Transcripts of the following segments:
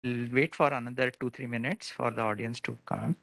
We'll wait for another 2-3 minutes for the audience to come.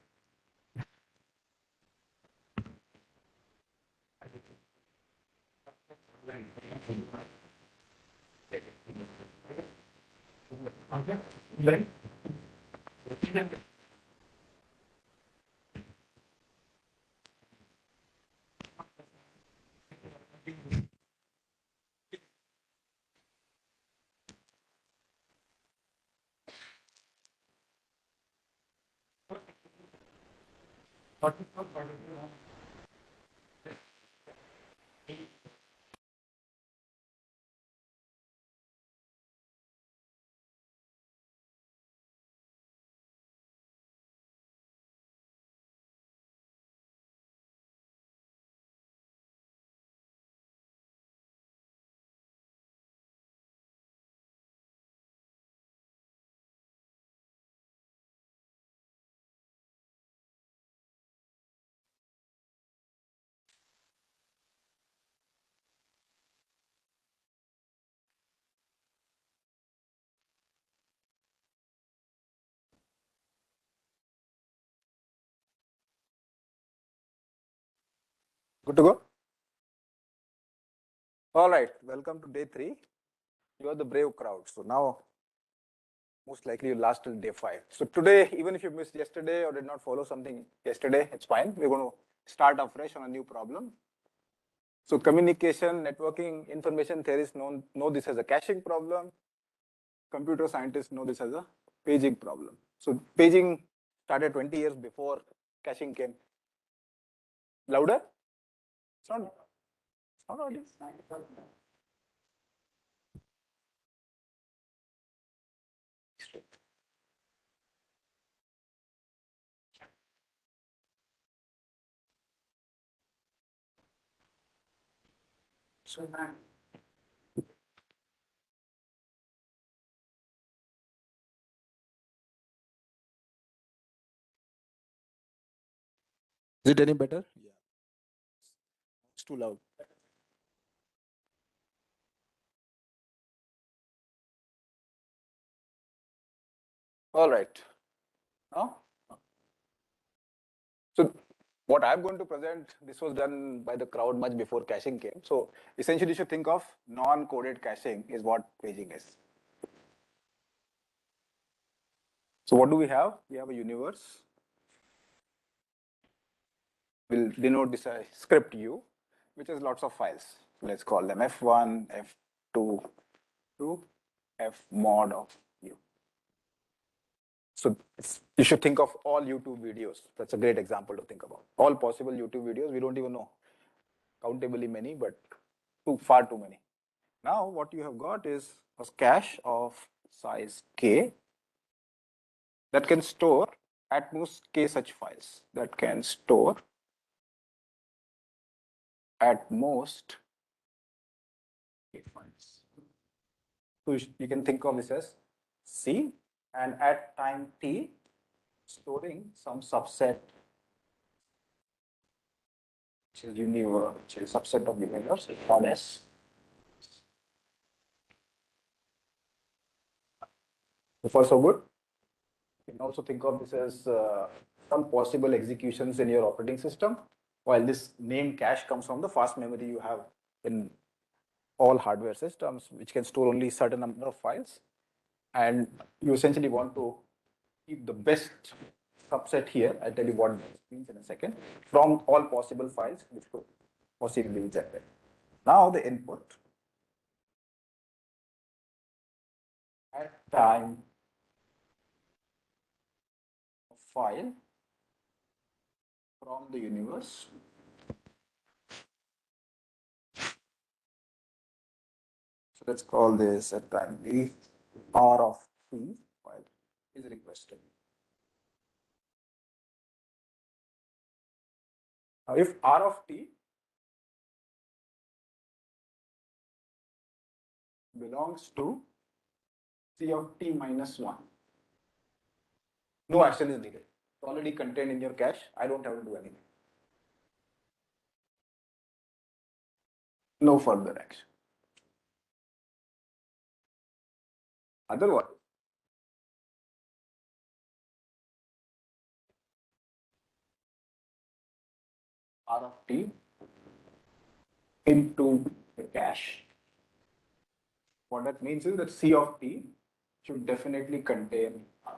Good to go? All right, welcome to day 3. You are the brave crowd. So now, most likely you last till day 5. So today, even if you missed yesterday or did not follow something yesterday, it's fine. We're going to start afresh on a new problem. So communication, networking, information theorists know this as a caching problem. Computer scientists know this as a paging problem. So paging started 20 years before caching came. Louder? It's not audible. So is it any better? Yeah. It's too loud. All right. Now, so what I'm going to present, this was done by the crowd much before caching came. So essentially, you should think of non-coded caching is what paging is. So what do we have? We have a universe. We'll denote this as script U, which has lots of files. Let's call them F1, F2, to F mod of U. So you should think of all YouTube videos. That's a great example to think about. All possible YouTube videos. We don't even know countably many, but far too many. Now what you have got is a cache of size K that can store at most K such files, that can store at most K files. So you can think of this as C, and at time T, storing some subset, which is which is subset of universe called S. So far so good. You can also think of this as some possible executions in your operating system, while this name cache comes from the fast memory you have in all hardware systems, which can store only certain number of files. And you essentially want to keep the best subset here. I'll tell you what this means in a second, from all possible files which could possibly be generated. Now the input at time of file from the universe. So let's call this at time D R of T file is requested. Now if R of T belongs to C of T minus 1, no action is needed. It's already contained in your cache. I don't have to do anything. No further action. Otherwise, R of t into the cache. What that means is that C of t should definitely contain R.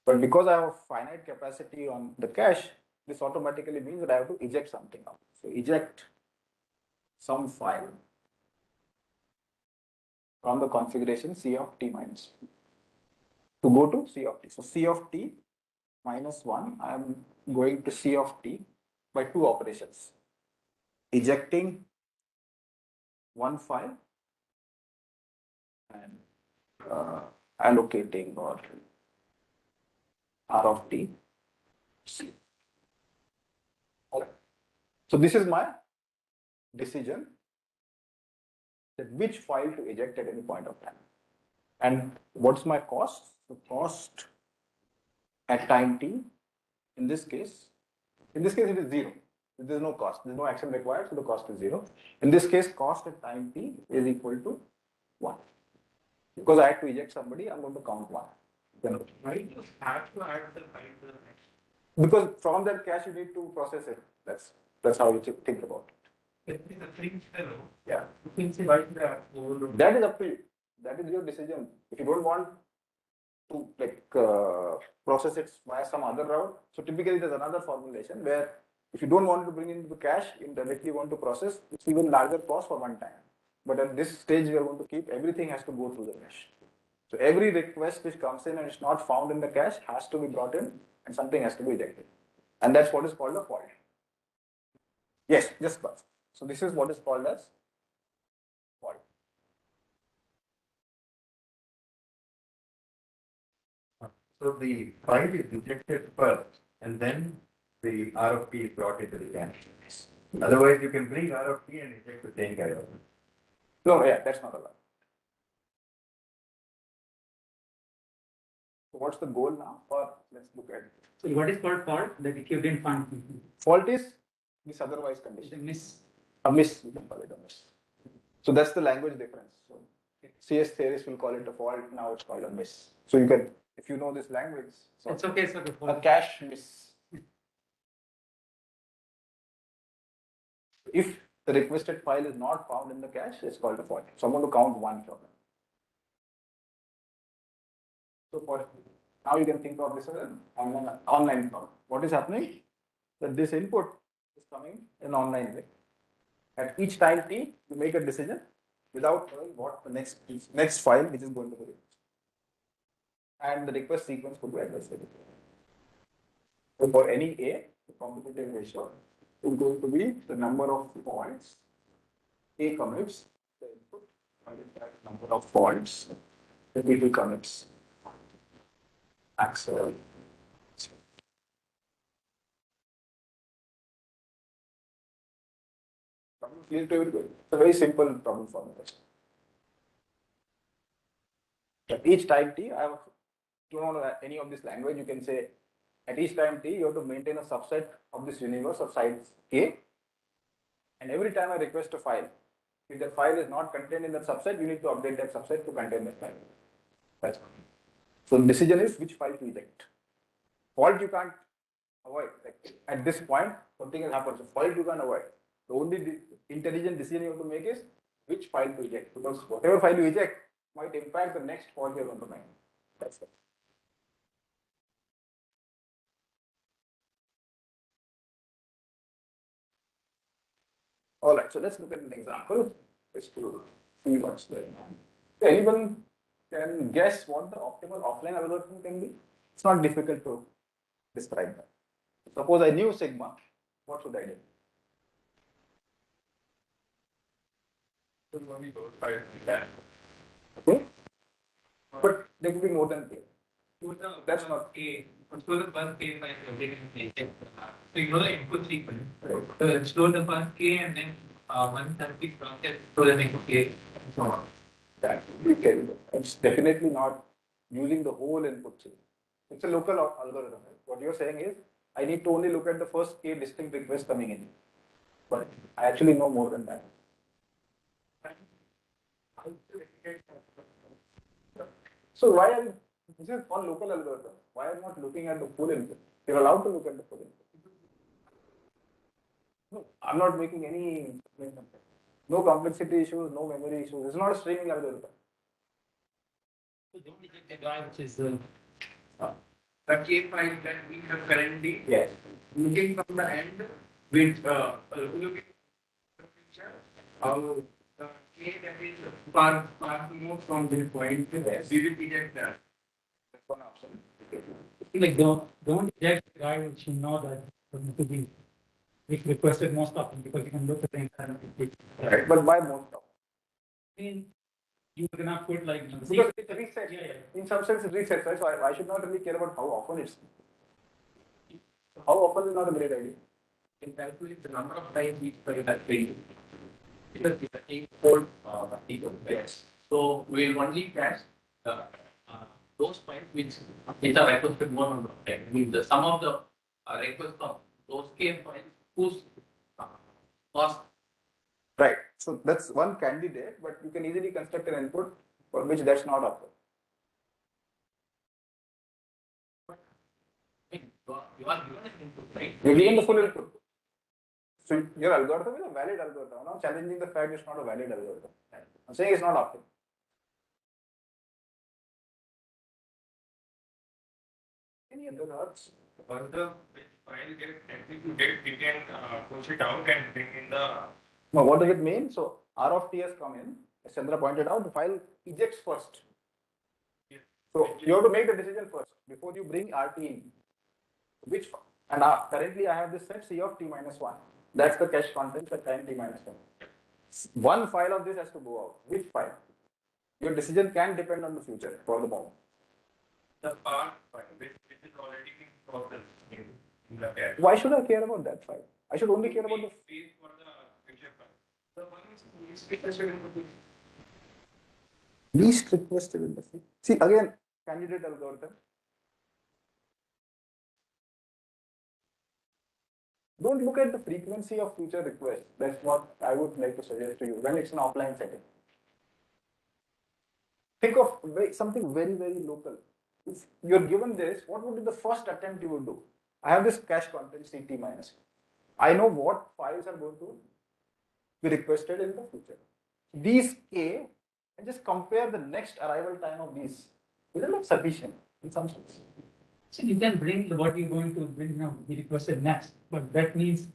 But because I have a finite capacity on the cache, this automatically means that I have to eject something out. So eject some file from the configuration C of t minus to go to C of t. So C of t minus 1, I am going to C of t by two operations. Ejecting one file and allocating or R of t. Okay. So this is my decision that which file to eject at any point of time. And what's my cost? The cost at time t, in this case it is 0. There's no cost, there's no action required, so the cost is 0. In this case, cost at time t is equal to 1. Because I had to eject somebody, I'm going to count 1. Right? You have to add the file to the next. Because from that cache you need to process it. That's how you think about it. It is a free fellow. Yeah. You can say right there. That is up to you. That is your decision. If you don't want to process it via some other route, so typically there's another formulation where if you don't want to bring into the cache, you directly want to process, it's even larger cost for one time. But at this stage, we are going to keep everything has to go through the cache. So every request which comes in and is not found in the cache has to be brought in and something has to be ejected. And that's what is called a fault. Yes, just pass. So this is what is called as fault. So the file is ejected first, and then the RFP is brought into the cache. Otherwise, you can bring RFP and eject the same guy. No, yeah, that's not allowed. So what's the goal now? Or let's look at it. So what is called fault? That if you didn't find Fault is this otherwise condition. miss. A miss, you can call it a miss. So that's the language difference. So CS theorists will call it a fault, now it's called a miss. So you can, if you know this language, so It's okay, so a cache miss. If the requested file is not found in the cache, it's called a fault. So I'm going to count 1 from it. So for now you can think of this as an online problem. What is happening? That this input is coming in online way. At each time t, you make a decision without knowing what the next file which is going to be requested. And the request sequence could be addressed. So for any a, the computative ratio is going to be the number of faults a commits, the input, multiplied number of faults the b commits. Axel. Problem clear to everybody? It's a very simple problem formulation. At each time t, I have, you don't know any of this language, you can say at each time t, you have to maintain a subset of this universe of size k. And every time I request a file, if the file is not contained in that subset, you need to update that subset to contain that file. That's all. So the decision is which file to eject. Fault you can't avoid. Like at this point, something has happened. So fault you can't avoid. The only intelligent decision you have to make is which file to eject. Because whatever file you eject might impact the next fault you're going to make. That's it. All right, so let's look at an example just to see what's going on. Anyone can guess what the optimal offline algorithm can be? It's not difficult to describe that. Suppose I knew sigma, what should I do? Okay, but there could be more than k. That's not A. Explore the first K file everything. So you know the input sequence. So explore the first K and then once that is processed, so the next K. So on. that. It's definitely not using the whole input chain. It's a local algorithm. What you're saying is, I need to only look at the first k distinct requests coming in. But I actually know more than that. So why are this is one local algorithm? Why are you not looking at the full input? You're allowed to look at the full input. No, I'm not making any, no complexity issues, no memory issues. It's not a streaming algorithm. So don't reject the guy which is the K file that we have currently. Yes. Looking from the end with looking at the picture, the K that is far more from this point. Yes. We will reject that. That's one option. Like don't reject the guy which you know that to be requested most often because you can look at the entire picture. Right. But why most of? I mean, you cannot put like Because it's a reset. Yeah, yeah. In some sense, it resets, right? So I should not really care about how often it's. How often is not a great idea. Can calculate the number of times each file has been because it's a eightfold equal. Yes. So we'll only catch those files which are requested more number of times. Means the sum of the request of those K files whose cost. Right. So that's one candidate, but you can easily construct an input for which that's not often. You are given an input, right? You're given the full input. So your algorithm is a valid algorithm. I'm not challenging the fact it's not a valid algorithm. I'm saying it's not often. Any other thoughts? Once the file gets executed, we can push it out and bring in the. Now, what does it mean? So R of T has come in. As Chandra pointed out, the file ejects first. Yes. So you have to make the decision first before you bring RT in. Which and currently I have this set C of T minus 1. That's the cache content at time T minus 1. One file of this has to go out. Which file? Your decision can depend on the future for the moment. The part file which is already in process in the cache. Why should I care about that file? I should only care about the Space for the future file. The one is requested in the least requested in the field. See again, candidate algorithm. Don't look at the frequency of future requests. That's what I would like to suggest to you when it's an offline setting. Think of something very, very local. If you're given this, what would be the first attempt you would do? I have this cache content CT minus. I know what files are going to be requested in the future. These K, and just compare the next arrival time of these. Isn't that sufficient in some sense? So you can bring what you're going to bring now be requested next, but that means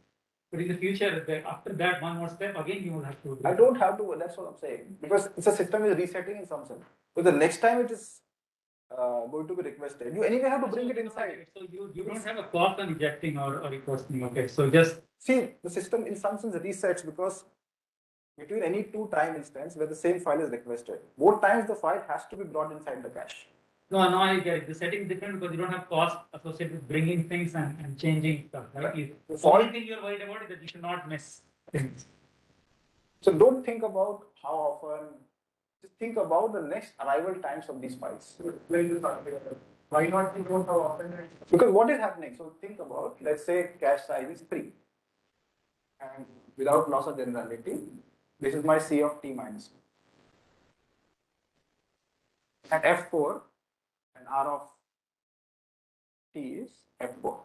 but in the future that after that one more step again you will have to do. I don't have to, that's what I'm saying. Because it's a system is resetting in some sense. So the next time it is going to be requested, you anyway have to bring it inside. So you don't have a cost on rejecting or requesting. Okay, so just See, the system in some sense resets because between any two time instance where the same file is requested, both times the file has to be brought inside the cache. no, I get it. The setting is different because you don't have cost associated with bringing things and changing stuff, right? Right. The only thing you're worried about is that you should not miss things. So don't think about how often, just think about the next arrival times of these files. Why not think about how often? Because what is happening? So think about, let's say cache size is 3. And without loss of generality, this is my C of T minus. And F4 and R of T is F4.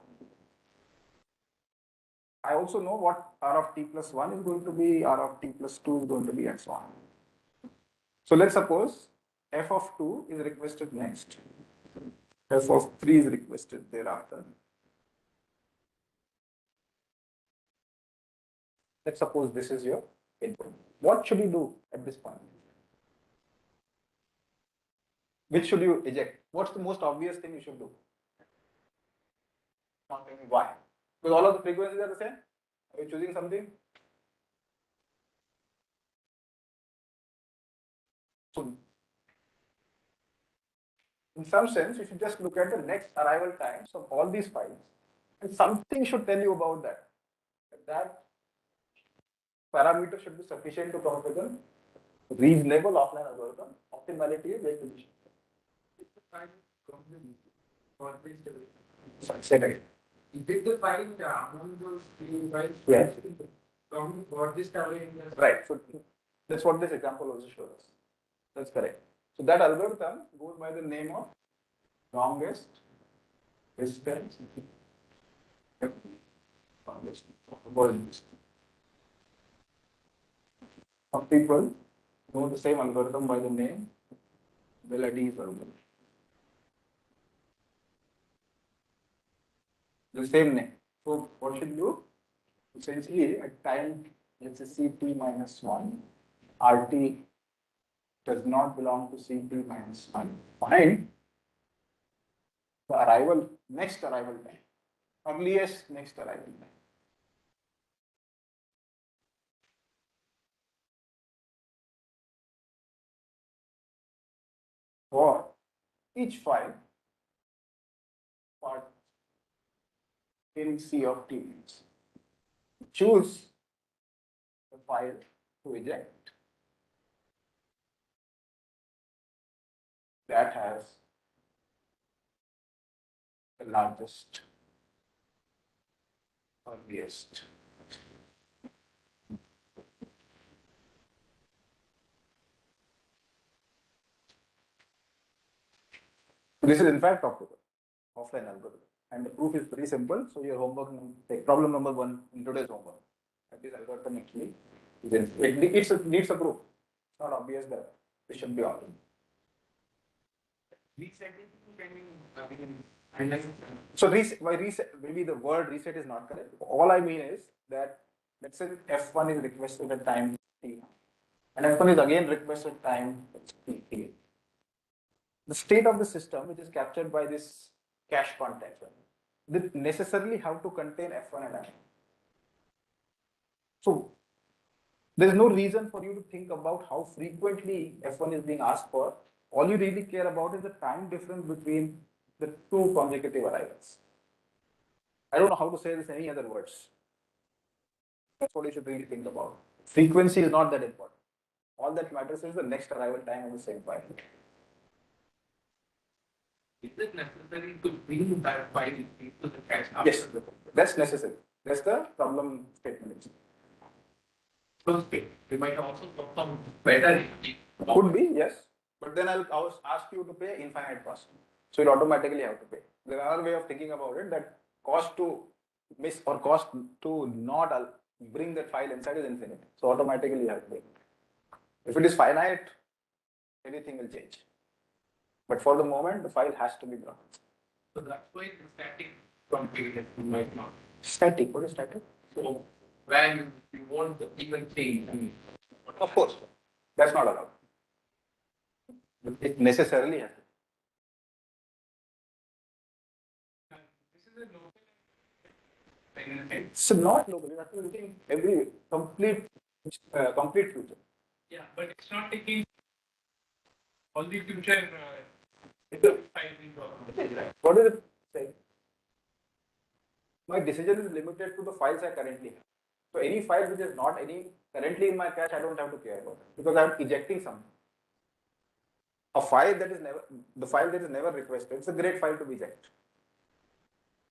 I also know what R of T plus 1 is going to be, R of T plus 2 is going to be, and so on. So let's suppose F of 2 is requested next. F of 3 is requested thereafter. Let's suppose this is your input. What should you do at this point? Which should you eject? What's the most obvious thing you should do? Not tell me why. Because all of the frequencies are the same. Are you choosing something? So, in some sense, you should just look at the next arrival times of all these files, and something should tell you about that. That parameter should be sufficient to come up with a reasonable offline algorithm. Optimality is very condition. Sorry, say that again. Did the file among those three files? Yes. From what this covering? Right. So that's what this example also shows us. That's correct. So that algorithm goes by the name of longest distance. Longest. Some people know the same algorithm by the name Melodies algorithm. The same name. So what should you do? Essentially, at time, let's say Ct minus 1, Rt does not belong to Ct minus 1. Find the next arrival time, earliest next arrival time. For each file part in C of T. Choose the file to eject that has the largest earliest. This is in fact offline algorithm. And the proof is pretty simple. So your homework, problem number 1 in today's homework. That is algorithm actually. It needs a proof. It's not obvious that it should be on. So reset, maybe the word reset is not correct. All I mean is that let's say F1 is requested at time t, and F1 is again requested time t. The state of the system, which is captured by this cache context, they necessarily have to contain F1 and F2. So there is no reason for you to think about how frequently F1 is being asked for. All you really care about is the time difference between the two consecutive arrivals. I don't know how to say this in any other words. That's what you should really think about. Frequency is not that important. All that matters is the next arrival time of the same file. Is it necessary to bring that file into the cache? Yes, that's necessary. That's the problem statement. Okay. We might also perform better. Could be, yes. But then I'll ask you to pay infinite cost. So you'll automatically have to pay. There's another way of thinking about it, that cost to miss or cost to not bring that file inside is infinite. So automatically you have to pay. If it is finite, anything will change. But for the moment, the file has to be brought. So that's why the static configuration might not. Static, what is static? So where you want the even change. Of course, that's not allowed. It necessarily has to. This is a local. It's not local. You have to be looking every complete future. Yeah, but it's not taking all the future files into account. What is it saying? My decision is limited to the files I currently have. So any file which is not currently in my cache, I don't have to care about it because I'm ejecting something. The file that is never requested, it's a great file to eject.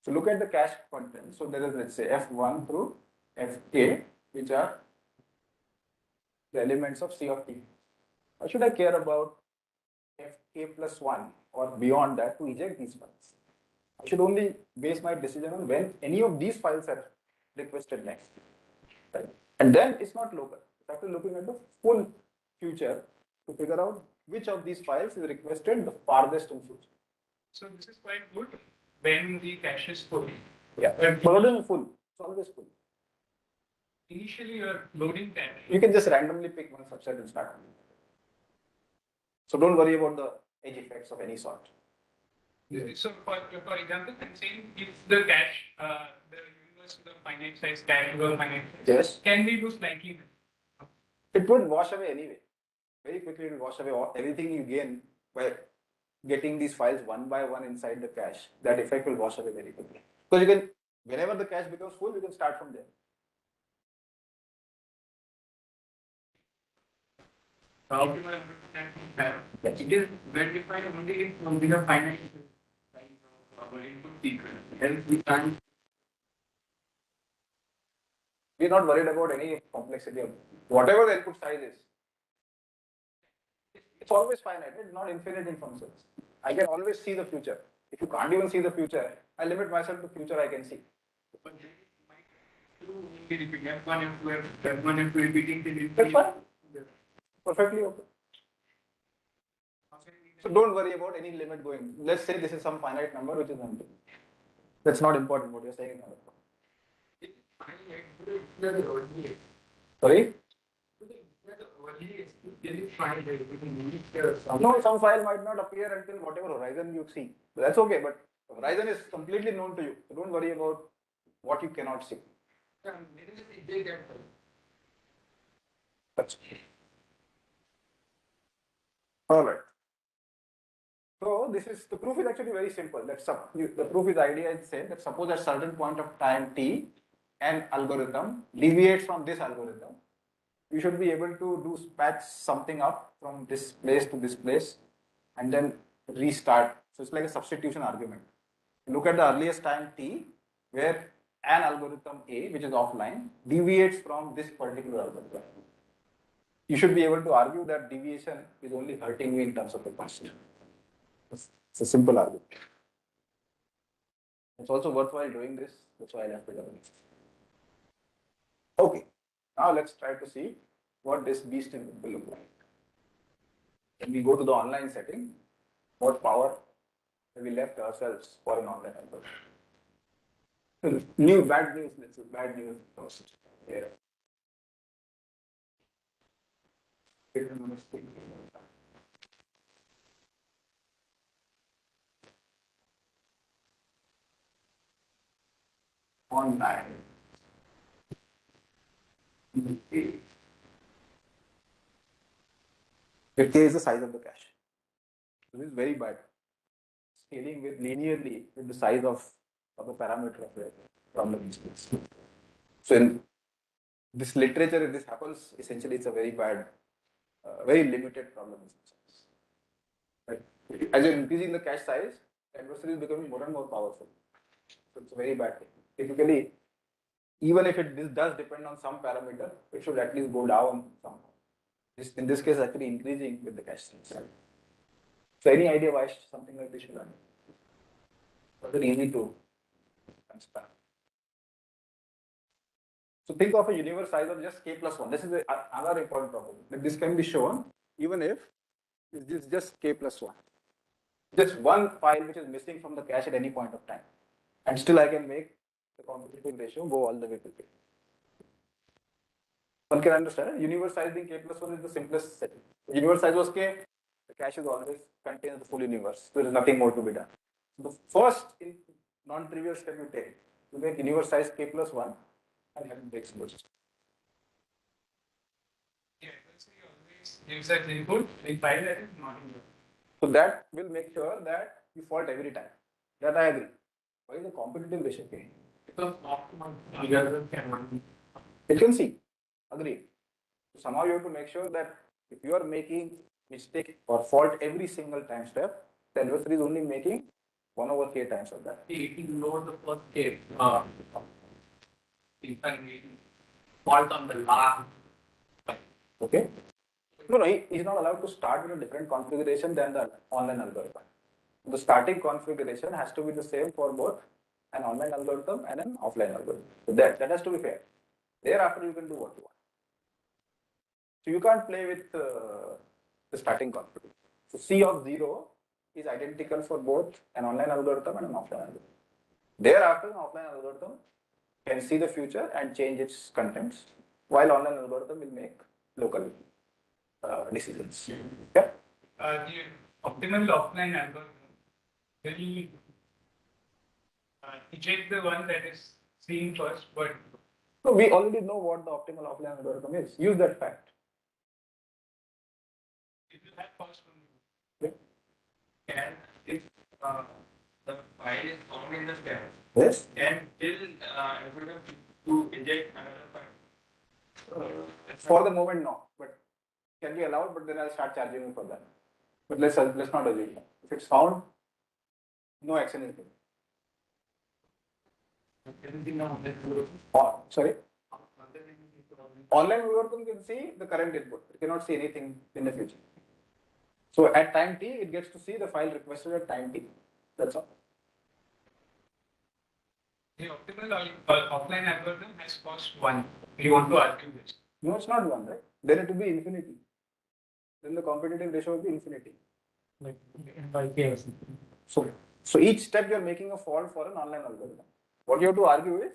So look at the cache content. So there is, let's say, F1 through Fk, which are the elements of C of T. Why should I care about Fk plus 1 or beyond that to eject these files? I should only base my decision on when any of these files are requested next. Right? And then it's not local. It's after looking at the full future to figure out which of these files is requested the farthest in future. So this is quite good when the cache is full. Yeah, but what is full? It's always full. Initially, you are loading cache. You can just randomly pick one subset and start. So don't worry about the edge effects of any sort. So for example, I'm saying if the cache, the universe, the finite size cache, or finite size, Yes. can we do slightly? It would wash away anyway. Very quickly it will wash away everything you gain by getting these files one by one inside the cache. That effect will wash away very quickly. Because you can, whenever the cache becomes full, you can start from there. Optimal it is verified only from the finite size of our input sequence. Else we can't. We're not worried about any complexity of whatever the input size is. It's always finite, it's not infinite in functions. I can always see the future. If you can't even see the future, I limit myself to future I can see. But then it might do only repeat F1, F2, F1, F2 repeating till That's fine. Perfectly okay. So don't worry about any limit going. Let's say this is some finite number which is empty. That's not important what you're saying. Sorry? No, some file might not appear until whatever horizon you see. That's okay, but horizon is completely known to you. So don't worry about what you cannot see. That's all right. So this is the proof is actually very simple. The proof is idea is say that suppose at certain point of time t, an algorithm deviates from this algorithm. You should be able to do patch something up from this place to this place and then restart. So it's like a substitution argument. Look at the earliest time t where an algorithm A, which is offline, deviates from this particular algorithm. You should be able to argue that deviation is only hurting you in terms of the cost. It's a simple argument. It's also worthwhile doing this. That's why I left it alone. Okay, now let's try to see what this beast will look like. When we go to the online setting, what power have we left ourselves for an online algorithm? New bad news. This is bad news. Here. Online. It is the size of the cache. This is very bad. Scaling with linearly with the size of the parameter of the problem space. So in this literature, if this happens, essentially it's a very bad, very limited problem. Right? As you're increasing the cache size, the adversary is becoming more and more powerful. So it's a very bad thing. Typically, even if this does depend on some parameter, it should at least go down somehow. In this case, actually increasing with the cache size. So any idea why something like this should happen? Very easy to understand. So think of a universe size of just k plus 1. This is another important problem. That this can be shown even if it is just k plus 1. Just one file which is missing from the cache at any point of time. And still I can make the computative ratio go all the way to k. One can understand. Universe size being k plus 1 is the simplest setting. Universe size was k, the cache is always contains the full universe. There is nothing more to be done. The first non-trivial step you take to make universe size k plus 1 and have it break symbols. Yeah, so you always use that input in file that is not input. So that will make sure that you fault every time. That I agree. Why is the competitive ratio k? Because optimal algorithm cannot be. It can see. Agreed. So somehow you have to make sure that if you are making mistake or fault every single time step, the adversary is only making 1 over k times of that. If you know the first case, if I fault on the last. Okay. No, he is not allowed to start with a different configuration than the online algorithm. The starting configuration has to be the same for both an online algorithm and an offline algorithm. So that has to be fair. Thereafter, you can do what you want. So you can't play with the starting configuration. So C of 0 is identical for both an online algorithm and an offline algorithm. Thereafter, an offline algorithm can see the future and change its contents, while online algorithm will make local decisions. Yeah. The optimal offline algorithm will eject the one that is seen first, but So we already know what the optimal offline algorithm is. Use that fact. it will have first one. Yeah. And if the file is found in the cache, Yes. and till algorithm to inject another file. For the moment, no. But can be allowed. But then I'll start charging you for that. But let's not assume that. If it's found, no action is taken. Everything now is good. Sorry. Online algorithm can see the current input. It cannot see anything in the future. So at time t, it gets to see the file requested at time t. That's all. The optimal offline algorithm has cost 1. You want to argue this? No, it's not one, right? Then it will be infinity. then the competitive ratio will be infinity. Like by chaos. So each step you're making a fault for an online algorithm. What you have to argue is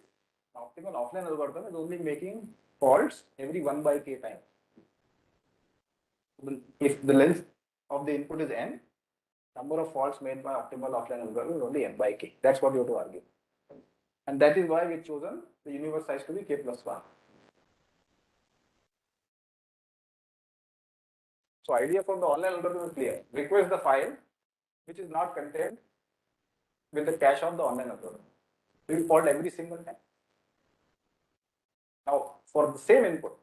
optimal offline algorithm is only making faults every 1 by k time. If the length of the input is n, number of faults made by optimal offline algorithm is only n by k. That's what you have to argue. And that is why we've chosen the universe size to be k plus 1. So idea for the online algorithm is clear. Request the file which is not contained with the cache of the online algorithm. We will fault every single time. Now, for the same input,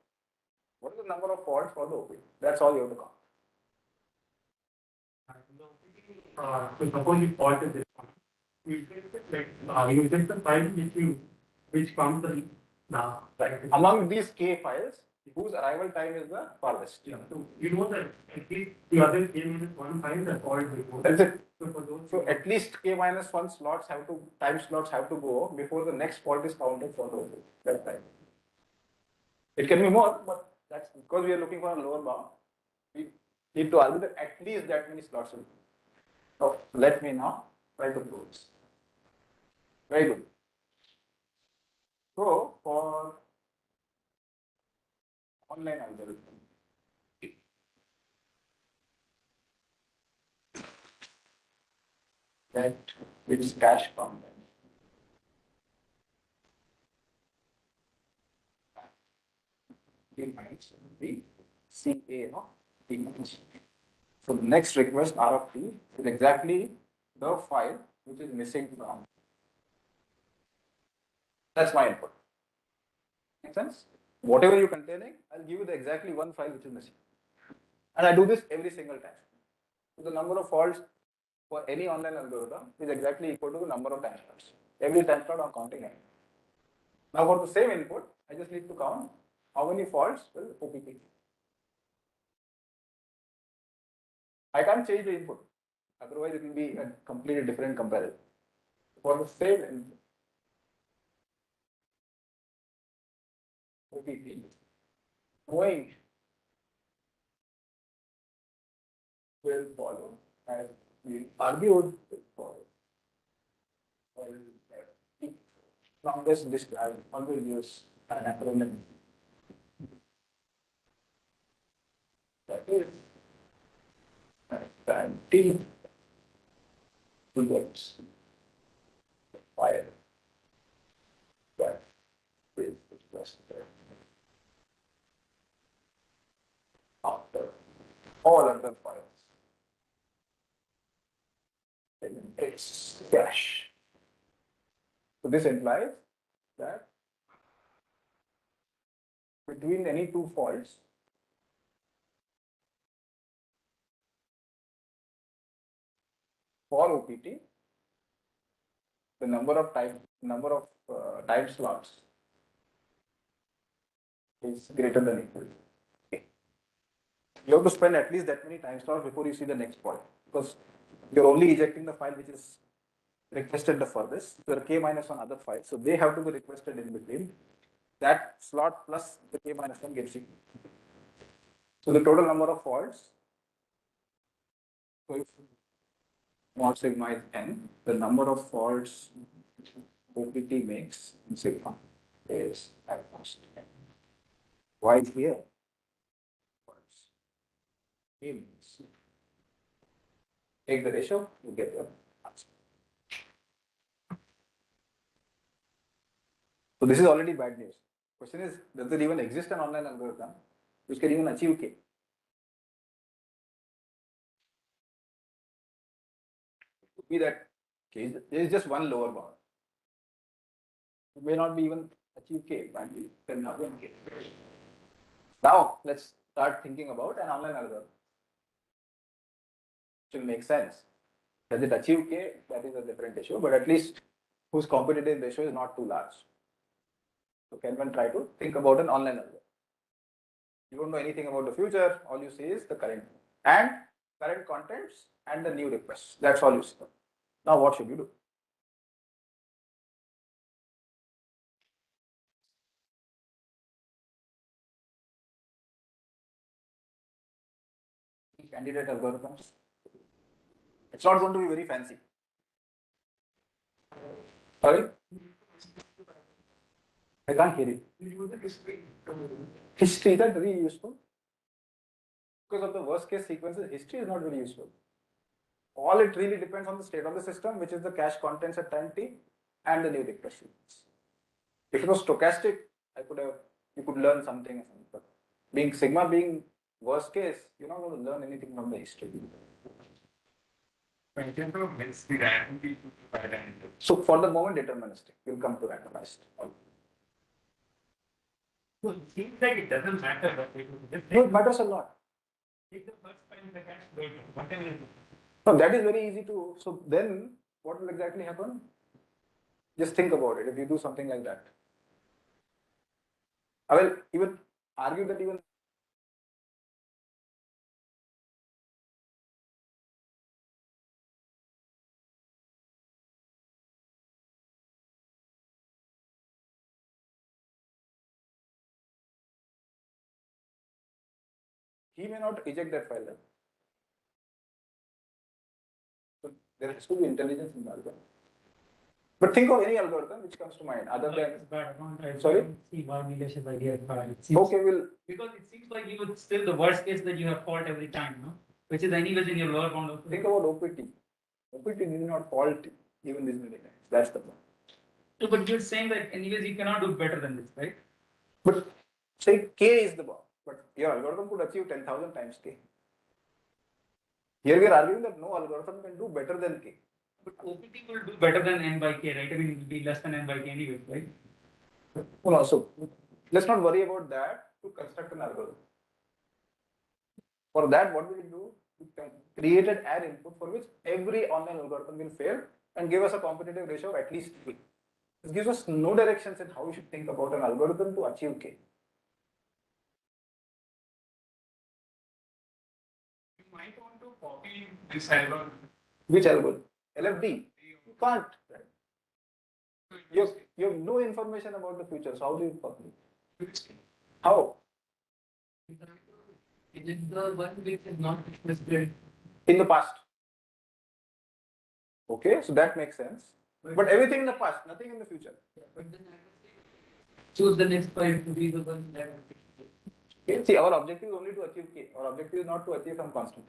what is the number of faults for the OP? That's all you have to count. So suppose you faulted this one. You get the file which comes Right. Among these k files, whose arrival time is the farthest? Yeah. So you know that at least the other k minus one file that fault before. That's it. So for those So at least k minus 1 slots have to, time slots have to go before the next fault is counted for the OP. That's right. It can be more, but that's because we are looking for a lower bound. We need to argue that at least that many slots will be. So let me now try to prove this. Very good. So for online algorithm, that which is cache content. Defines the CA of the image. So the next request R of T is exactly the file which is missing from. That's my input. Make sense? Whatever you're containing, I'll give you the exactly one file which is missing. And I do this every single time. So the number of faults for any online algorithm is exactly equal to the number of time slots. Every time slot I'm counting it. Now for the same input, I just need to count how many faults will OPP. I can't change the input. Otherwise it will be a completely different comparison. For the same input, OPP, knowing will follow as we argued will follow. Longest describe always use an acronym. That is time T towards fire that is requested after all other files. Then it's cache. So this implies that between any two faults, for OPT, the number of time slots is greater than equal. Okay. You have to spend at least that many time slots before you see the next fault, because you're only ejecting the file which is requested the furthest. There are k minus 1 other files, so they have to be requested in between. That slot plus the k minus 1 gets equal. So the total number of faults, so if mod sigma is n, the number of faults OPT makes in sigma is at most n. Why here? Means take the ratio, you get your answer. So this is already bad news. Question is, does there even exist an online algorithm which can even achieve K? It could be that K there is just one lower bound. It may not be even achieve K, but it can happen K. Now let's start thinking about an online algorithm. It will make sense. Does it achieve K? That is a different issue, but at least whose competitive ratio is not too large. So can one try to think about an online algorithm? You don't know anything about the future, all you see is the current and current contents and the new requests. That's all you see. Now what should you do? candidate algorithms. It's not going to be very fancy. Sorry? I can't hear you. History, is that very useful? Because of the worst case sequences, history is not very useful. All it really depends on the state of the system, which is the cache contents at time t and the new request sequence. If it was stochastic, you could learn something. But being sigma being worst case, you're not going to learn anything from the history. So for the moment, deterministic. We'll come to randomized. So it seems like it doesn't matter, but No, it matters a lot. take the first file in the cache, whatever it is. No, that is very easy to. So then, what will exactly happen? Just think about it. If you do something like that, I will even argue that even he may not eject that file. Right? So there has to be intelligence in the algorithm. But think of any algorithm which comes to mind other than. Sorry? See why Nilesh's idea is bad. Okay, we'll. Because it seems like you would still the worst case that you have fault every time, no? Which is anyways in your lower bound of. Think about OPT. OPT did not fault even this many times. That's the point. So, but you're saying that anyways you cannot do better than this, right? But say K is the bar. But your algorithm could achieve 10,000 times K. Here we are arguing that no algorithm can do better than K. But OPT will do better than n by k, right? I mean, it will be less than n by k anyways, right? Well, so let's not worry about that to construct an algorithm. For that, what we will do? We created an input for which every online algorithm will fail and give us a competitive ratio of at least 3. This gives us no directions in how we should think about an algorithm to achieve K. You might want to copy this algorithm. Which algorithm? LFD. You can't. Right? You have no information about the future, so how do you copy it? How? It is the one which is not listed. In the past. Okay, so that makes sense. But everything in the past, nothing in the future. But then I will choose the next file to be the one that. Okay. See, our objective is only to achieve K. Our objective is not to achieve some constant.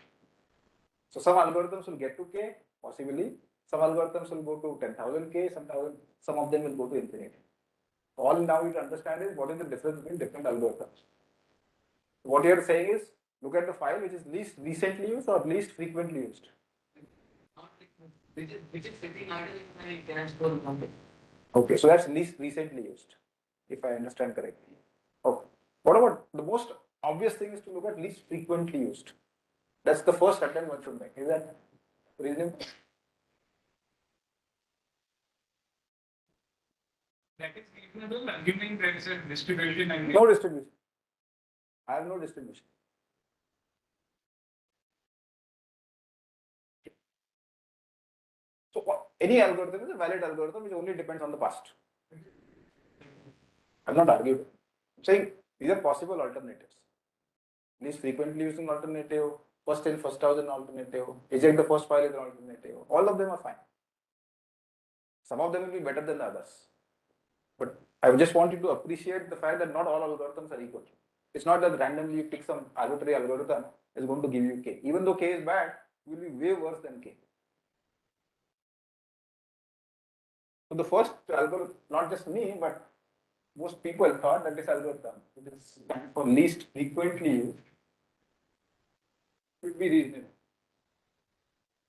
So some algorithms will get to K, possibly. Some algorithms will go to 10,000 K, some of them will go to infinity. All now you understand is what is the difference between different algorithms. What you are saying is, look at the file which is least recently used or least frequently used. Which is sitting idle in my cache for number. Okay, so that's least recently used, if I understand correctly. Okay. What about the most obvious thing is to look at least frequently used. That's the first attempt one should make. Is that reasonable? That is reasonable, assuming there is a distribution and No distribution. I have no distribution. So any algorithm is a valid algorithm which only depends on the past. I'm not arguing. I'm saying these are possible alternatives. Least frequently used an alternative, first in, first out an alternative, eject the first file is an alternative. All of them are fine. Some of them will be better than the others. But I just want you to appreciate the fact that not all algorithms are equal. It's not that randomly you pick some arbitrary algorithm is going to give you K. Even though K is bad, it will be way worse than K. So the first algorithm, not just me, but most people thought that this algorithm, it is for least frequently used, should be reasonable.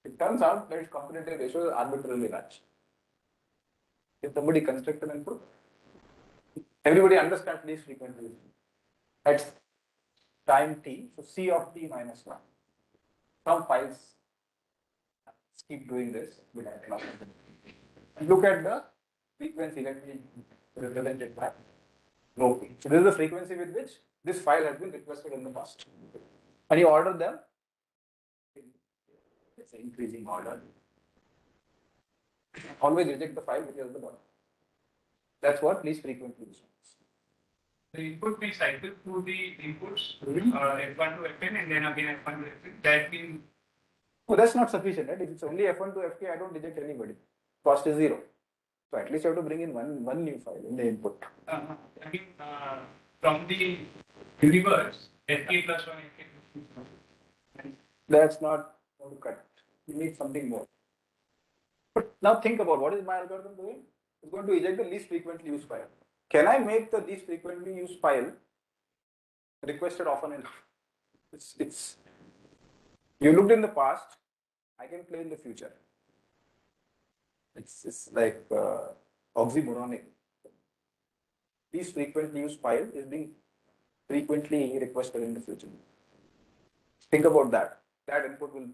It turns out that its competitive ratio is arbitrarily large. If somebody constructs an input, everybody understands least frequently used. At time t, so C of t minus 1. Some files keep doing this. And look at the frequency that we represented by no p. So this is the frequency with which this file has been requested in the past. And you order them, it's an increasing order. Always reject the file which is at the bottom. That's what least frequently used. the input may cycle through the inputs, F1 to Fn and then again F1 to Fn. That means Oh, that's not sufficient, right? If it's only F1 to Fk, I don't reject anybody. Cost is 0. So at least you have to bring in one new file in the input. I mean, from the universe, Fk plus 1, Fk plus 1. That's not going to cut. You need something more. But now think about what is my algorithm doing? It's going to eject the least frequently used file. Can I make the least frequently used file requested often enough? It's you looked in the past, I can play in the future. It's like oxymoronic. Least frequently used file is being frequently requested in the future. Think about that. That input will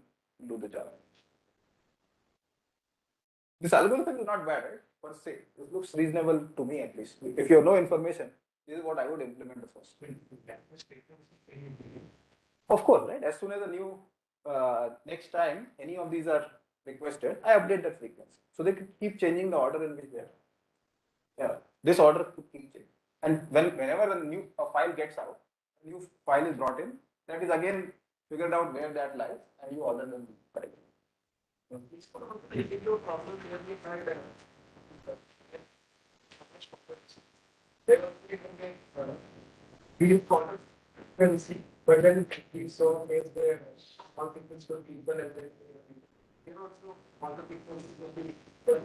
do the job. This algorithm is not bad, right? Per se, it looks reasonable to me at least. If you have no information, this is what I would implement the first. Of course, right? As soon as a new next time any of these are requested, I update that frequency. So they could keep changing the order in which they are. Yeah, this order could keep changing. And whenever a file gets out, a new file is brought in, that is again figured out where that lies, and you order them correctly. But then we saw there's the multiples for people and then so multiples will be. So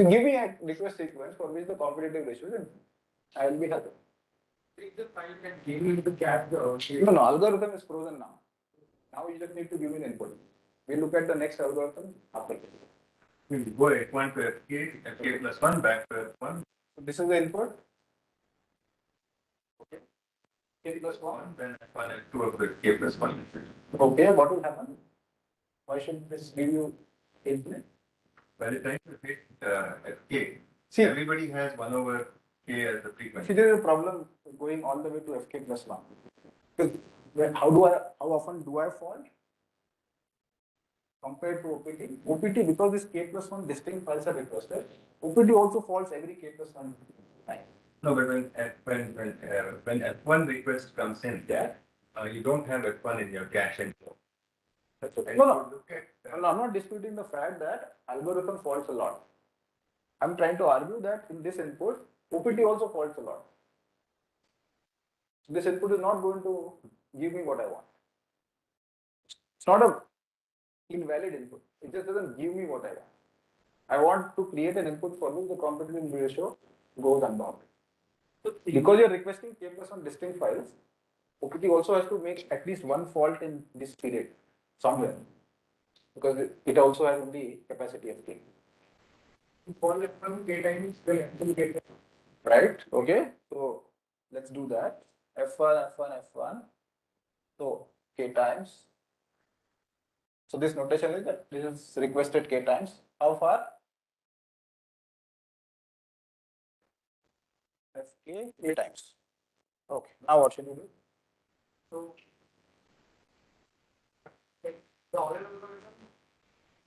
give me a request sequence for which the competitive ratio is, I will be happy. Take the file and give me the gap. No, algorithm is frozen now. Now you just need to give me an input. We look at the next algorithm after. We go F1 to Fk, Fk plus 1, back to F1. So this is the input. Okay. K plus 1. Then F1, F2 of the K plus 1. Okay, what will happen? Why should this give you infinite? By the time you hit Fk, See, everybody has 1 over K as the see, frequency. there is a problem going all the way to Fk plus 1. Because how often do I fall? Compared to OPT. OPT, because this K plus 1 distinct files are requested, OPT also falls every K plus 1 time. No, but when F1 request comes in, Yeah. You don't have F1 in your cache anymore. That's okay. And No, if no. you look at, No, I'm not disputing the fact that algorithm faults a lot. I'm trying to argue that in this input, OPT also faults a lot. This input is not going to give me what I want. It's not a invalid input. It just doesn't give me what I want. I want to create an input for which the competitive ratio goes unbounded. Because you're requesting K plus 1 distinct files, OPT also has to make at least one fault in this period somewhere. Because it also has the capacity of K. For F1 K times will actually get Right? Okay. So let's do that. F1, F1, F1. So K times. So this notation is that this is requested K times. How far? Fk K times. Okay. Now what should we do? so like the order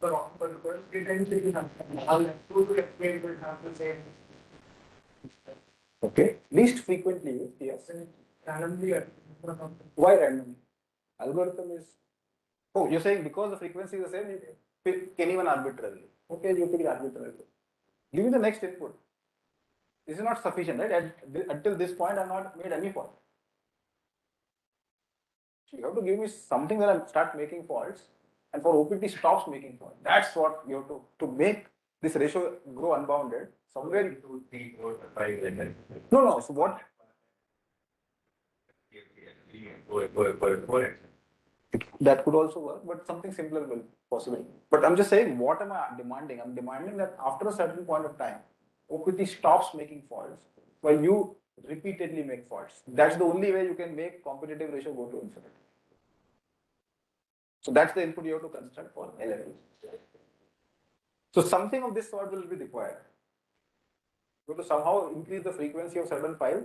algorithm, the first K times it will have F2 to Fk it will have the same Okay. Least frequently used, yes. randomly. Why randomly? Algorithm is. Oh, you're saying because the frequency is the same, you pick anyone arbitrarily. Okay, you pick arbitrarily. Give me the next input. This is not sufficient, right? Until this point, I've not made any fault. So you have to give me something that I start making faults, and for OPT stops making faults. That's what you have to make this ratio grow unbounded. Somewhere. 2, 3, 4, 5, and then. No. So what? That could also work, but something simpler will possibly. But I'm just saying, what am I demanding? I'm demanding that after a certain point of time, OPT stops making faults while you repeatedly make faults. That's the only way you can make competitive ratio go to infinity. So that's the input you have to construct for LLM. So something of this sort will be required. You have to somehow increase the frequency of certain file,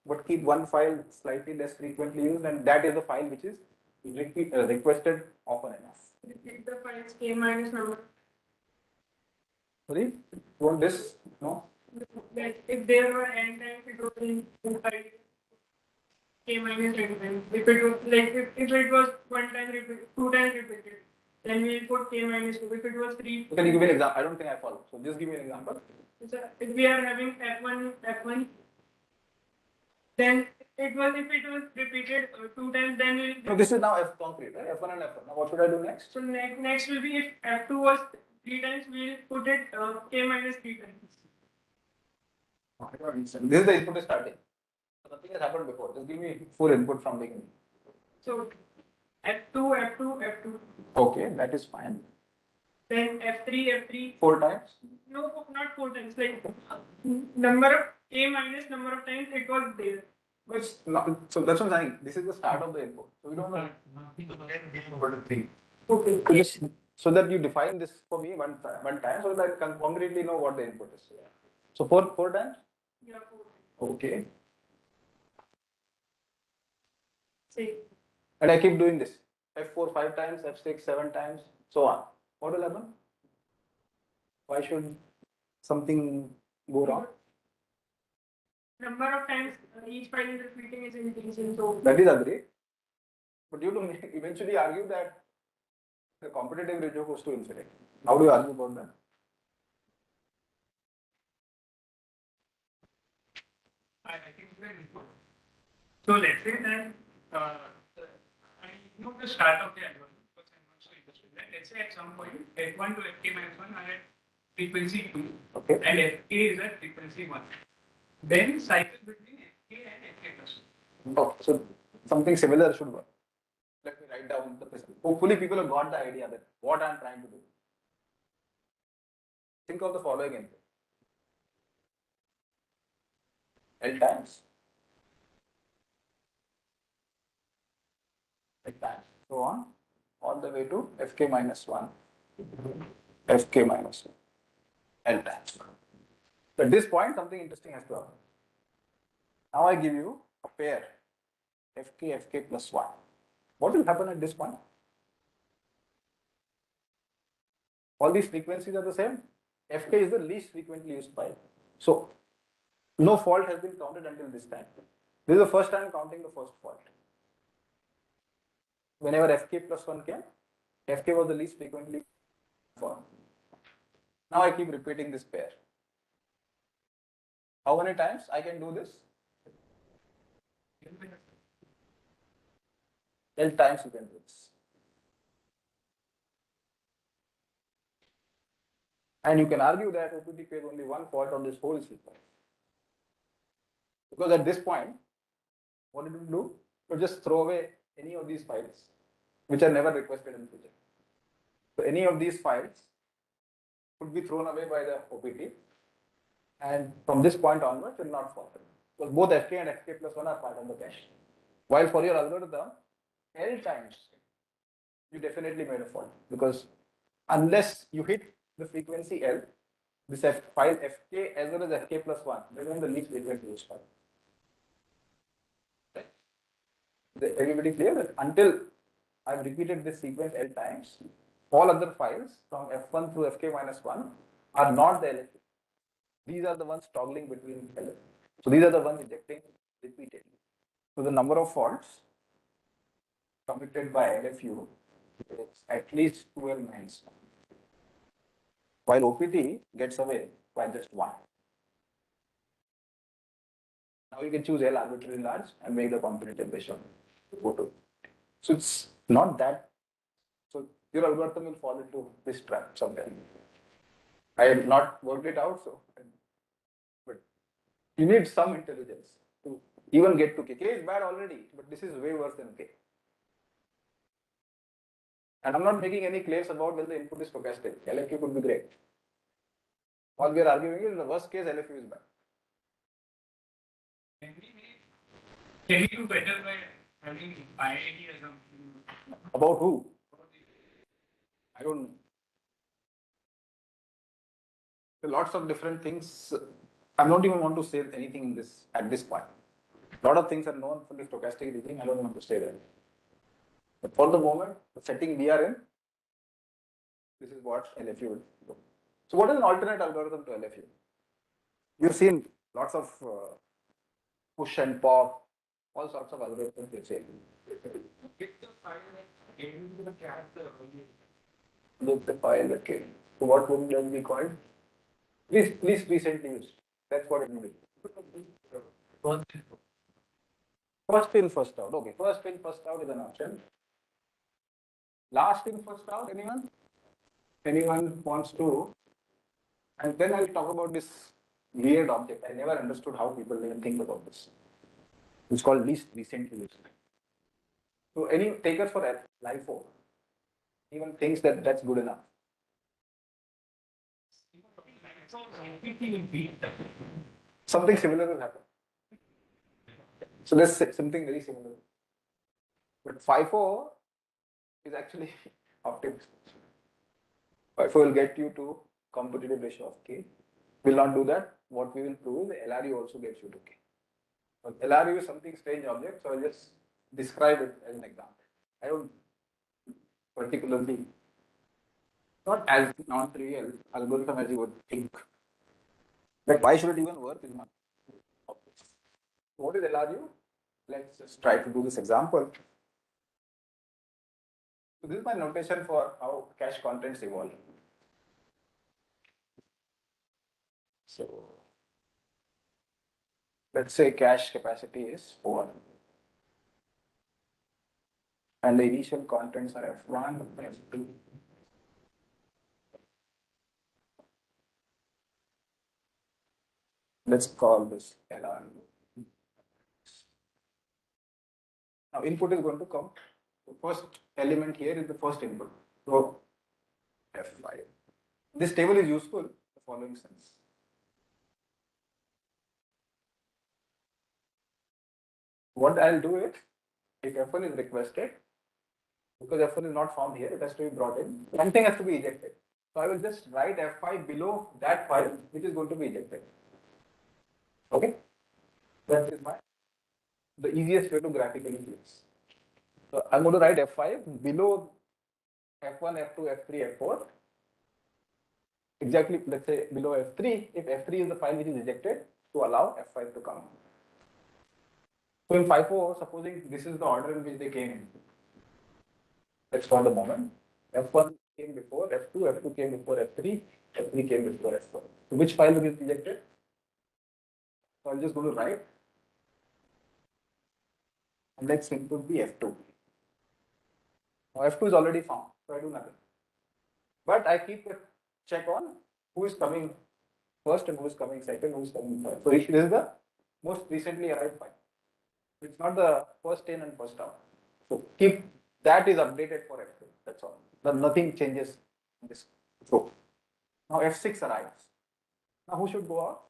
but keep one file slightly less frequently used, and that is the file which is requested often enough. If the files k minus number, Sorry, you want this? No? like if there were n times it would be 2 5. k minus 25. If it was like if it was one time repeated, two times repeated, then we will put k minus 2. If it was three, Can you give me an example? I don't think I follow. So just give me an example. so if we are having f1, then it was if it was repeated two times, then No, this is now F concrete, right? F1 and F1. Now what should I do next? so next will be if f2 was three times, we will put it k minus three times. This is the input is starting. So nothing has happened before. Just give me full input from beginning. So f2. Okay, that is fine. Then f3. 4 times. No, not four times. Like number of k minus number of times it was there. But So that's what I'm saying. This is the start of the input. So we don't know. okay. So that you define this for me one time so that I can concretely know what the input is. So four times? Yeah, four. Okay. Say And I keep doing this. F4 5 times, F6 7 times, so on. What will happen? Why should something go wrong? number of times each file is repeating is increasing. So That is agreed. But you will eventually argue that the competitive ratio goes to infinity. How do you argue about that? I think it's very important. So let's say that I know the start of the algorithm because I'm not so interested in that. Let's say at some point f1 to fk minus 1 are at frequency 2 Okay. and fk is at frequency 1. Then cycle between fk and fk plus 1. Oh, so something similar should work. Let me write down the principle. Hopefully people have got the idea that what I am trying to do. Think of the following input. L times. L times. So on. All the way to fk minus 1. Fk minus 1. L times. So at this point something interesting has to happen. Now I give you a pair. Fk plus 1. What will happen at this point? All these frequencies are the same. Fk is the least frequently used file. So no fault has been counted until this time. This is the first time counting the first fault. Whenever fk plus 1 came, fk was the least frequently formed. Now I keep repeating this pair. How many times I can do this? L times you can do this. And you can argue that OPT creates only one fault on this whole sequence. Because at this point, what it will do? It will just throw away any of these files which are never requested in the future. So any of these files could be thrown away by the OPT, and from this point onwards it will not fall. Because both fk and fk plus 1 are part of the cache. While for your algorithm, L times, you definitely made a fault, because unless you hit the frequency L, this file fk as well as fk plus 1 remain the least frequently used file. Right? Is everybody clear that until I've repeated this sequence L times, all other files from f1 through fk minus 1 are not the LFU. These are the ones toggling between LFU. So these are the ones ejecting repeatedly. So the number of faults committed by LFU is at least 12 minus 1. While OPT gets away by just 1. Now you can choose L arbitrarily large and make the competitive ratio go to. So it's not that. So your algorithm will fall into this trap somewhere. I have not worked it out, so but you need some intelligence to even get to K. K is bad already, but this is way worse than K. And I'm not making any claims about whether the input is stochastic. LFU could be great. All we are arguing is in the worst case, LFU is bad. Can we do better by having IIT as a About who? I don't know. There are lots of different things. I don't even want to say anything in this at this point. A lot of things are known for the stochastic reasoning. I don't want to say that. But for the moment, the setting we are in, this is what LFU will do. So what is an alternate algorithm to LFU? You've seen lots of push and pop, all sorts of algorithms will say. Get the file that came into the character. Look the file, okay. So what would that be called? Please recently used. That's what it will be. First in, first out. Okay, first in, first out is an option. Last in, first out, anyone? Anyone wants to? And then I'll talk about this weird object. I never understood how people even think about this. It's called least recently used. So any takers for LIFO even thinks that that's good enough. Something similar will happen. So let's say something very similar. But FIFO is actually optimistic. FIFO will get you to competitive ratio of K. Will not do that. What we will prove is LRU also gets you to K. But LRU is something strange object, so I'll just describe it as an example. I don't particularly, not as non-trivial algorithm as you would think. But why should it even work is not obvious. What is LRU? Let's just try to do this example. So this is my notation for how cache contents evolve. So let's say cache capacity is 4. And the initial contents are F1, F2. Let's call this LR. Now input is going to come. The first element here is the first input. So F5. This table is useful in the following sense. What I'll do is, if F1 is requested, because F1 is not found here, it has to be brought in. Something has to be ejected. So I will just write F5 below that file, which is going to be ejected. Okay? That is the easiest way to graphically do this. So I'm going to write F5 below F1, F2, F3, F4. Exactly, let's say below F3, if F3 is the file which is ejected, to allow F5 to come. So in FIFO, supposing this is the order in which they came in. Let's for the moment. F1 came before F2, F2 came before F3, F3 came before F4. So which file will be ejected? So I'm just going to write. And let's input be F2. Now F2 is already found, so I do nothing. But I keep a check on who is coming first and who is coming second, who is coming third. So this is the most recently arrived file. It's not the first in and first out. So keep that is updated for F2. That's all. Then nothing changes in this row. Now F6 arrives. Now who should go out?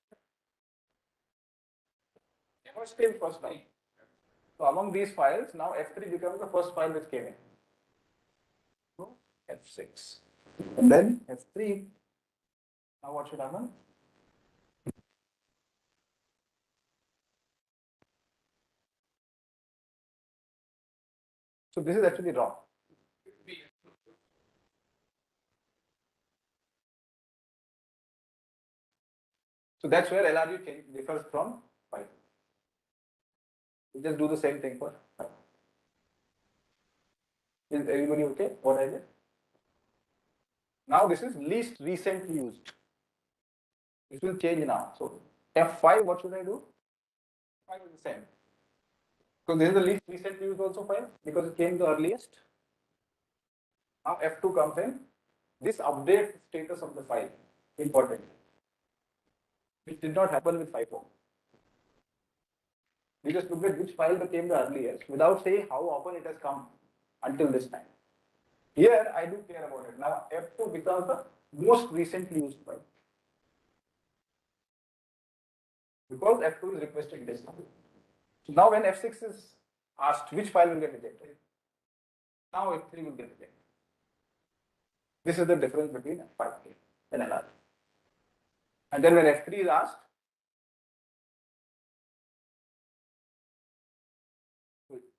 First in, first out. So among these files, now F3 becomes the first file which came in. So F6. And then F3. Now what should happen? So this is actually wrong. So that's where LRU differs from file. We just do the same thing for file. Is everybody okay? What I did? Now this is least recently used. This will change now. So F5, what should I do? 5 is the same. So this is the least recently used also 5 because it came the earliest. Now F2 comes in. This updates status of the file. Important. Which did not happen with FIFO. We just looked at which file came the earliest without saying how often it has come until this time. Here I do care about it. Now F2 becomes the most recently used file. Because F2 is requested this time. So now when F6 is asked which file will get ejected, now F3 will get ejected. This is the difference between F5 and LR. And then when F3 is asked,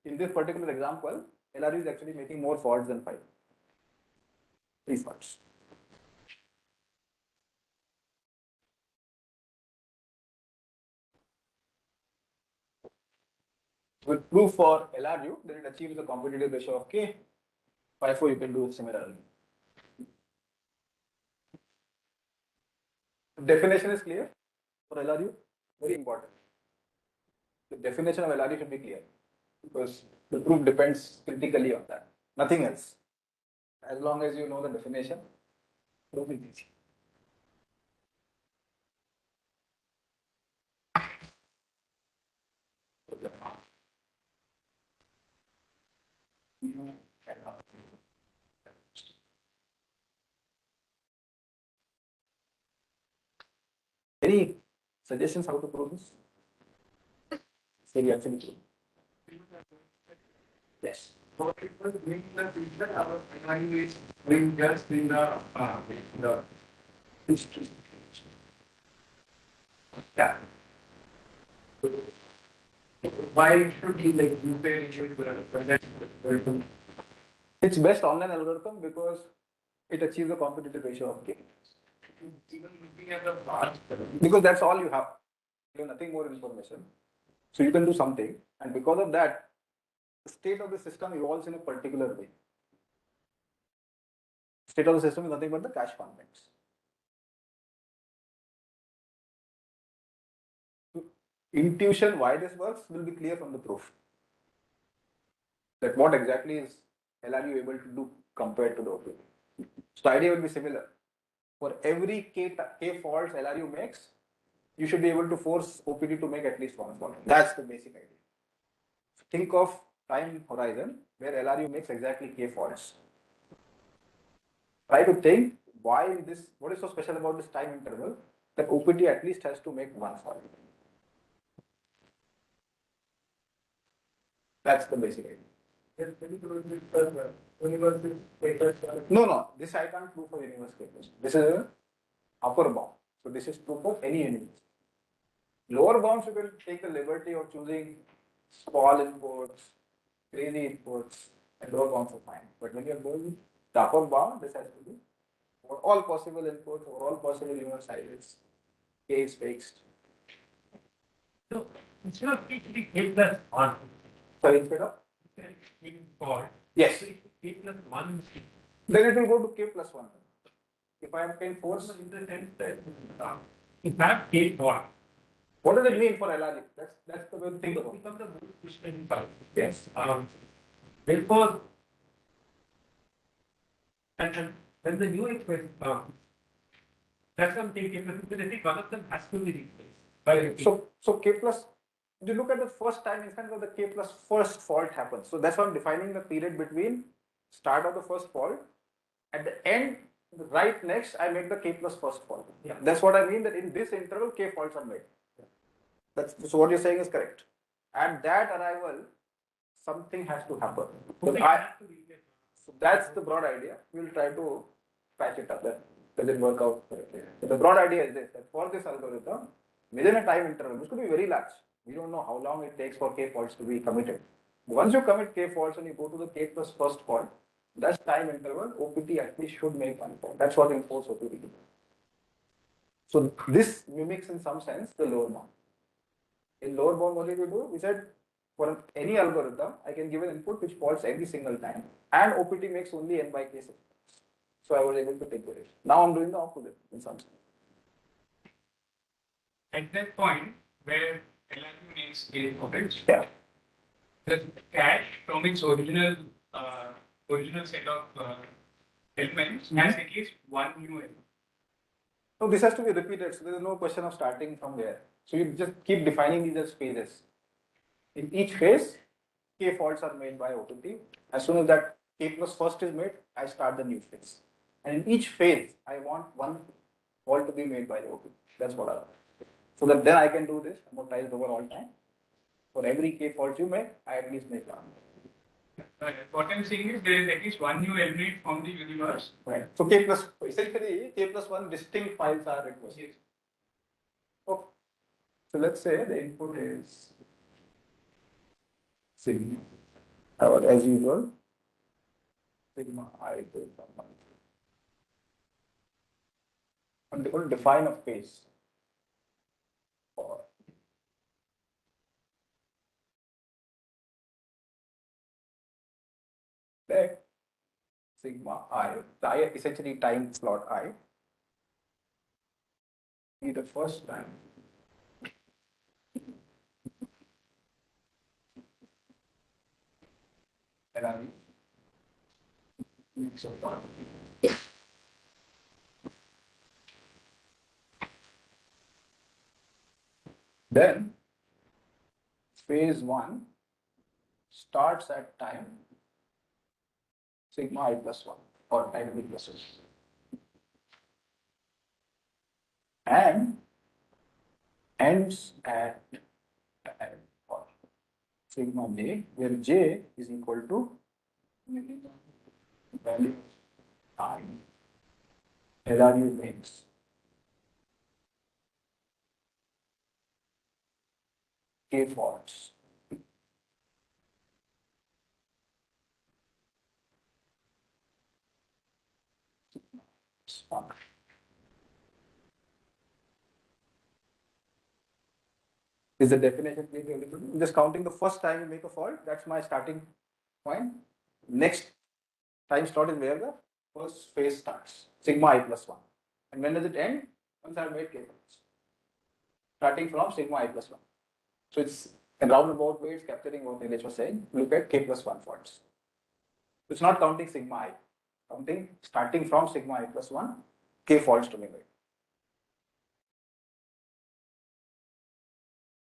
in this particular example, LR is actually making more faults than 5. 3 faults. with proof for LRU, then it achieves the competitive ratio of K. Phi4 you can do similarly. Definition is clear for LRU, very important. The definition of LRU should be clear because the proof depends critically on that, nothing else. As long as you know the definition, proof is easy. Any suggestions how to prove this? Say actually prove. Yes. So it was doing the feature, our LRU is doing just in the history. Yeah. Why should he like compare it with the It's best online algorithm because it achieves a competitive ratio of K. even looking at the past? Because that's all you have. You have nothing more information. So you can do something, and because of that, the state of the system evolves in a particular way. State of the system is nothing but the cache contents. Intuition why this works will be clear from the proof. That what exactly is LRU able to do compared to the OPT. So the idea will be similar. For every K faults LRU makes, you should be able to force OPT to make at least one fault. That's the basic idea. Think of time horizon where LRU makes exactly K faults. Try to think why this, what is so special about this time interval that OPT at least has to make one fault. That's the basic idea. No, this I can't prove for universe cases. This is an upper bound. So this is proof of any universe. Lower bounds you can take the liberty of choosing small inputs, crazy inputs, and lower bounds are fine. But when you are going the upper bound, this has to be for all possible inputs, for all possible universe sizes. K is fixed. So instead of K plus 1, So instead of for yes, K plus 1, then it will go to K plus 1. If I am can force, in the sense that if I have K for what does it mean for LRG? That's the way to think about it. becomes a more efficient part. Yes. Therefore, and when the new expression comes, that's something K plus, because I think one of them has to be replaced by So K plus, you look at the first time instance where the K plus first fault happens. So that's why I'm defining the period between start of the first fault. At the end, right next, I make the K plus first fault. Yeah. That's what I mean that in this interval, K faults are made. So what you're saying is correct. At that arrival, something has to happen. So that's the broad idea. We'll try to patch it up. That doesn't work out correctly. So the broad idea is this: that for this algorithm, within a time interval, which could be very large, we don't know how long it takes for K faults to be committed. Once you commit K faults and you go to the K plus first fault, that's time interval. OPT at least should make one fault. That's what enforce OPT. So this mimics in some sense the lower bound. In lower bound, what did we do? We said for any algorithm, I can give an input which faults every single time, and OPT makes only n by k steps. So I was able to take the ratio. Now I'm doing the opposite in some sense. at that point where LRU makes K faults, Yeah. the cache from its original set of elements has at least one new element. So this has to be repeated. So there is no question of starting from there. So you just keep defining these as phases. In each phase, K faults are made by OPT. As soon as that K plus first is made, I start the new phase. And in each phase, I want one fault to be made by the OPT. That's what I want. So that then I can do this amortized over all time. For every K fault you make, I at least make one. What I'm saying is there is at least one new element from the universe. Right. So K plus, essentially K plus 1 distinct files are requested. Okay. So let's say the input is sigma, or as usual, sigma I equals 1. I'm going to define a phase for let sigma I, the I essentially time slot I, be the first time LRU makes a point. Then phase 1 starts at time sigma I plus 1 or time I plus 1 and ends at or sigma j, where j is equal to value time LRU makes k faults. Is the definition clear to everybody? I'm just counting the first time you make a fault. That's my starting point. Next time slot is where the first phase starts. Sigma I plus 1. And when does it end? Once I've made k faults. Starting from sigma I plus 1. So it's in roundabout way, it's capturing what Nilesh was saying. Look at k plus 1 faults. It's not counting sigma I. Counting starting from sigma I plus 1, k faults to be made.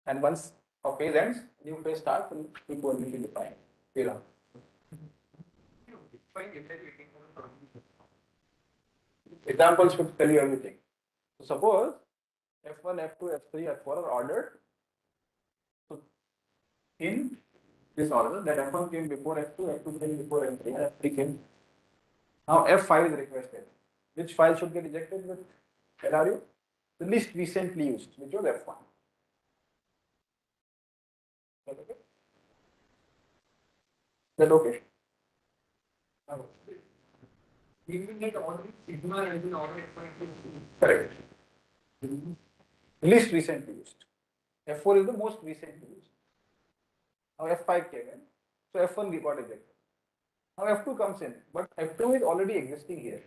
And once a phase ends, new phase starts and people will be defined. Examples should tell you everything. So suppose F1, F2, F3, F4 are ordered in this order, that F1 came before F2, F2 came before F3, and F3 came. Now F5 is requested. Which file should get ejected with LRU? The least recently used, which was F1. Okay. That okay? Even that order sigma has been ordered for Correct. Least recently used. F4 is the most recently used. Now F5 came in, so F1 got ejected. Now F2 comes in, but F2 is already existing here.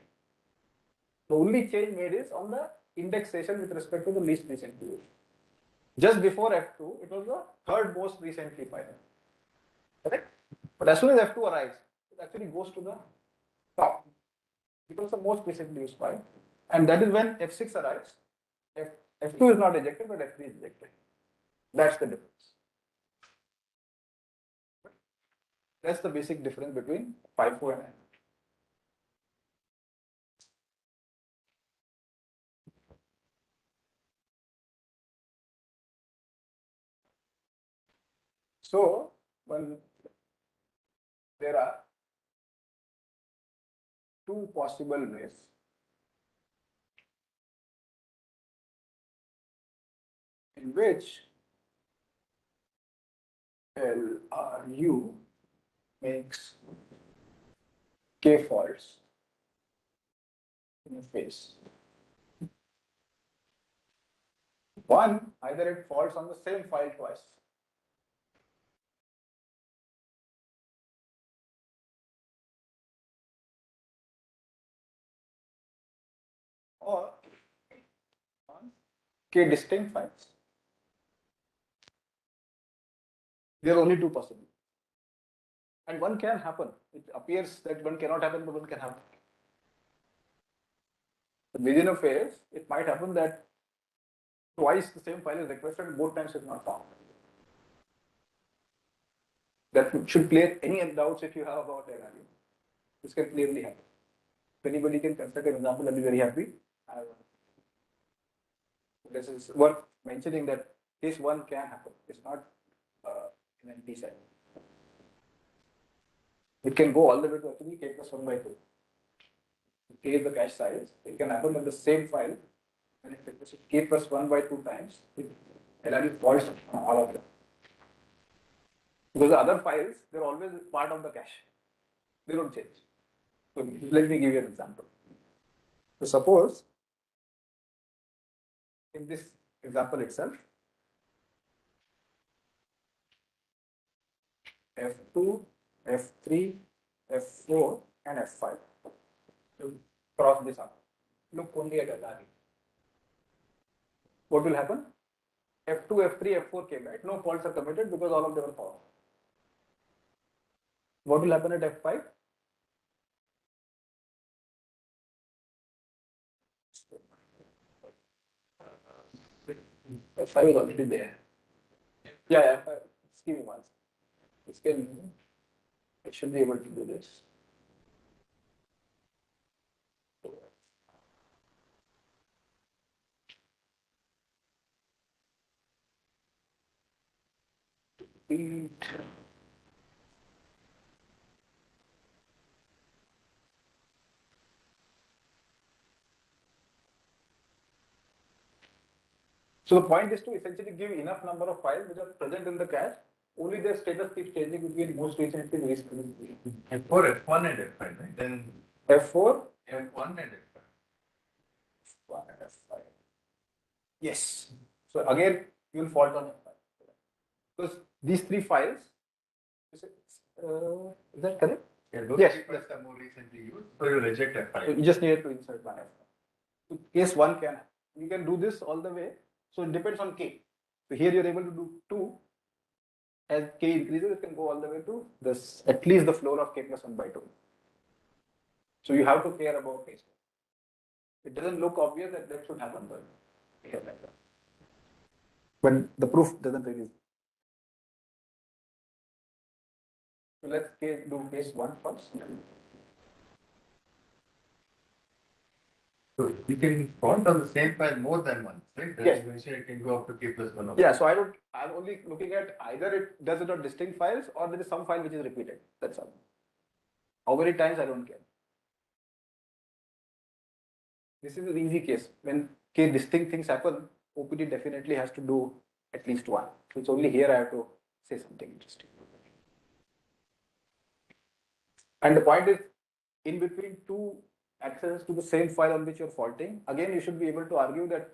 The only change made is on the indexation with respect to the least recently used. Just before F2, it was the third most recently filed. Correct? But as soon as F2 arrives, it actually goes to the top. It was the most recently used file. And that is when F6 arrives. F2 is not ejected, but F3 is ejected. That's the difference. That's the basic difference between FIFO and AND. So, when there are two possible ways in which LRU makes k faults in a phase. One, either it falls on the same file twice. Or on k distinct files. There are only two possible. And one can happen. It appears that one cannot happen, but one can happen. But within a phase, it might happen that twice the same file is requested and both times it's not found. That should clear any doubts if you have about LRU. This can clearly happen. If anybody can construct an example, I'll be very happy. This is worth mentioning that case one can happen. It's not an empty set. It can go all the way to actually k plus 1 by 2. K is the cache size. It can happen in the same file. And if it is k plus 1 by 2 times, it LRU falls on all of them. Because the other files, they're always part of the cache. They don't change. So let me give you an example. So suppose in this example itself, F2, F3, F4 and F5. You cross this up. Look only at LR. What will happen? F2, F3, F4 came, right? No faults are committed because all of them are false. What will happen at F5? F5 is already there. Yeah, F5. Just give me once. Just give me. I should be able to do this. So the point is to essentially give enough number of files which are present in the cache. Only their status keeps changing between most recently and least recently. F4, F1 and F5, right? Then F4, F1 and F5. F1 and F5. Yes. So again, you will fault on F5 because these three files. Is that correct? Yeah, those Yes, three files are more recently used, so you reject F5. You just needed to insert one F5. So case one can you can do this all the way. So it depends on K. So here you're able to do 2. As K increases, it can go all the way to this, at least the floor of K plus 1 by 2. So you have to care about case. It doesn't look obvious that that should happen, but here like that. But the proof doesn't really. So let's do case 1 first. So you can fault on the same file more than once, right? Yes. You mentioned it can go up to K plus 1. Yeah, so I'm only looking at either it does it on distinct files or there is some file which is repeated. That's all. How many times I don't care. This is an easy case. When K distinct things happen, OPD definitely has to do at least one. So it's only here I have to say something interesting. And the point is, in between two accesses to the same file on which you're faulting, again you should be able to argue that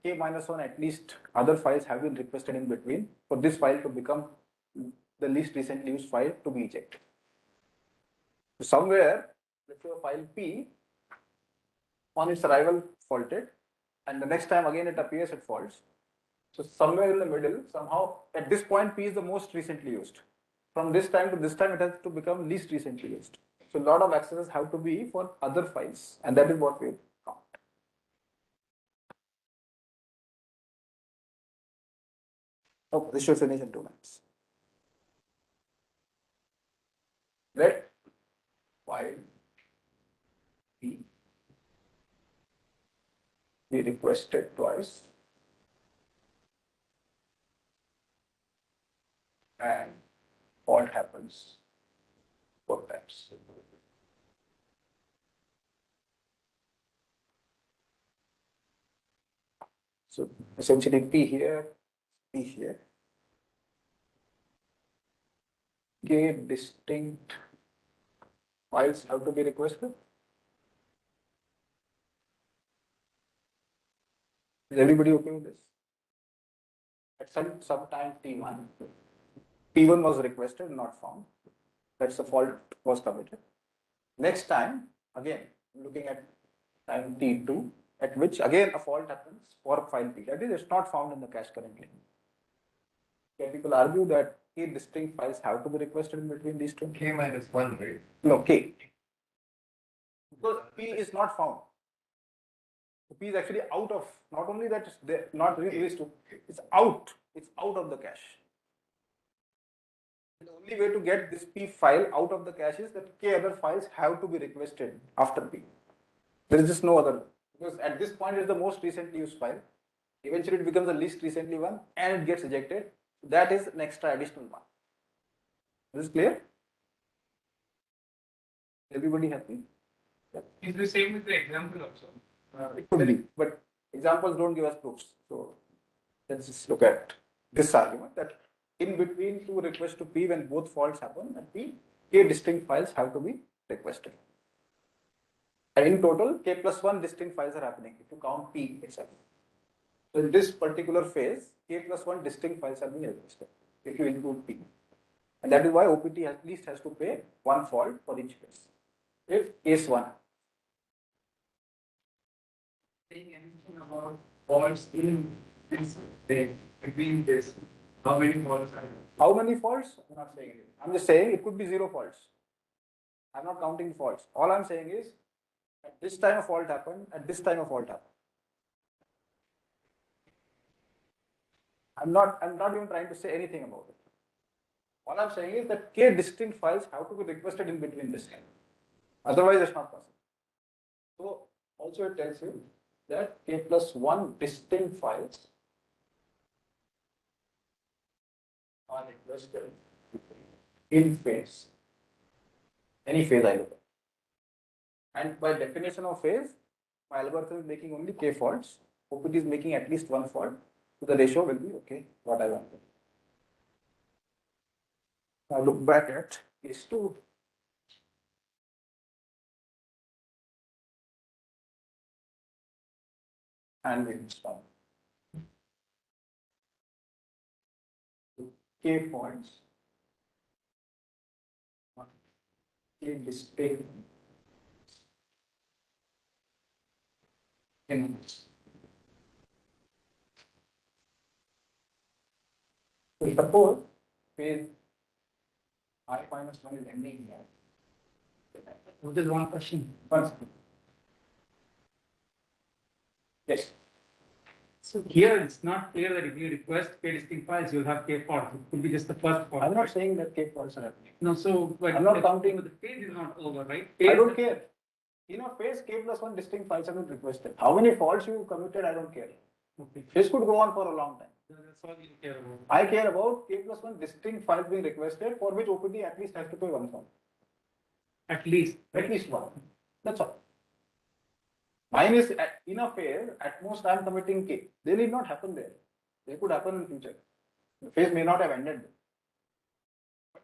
K minus 1 at least other files have been requested in between for this file to become the least recently used file to be ejected. So somewhere, let's say a file P on its arrival faulted, and the next time again it appears it faults. So somewhere in the middle, somehow at this point P is the most recently used. From this time to this time it has to become least recently used. So a lot of accesses have to be for other files, and that is what we count. Oh, this should finish in 2 minutes. Let file P be requested twice and fault happens 4 times. So essentially P here, P here. K distinct files have to be requested. Is everybody okay with this? At some time T1, P1 was requested, not found. That's the fault was committed. Next time, again, looking at time T2, at which again a fault happens for file P. That is, it's not found in the cache currently. Can people argue that K distinct files have to be requested in between these two? K minus 1, right? No, K. Because P is not found. The P is actually out of, not only that it's there, not released to, it's out of the cache. The only way to get this P file out of the cache is that K other files have to be requested after P. There is just no other, because at this point it is the most recently used file. Eventually it becomes the least recently one and it gets ejected. That is an extra additional one. Is this clear? Everybody happy? It's the same with the example also. It could be, but examples don't give us proofs. So let's just look at this argument that in between two requests to P, when both faults happen, at P, K distinct files have to be requested. And in total, K plus 1 distinct files are happening if you count P itself. So in this particular phase, K plus 1 distinct files are being requested if you include P. And that is why OPT at least has to pay one fault for each case. If case 1, Saying anything about faults in this thing, between this, how many faults are there? how many faults? I'm not saying it. I'm just saying it could be 0 faults. I'm not counting faults. All I'm saying is at this time a fault happened, at this time a fault happened. I'm not even trying to say anything about it. All I'm saying is that k distinct files have to be requested in between this time. Otherwise, it's not possible. So also it tells you that k plus 1 distinct files are requested in phase, any phase I look at. And by definition of phase, my algorithm is making only k faults. OPT is making at least one fault. So the ratio will be okay, what I want. Now look back at case 2. And we respond. K faults. K distinct inputs. So suppose phase I minus 1 is ending here. Just one question. One second. Yes. So here it's not clear that if you request k distinct files, you'll have k faults. It could be just the first fault. I'm not saying that k faults are happening. No, so but I'm not counting. but the phase is not over, right? I don't care. In a phase, k plus 1 distinct files have been requested. How many faults you committed, I don't care. Okay. Phase could go on for a long time. That's all you care about. I care about k plus 1 distinct files being requested for which OPT at least has to pay one fault. At least. At least one. That's all. Mine is in a phase, at most I am committing k. They need not happen there. They could happen in future. The phase may not have ended.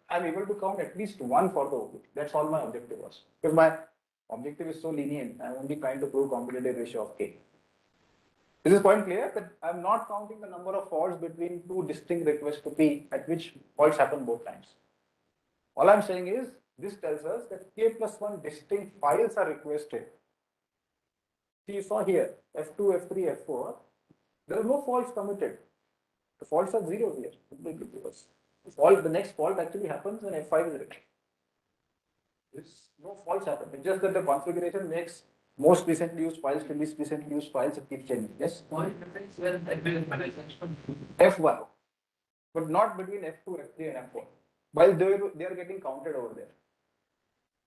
I am able to count at least one for the OPT. That's all my objective was. Because my objective is so lenient, I am only trying to prove competitive ratio of k. Is this point clear? That I am not counting the number of faults between two distinct requests to P at which faults happen both times. All I am saying is, this tells us that k plus 1 distinct files are requested. See, you saw here, F2, F3, F4, there are no faults committed. The faults are 0 here. The next fault actually happens when F5 is written. No faults happen. It's just that the configuration makes most recently used files to least recently used files and keep changing. Yes? Point difference where F1, but not between F2, F3 and F4. While they are getting counted over there.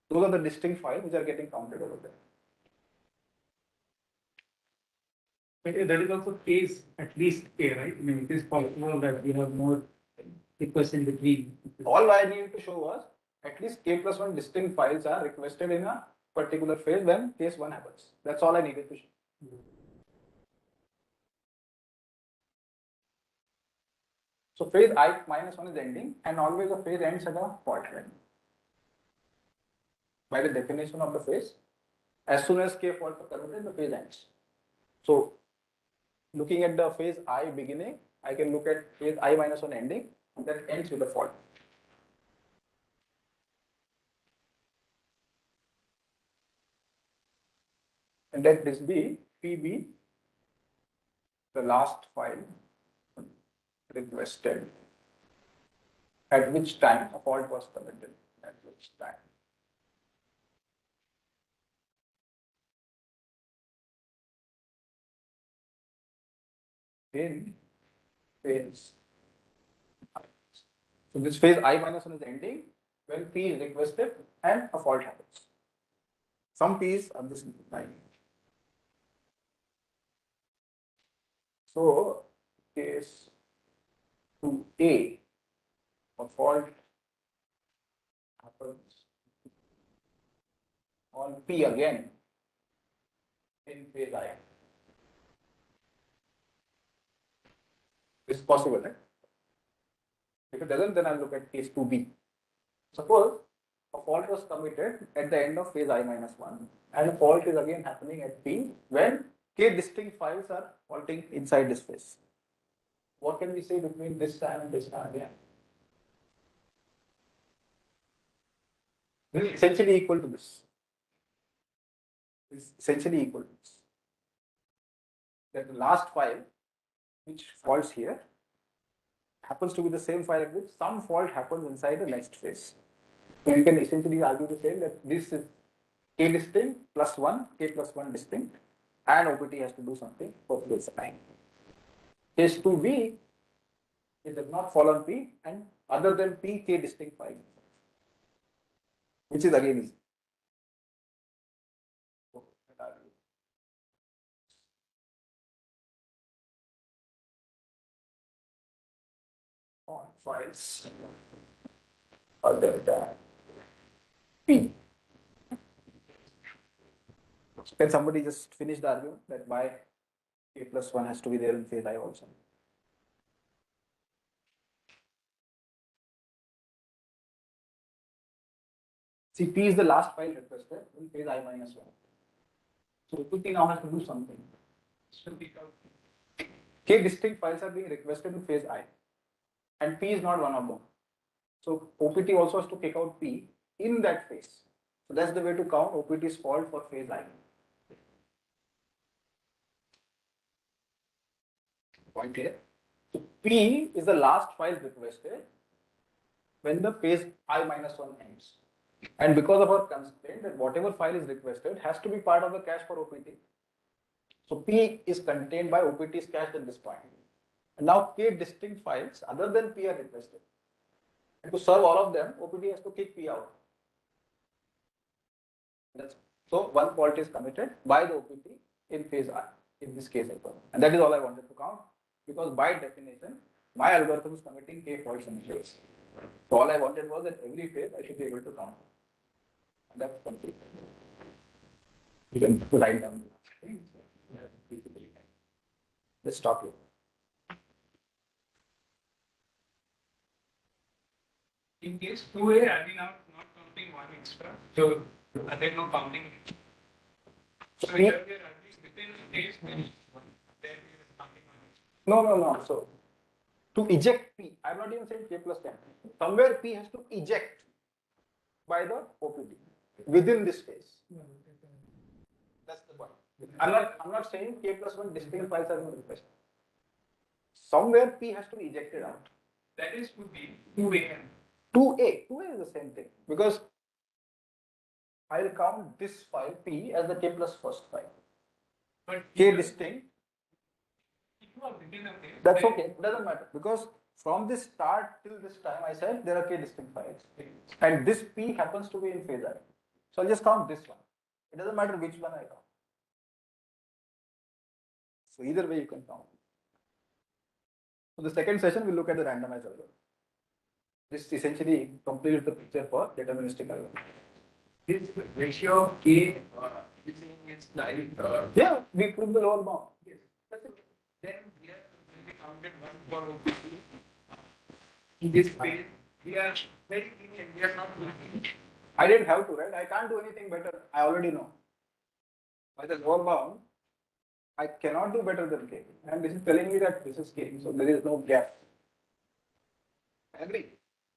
Those are the distinct files which are getting counted over there. But that is also phase at least k, right? I mean, it is possible that we have more requests in between. All I need to show was at least k plus 1 distinct files are requested in a particular phase when case 1 happens. That's all I needed to show. So phase I minus 1 is ending, and always a phase ends at a fault line. By the definition of the phase, as soon as k faults are committed, the phase ends. So looking at the phase I beginning, I can look at phase I minus 1 ending, that ends with a fault. And let this be PB, the last file requested, at which time a fault was committed, at which time. In phase I. So this phase I minus 1 is ending when P is requested and a fault happens. Some P's are this line. So case 2A, a fault happens on P again in phase I. This is possible, right? If it doesn't, then I'll look at case 2B. Suppose a fault was committed at the end of phase I minus 1, and a fault is again happening at P when k distinct files are faulting inside this phase. What can we say between this time and this time again? is essentially equal to this. Is essentially equal to this. That the last file which falls here happens to be the same file at which some fault happens inside the next phase. So you can essentially argue the same that this is K distinct plus 1, K plus 1 distinct, and OPT has to do something for this time. Case 2B, it does not fall on P, and other than P, K distinct file, which is again easy. On files other than P. Can somebody just finish the argument that why K plus 1 has to be there in phase I also? See, P is the last file requested in phase I minus 1. So OPT now has to do something. K distinct files are being requested in phase I, and P is not one of them. So OPT also has to kick out P in that phase. So that's the way to count OPT's fault for phase I. Point here. So P is the last file requested when the phase I minus 1 ends. And because of our constraint that whatever file is requested has to be part of the cache for OPT. So P is contained by OPT's cache at this point. And now K distinct files other than P are requested. And to serve all of them, OPT has to kick P out. So one fault is committed by the OPT in phase I, in this case. And that is all I wanted to count, because by definition, my algorithm is committing K faults in phase. So all I wanted was that every phase I should be able to count. And that's complete. You can write down. Let's stop here. In case 2A, are we now not counting one extra? So are there no counting? So here we are within phase, then there we are counting one extra. No. So to eject P, I'm not even saying K plus 10. Somewhere P has to eject by the OPT within this phase. That's the point. I'm not saying K plus 1 distinct files are requested. Somewhere P has to be ejected out. That is 2B, 2A. 2A is the same thing, because I will count this file P as the K plus first file. But K distinct. if you are within a phase, That's then- okay. It doesn't matter, because from this start till this time I said there are K distinct files, and this P happens to be in phase I. So I'll just count this one. It doesn't matter which one I count. So either way you can count. So the second session we'll look at the randomized algorithm. This essentially completes the picture for deterministic algorithm. This ratio of K is like, Yeah, we proved the lower bound. yes. Then here will be counted one for OPT. In this phase, we are very lenient, we are not looking. I didn't have to, right? I can't do anything better. I already know. By the lower bound, I cannot do better than K. And this is telling me that this is K, so there is no gap. I agree.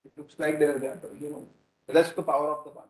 It looks like there is a gap, but that's the power of the bounds.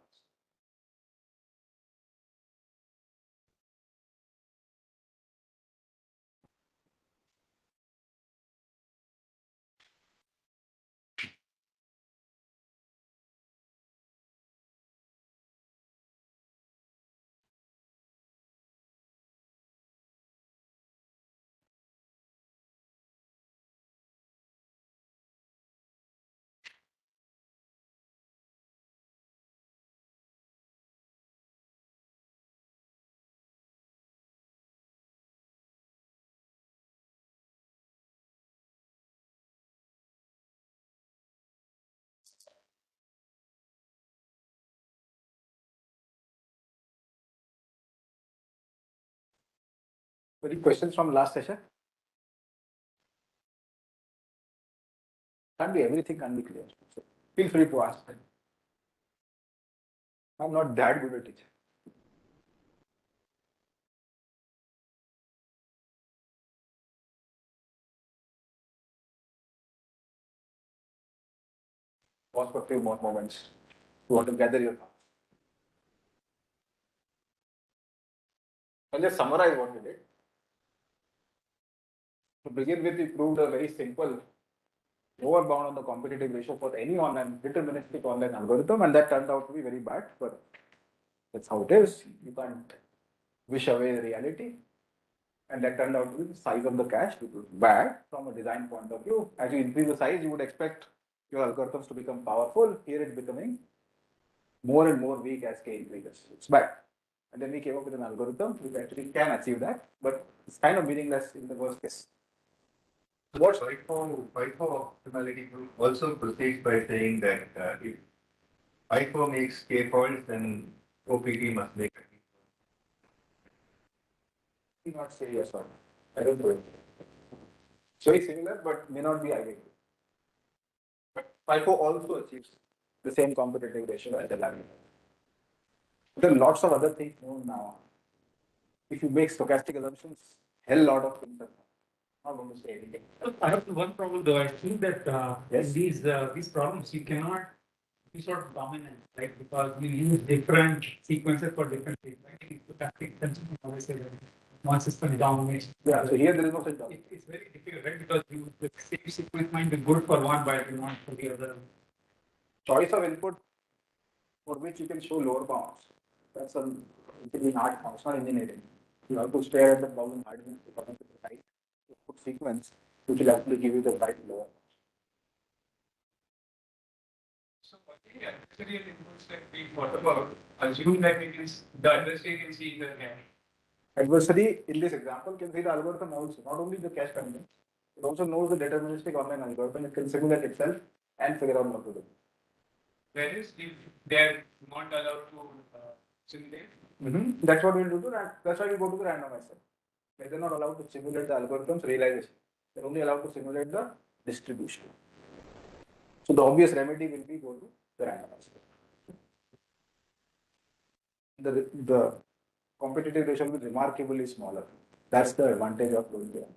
Any questions from last session? Can't be everything can be clear. So feel free to ask. I'm not that good at it. Pause for a few more moments. You want to gather your thoughts. I'll just summarize what we did. To begin with, we proved a very simple lower bound on the competitive ratio for any online deterministic online algorithm, and that turned out to be very bad, but that's how it is. You can't wish away reality. And that turned out to be the size of the cache, which was bad from a design point of view. As you increase the size, you would expect your algorithms to become powerful. Here it's becoming more and more weak as k increases. It's bad. And then we came up with an algorithm which actually can achieve that, but it's kind of meaningless in the worst case. What FIFO optimality group also proceeds by saying that if FIFO makes k faults, then OPT must make it. We not say yes or no. I don't know. It's very similar, but may not be identical. But FIFO also achieves the same competitive ratio as the lambda. There are lots of other things known now. If you make stochastic assumptions, hell lot of things are not going to say anything. I have one problem though. I think that Yes. in these problems you cannot be sort of dominant, right? Because you use different sequences for different things. Right? Always say that one system dominates. Yeah, so here there is no such doubt. It's very difficult, right? Because the same sequence might be good for one, but it will not for the other. Choice of input for which you can show lower bounds. That's an art form, it's not engineering. You have to stare at the problem hard enough to come up with the right input sequence, which will actually give you the right lower. So what the adversarial inputs that we thought about, assume that we can, the adversary can see the cache. Adversary in this example can see the algorithm also, not only the cache content, it also knows the deterministic online algorithm, it can simulate itself and figure out what to do. Whereas if they're not allowed to simulate, That's what we'll do to that's why we go to the randomizer. They're not allowed to simulate the algorithm's realization. They're only allowed to simulate the distribution. So the obvious remedy will be go to the randomizer. The competitive ratio will be remarkably smaller. That's the advantage of going there.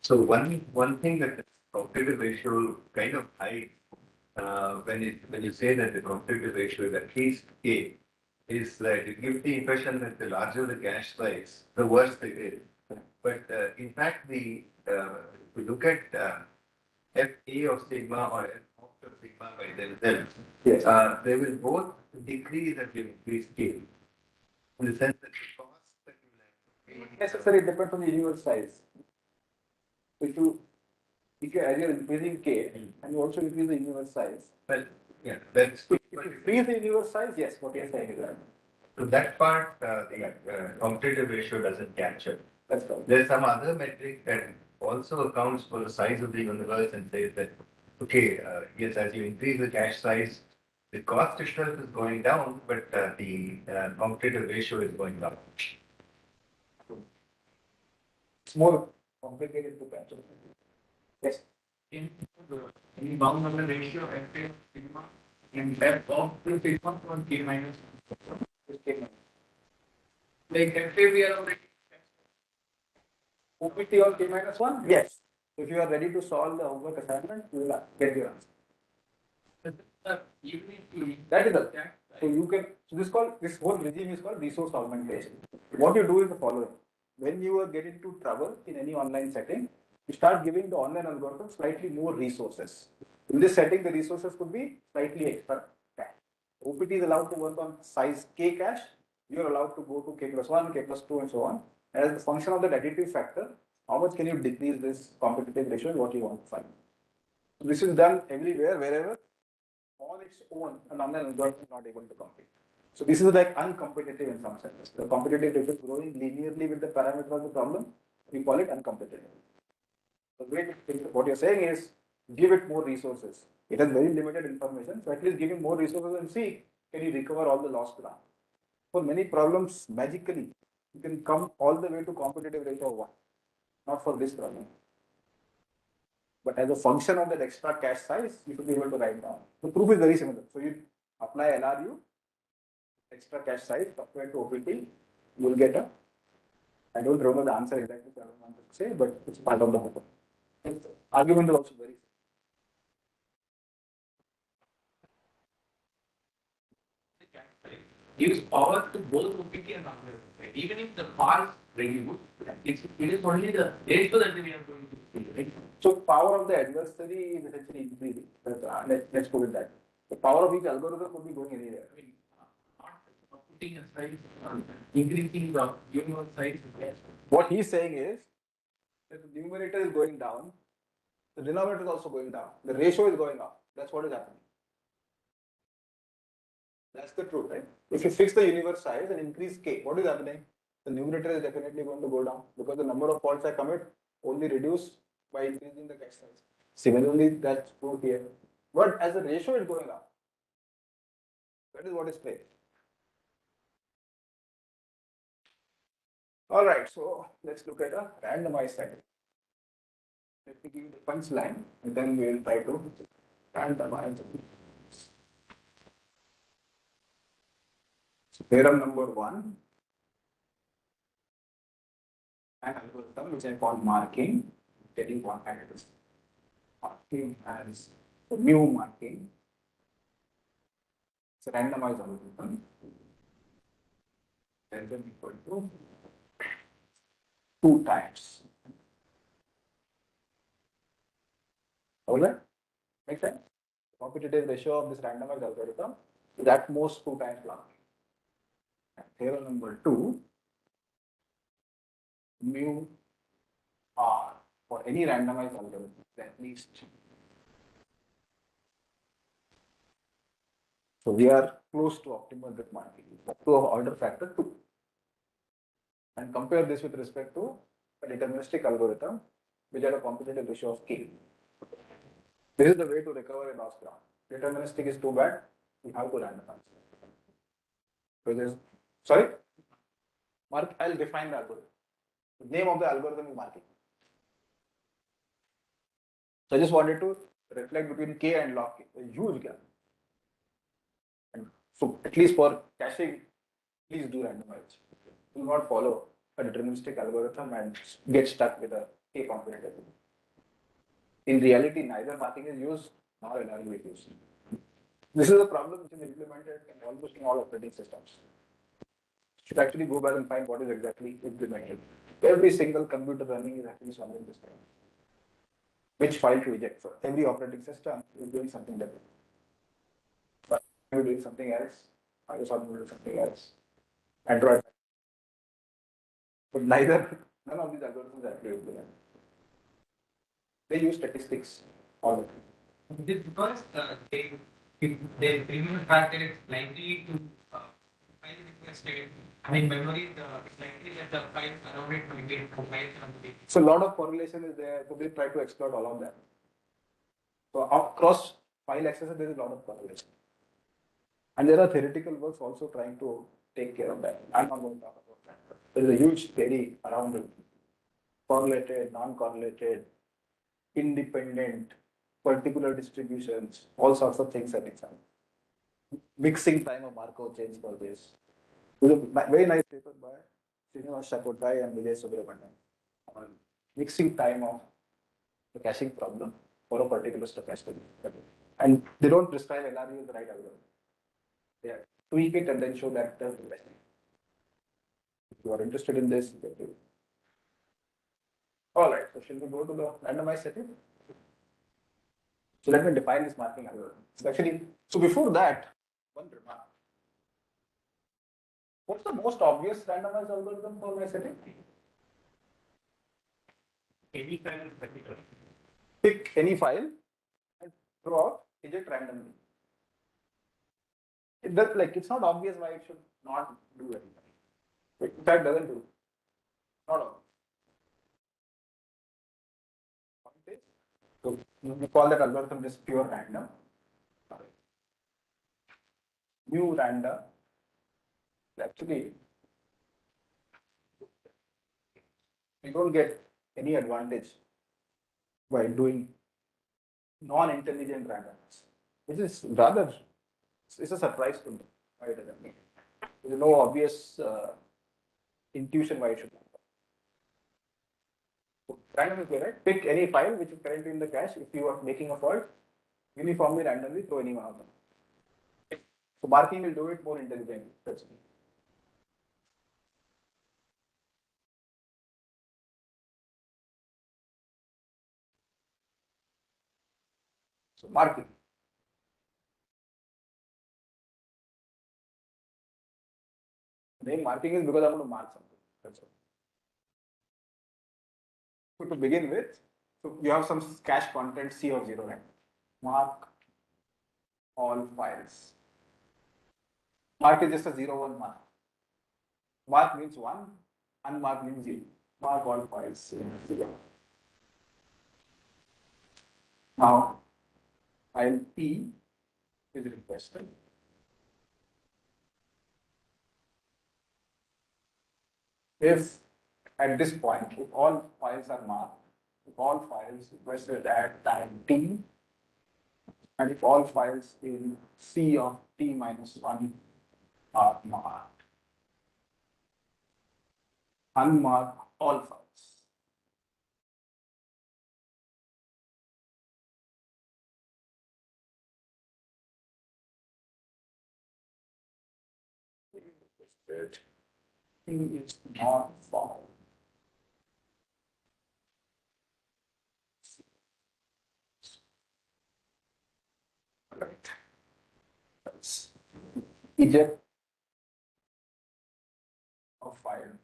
So one thing that the competitive ratio kind of hides when you say that the competitive ratio is at least k, is that it gives the impression that the larger the cache size, the worse it is. But in fact, if we look at FA of sigma or F of sigma by themselves, Yes. they will both decrease as you increase k. In the sense that the cost that you will have to pay. Necessarily depends on the universe size. If you as you're increasing k and you also increase the universe size. Well, yeah, that's. If you increase the universe size, yes, what you're saying is right. So that part, the competitive ratio doesn't capture. That's right. There's some other metric that also accounts for the size of the universe and says that, okay, yes, as you increase the cache size, the cost itself is going down, but the competitive ratio is going up. It's more complicated to capture. Yes. in the bound number ratio FA of sigma and F of the sigma from k minus. Like FA we are already. OPT on k minus 1? Yes. If you are ready to solve the homework assignment, you will get your answer. Even if you That is the so you can so this whole regime is called resource augmentation. What you do is the following. When you get into trouble in any online setting, you start giving the online algorithm slightly more resources. In this setting, the resources could be slightly extra cache. OPT is allowed to work on size k cache. You are allowed to go to k plus 1, k plus 2, and so on. As the function of that additive factor, how much can you decrease this competitive ratio and what you want to find. So this is done everywhere, wherever on its own, an online algorithm is not able to compete. So this is like uncompetitive in some sense. The competitive ratio is growing linearly with the parameter of the problem. We call it uncompetitive. The way to think, what you're saying is give it more resources. It has very limited information, so at least give it more resources and see can you recover all the lost ground. For many problems, magically, you can come all the way to competitive ratio of 1. Not for this problem. But as a function of that extra cache size, you should be able to write down. The proof is very similar. So you apply LRU, extra cache size, compared to OPT, you will get a, I don't remember the answer exactly, I don't want to say, but it's part of the homework. Argument is also very gives power to both OPT and non-OPT. Right? Even if the power is reduced, it is only the ratio that we are going to see. Right? So power of the adversary is essentially increasing. Let's put it that. The power of each algorithm could be going anywhere. I mean, not putting aside increasing the universe size. Yes. What he's saying is that the numerator is going down, the denominator is also going down, the ratio is going up. That's what is happening. That's the truth, right? If you fix the universe size and increase k, what is happening? The numerator is definitely going to go down because the number of faults I commit only reduce by increasing the cache size. Similarly, that's true here. But as the ratio is going up, that is what is playing. All right, so let's look at a randomized setting. Let me give you the punchline and then we will try to randomize it. So theorem number 1, an algorithm which I call marking, getting one as marking as mu marking. It's a randomized algorithm. Then equal to 2 times. Alright? Make sense? The competitive ratio of this randomized algorithm is at most 2 times log. Theorem number 2, mu r for any randomized algorithm is at least. So we are close to optimal with marking, up to order factor 2. And compare this with respect to a deterministic algorithm which had a competitive ratio of k. This is the way to recover a lost ground. Deterministic is too bad, we have to randomize. So there's, sorry? Mark, I'll define the algorithm. The name of the algorithm is marking. So I just wanted to reflect between k and log k, a huge gap. And so at least for caching, please do randomize. Do not follow a deterministic algorithm and get stuck with a k competitive. In reality, neither marking is used nor NRU is used. This is a problem which is implemented in almost all operating systems. Should actually go back and find what is exactly implemented. Every single computer running is actually solving this problem. Which file to eject? So every operating system is doing something different. But you're doing something else, iOS is doing something else. Android. But none of these algorithms are actually implemented. They use statistics all the time. It is because they remember the fact that it's likely to file requested. I mean, memory, it's likely that the files around it will get compiled from the data. So a lot of correlation is there, so they try to exploit all of that. So across file accesses, there is a lot of correlation. And there are theoretical works also trying to take care of that. I'm not going to talk about that. There is a huge theory around it. Correlated, non-correlated, independent, particular distributions, all sorts of things are examined. Mixing time of Markov chains for this. There's a very nice paper by Srinivas Shakotai and Vijay Subramanian on mixing time of the caching problem for a particular stochastic. And they don't prescribe LRU as the right algorithm. They tweak it and then show that the best. If you are interested in this, you can do it. All right, so shall we go to the randomized setting? So let me define this marking algorithm. So actually, so before that, one remark. What's the most obvious randomized algorithm for my setting? Any kind of particular. Pick any file and throw out eject randomly. It does, like, it's not obvious why it should not do anything. In fact, doesn't do. Not obvious. So we call that algorithm just pure random. Mu random. Actually, we don't get any advantage by doing non-intelligent randomness, which is rather, it's a surprise to me. Why it doesn't make it. There is no obvious intuition why it should happen. So random is good, right? Pick any file which is currently in the cache. If you are making a fault, uniformly randomly throw any one of them. So marking will do it more intelligently. That's it. So marking. Name marking is because I'm going to mark something. That's all. So to begin with, so you have some cache content C of 0, right? Mark all files. Mark is just a 0, 1 mark. Mark means 1, unmark means 0. Mark all files. 0. Now, file P is requested. If at this point, if all files are marked, if all files requested at time T, and if all files in C of T minus 1 are marked, unmark all files. T is not found. Right. That's eject of file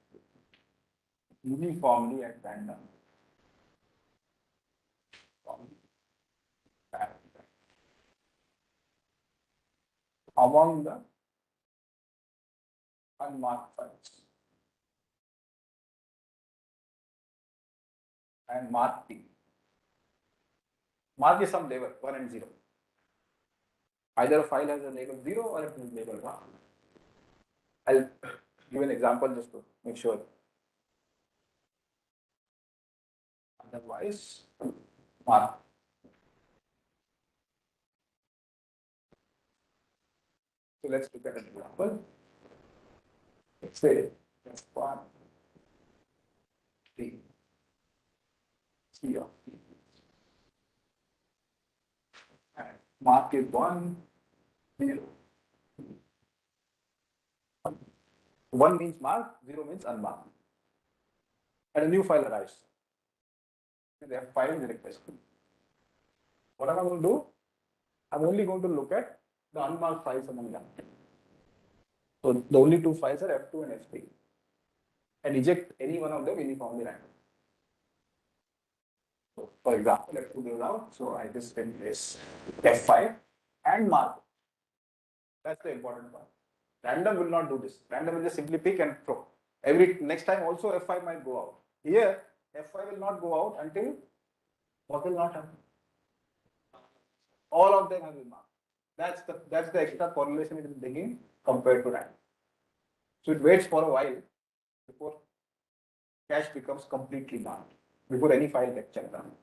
uniformly at random. Among the unmarked files and mark T. Mark is some label 1 and 0. Either a file has a label 0 or it has label 1. I'll give an example just to make sure. Otherwise, mark. So let's look at an example. Let's say F1, T, C of T. And mark is 1, 0. 1 means mark, 0 means unmarked. And a new file arrives. They have file request. What am I going to do? I'm only going to look at the unmarked files among them. So the only two files are F2 and F3. And eject any one of them uniformly random. So for example, F2 goes out. So I just replace F5 and mark. That's the important part. Random will not do this. Random will just simply pick and throw. Every next time also F5 might go out. Here, F5 will not go out until what will not happen? All of them have been marked. That's the extra correlation it is bringing compared to random. So it waits for a while before cache becomes completely marked, before any file gets checked out.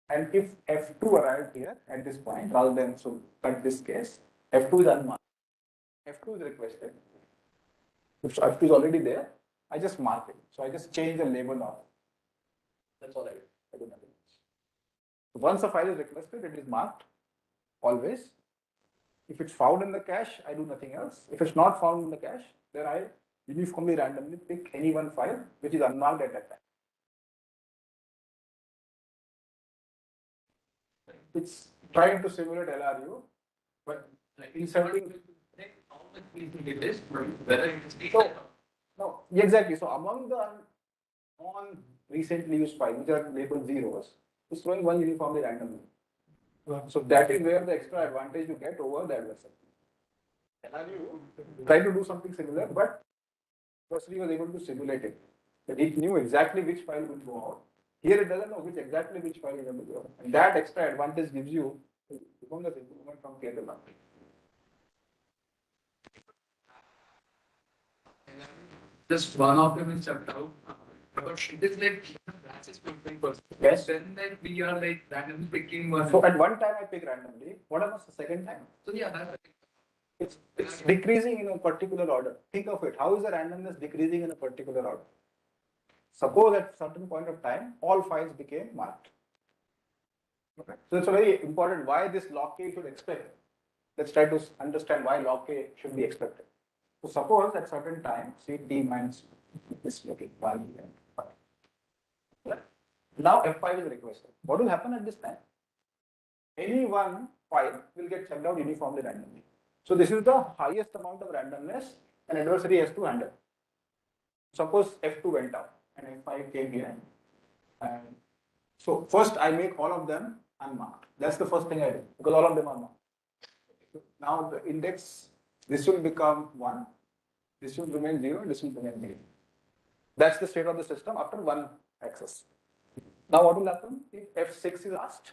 And if F2 arrived here at this point, rather than so cut this case, F2 is unmarked. F2 is requested. If F2 is already there, I just mark it. So I just change the label of. That's all I do. I do nothing else. So once a file is requested, it is marked always. If it's found in the cache, I do nothing else. If it's not found in the cache, then I uniformly randomly pick any one file which is unmarked at that time. It's trying to simulate LRU, but inserting. No, exactly. So among the non recently used files, which are labeled zeros, it's throwing one uniformly randomly. So that is where the extra advantage you get over the adversary. LRU tried to do something similar, but firstly was able to simulate it. That it knew exactly which file will go out. Here it doesn't know exactly which file is going to go out. And that extra advantage gives you tremendous improvement from K to one. Just one of them is checked out. But it is like branches filtering first. Yes. Then like we are like randomly picking one. So at one time I pick randomly. What about the second time? So yeah, that's It's decreasing in a particular order. Think of it. How is the randomness decreasing in a particular order? Suppose at certain point of time, all files became marked. Okay. So it's a very important why this log k should expect. Let's try to understand why log k should be expected. So suppose at certain time, say t minus this looking 1 and 5. Right? Now F5 is requested. What will happen at this time? Any one file will get checked out uniformly randomly. So this is the highest amount of randomness an adversary has to handle. Suppose F2 went out and F5 came here. And so first I make all of them unmarked. That's the first thing I do because all of them are marked. Now the index, this will become 1, this will remain 0, this will remain 0. That's the state of the system after one access. Now what will happen if F6 is asked?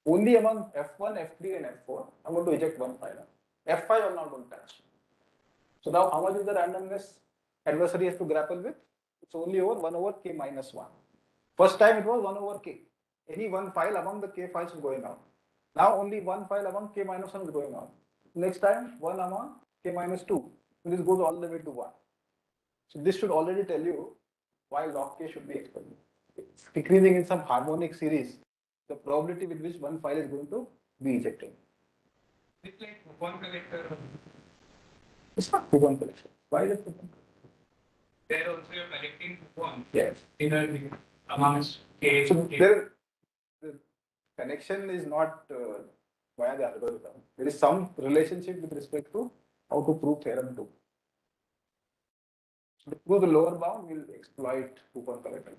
Only among F1, F3 and F4, I'm going to eject one file. F5 I'm not going to touch. So now how much is the randomness adversary has to grapple with? It's only over 1 over k minus 1. First time it was 1 over k. Any one file among the k files is going out. Now only one file among k minus 1 is going out. Next time 1 among k minus 2. This goes all the way to 1. So this should already tell you why log k should be expected. It's decreasing in some harmonic series, the probability with which one file is going to be ejected. It's like coupon collector. It's not coupon collection. Why is it coupon? There also you're collecting coupons. Yes. In a amongst K. So the connection is not via the algorithm. There is some relationship with respect to how to prove theorem 2. So to prove the lower bound, we'll exploit coupon collector.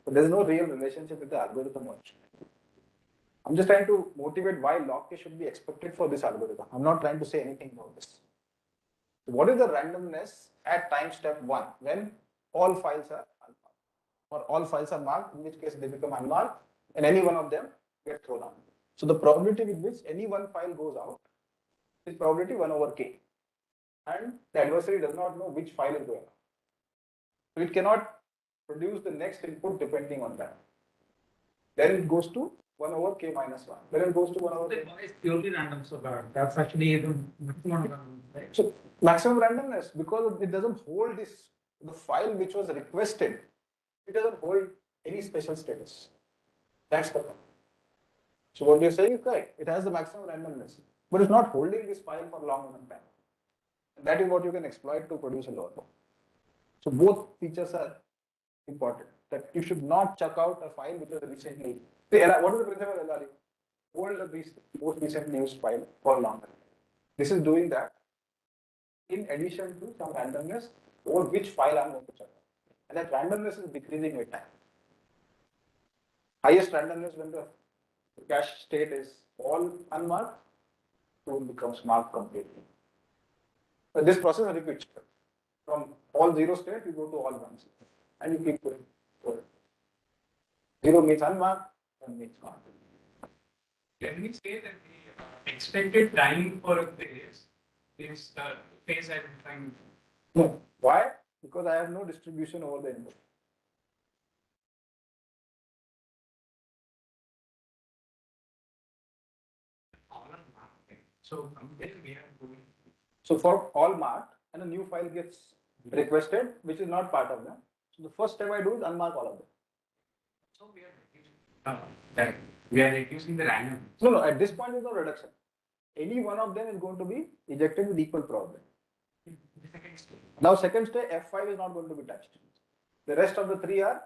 But there is no real relationship with the algorithm much. I'm just trying to motivate why log k should be expected for this algorithm. I'm not trying to say anything about this. So what is the randomness at time step 1 when all files are unmarked? Or all files are marked, in which case they become unmarked, and any one of them get thrown out. So the probability with which any one file goes out is probability 1 over k. And the adversary does not know which file is going out. So it cannot produce the next input depending on that. Then it goes to 1 over k minus 1. Then it goes to 1 over k. Why is purely random so bad? That's actually the maximum random, right? So maximum randomness, because it doesn't hold this, the file which was requested, it doesn't hold any special status. That's the problem. So what you're saying is correct. It has the maximum randomness, but it's not holding this file for long enough time. And that is what you can exploit to produce a lower bound. So both features are important. That you should not chuck out a file which was recently. See, what is the principle of LRU? Hold the most recently used file for longer. This is doing that in addition to some randomness over which file I'm going to check out. And that randomness is decreasing with time. Highest randomness when the cache state is all unmarked, tool becomes marked completely. So this process repeats. From all 0 state, you go to all 1 state. And you keep going forward. 0 means unmarked, 1 means marked. Can we say that the expected time for a phase is the phase identifying? No. Why? Because I have no distribution over the input. All are marked. So from there we are going. So for all marked, and a new file gets requested, which is not part of them. So the first step I do is unmark all of them. So we are reducing that. We are reducing the random. No, at this point, there is no reduction. Any one of them is going to be ejected with equal probability. The second step. Now, second step, F5 is not going to be touched. The rest of the 3 are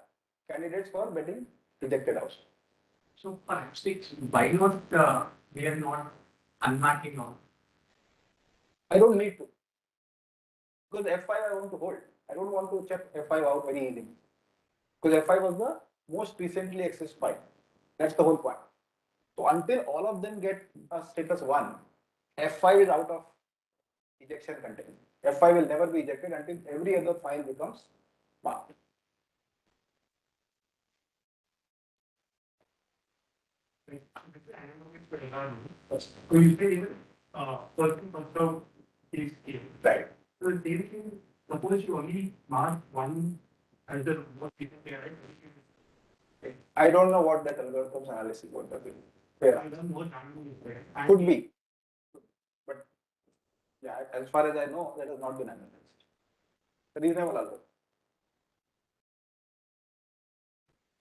candidates for getting ejected out. So perhaps why not we are not unmarking all? I don't need to. Because F5 I want to hold. I don't want to check F5 out very easily. Because F5 was the most recently accessed file. That's the whole point. So until all of them get a status 1, F5 is out of ejection containment. F5 will never be ejected until every other file becomes marked. So you say person must have is here. Right. So basically, suppose you only mark one as the most recent player, right? I don't know what that algorithm's analysis would have been. Fair. I don't know what random is there. And Could be. But yeah, as far as I know, that has not been analyzed. A reasonable algorithm.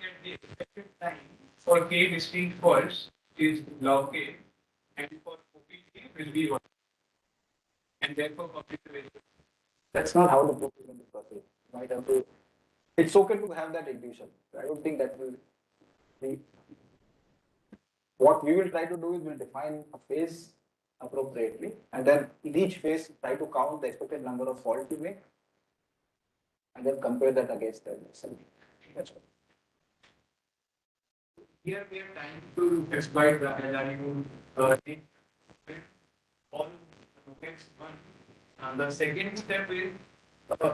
get the expected time for k distinct faults is log k, and for OPK will be 1. And therefore, computer will. That's not how the book is going to proceed. You might have to. It's okay to have that intuition. I don't think that will be. What we will try to do is we'll define a phase appropriately, and then in each phase try to count the expected number of faults you make, and then compare that against the result. That's all. Here we are trying to exploit the LRU thing. All next one. The second step is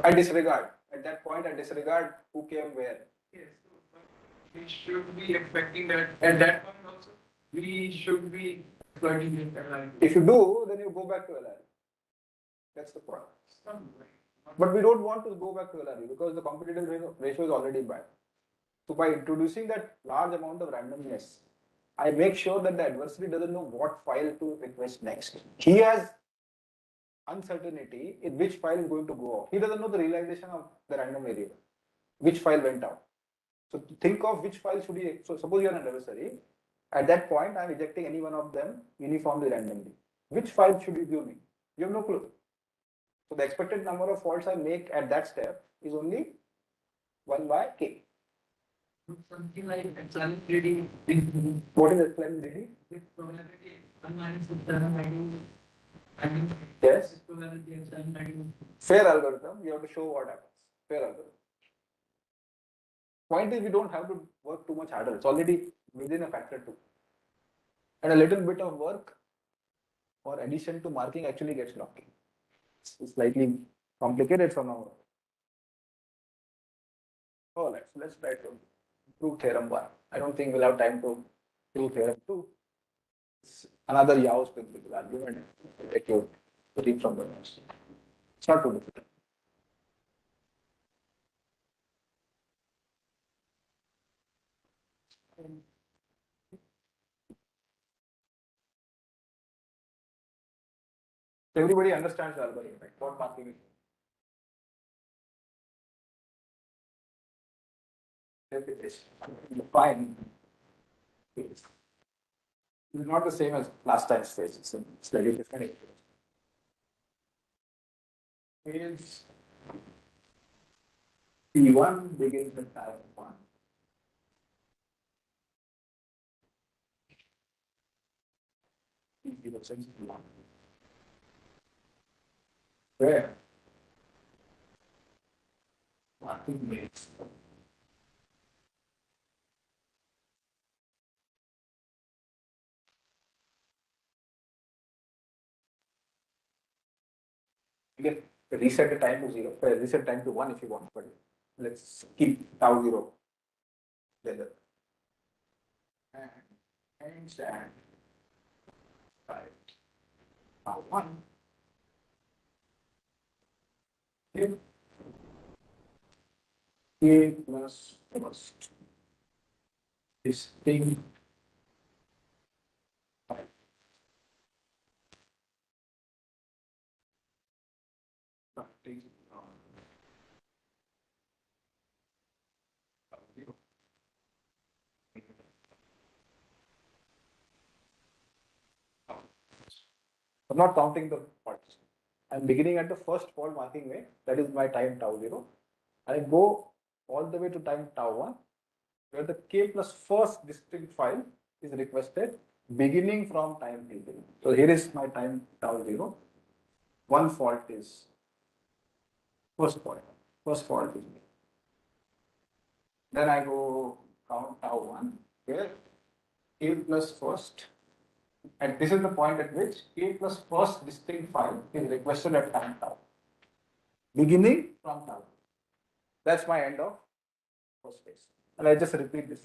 I disregard. At that point, I disregard who came where. yes, we should be expecting that at that point also we should be exploiting this LRU. If you do, then you go back to LRU. That's the point. But we don't want to go back to LRU because the competitive ratio is already bad. So by introducing that large amount of randomness, I make sure that the adversary doesn't know what file to request next. He has uncertainty in which file is going to go off. He doesn't know the realization of the random variable, which file went out. So think of which file should he. So suppose you are an adversary. At that point, I am ejecting any one of them uniformly randomly. Which file should you give me? You have no clue. So the expected number of faults I make at that step is only 1 by k. Something like excellent reading What is explained? with probability 1 minus 790. I mean, Yes. probability of 790. Fair algorithm. You have to show what happens. Fair algorithm. Point is, we don't have to work too much harder. It's already within a factor 2. And a little bit of work or addition to marking actually gets locked in. It's slightly complicated from now. Oh, let's try to prove theorem 1. I don't think we'll have time to prove theorem 2. It's another Yao specific argument. Take you to read from the notes. It's not too difficult. Everybody understands the algorithm, right? What marking is. Fine. It's not the same as last time's phase. It's a slightly different. Phase P1 begins with time 1. P0 sense 1. Where marking makes you can reset the time to 0, reset time to 1 if you want, but let's keep tau 0 together. And stand 5 tau 1. If k plus first distinct starting from tau 0. I'm not counting the faults. I'm beginning at the first fault marking way. That is my time tau 0. I go all the way to time tau 1, where the k plus first distinct file is requested beginning from time t0. So here is my time tau 0. One fault is first fault. First fault is me. Then I go count tau 1, where k plus first. And this is the point at which k plus first distinct file is requested at time tau. Beginning from tau. That's my end of first phase. And I just repeat this.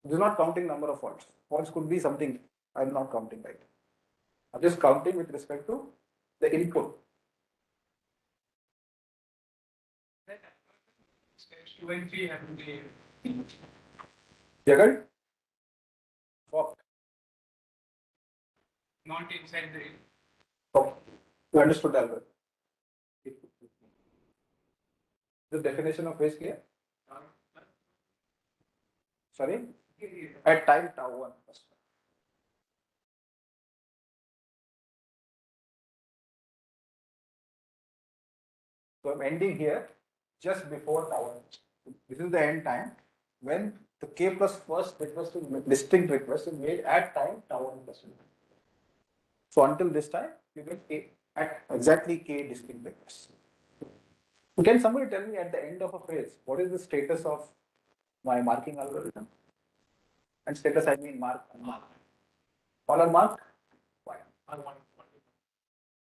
This is not counting number of faults. Faults could be something I'm not counting right. I'm just counting with respect to the input. Steps 2 and 3 have to be Jagat? Fuck. not inside the. Oh, you understood that. The definition of phase clear? Sorry? At time tau 1. So I'm ending here just before tau 1. This is the end time when the k plus first request is distinct request is made at time tau 1 plus 1. So until this time, you get k at exactly k distinct requests. Can somebody tell me at the end of a phase, what is the status of my marking algorithm? And status I mean mark. All are marked? Why?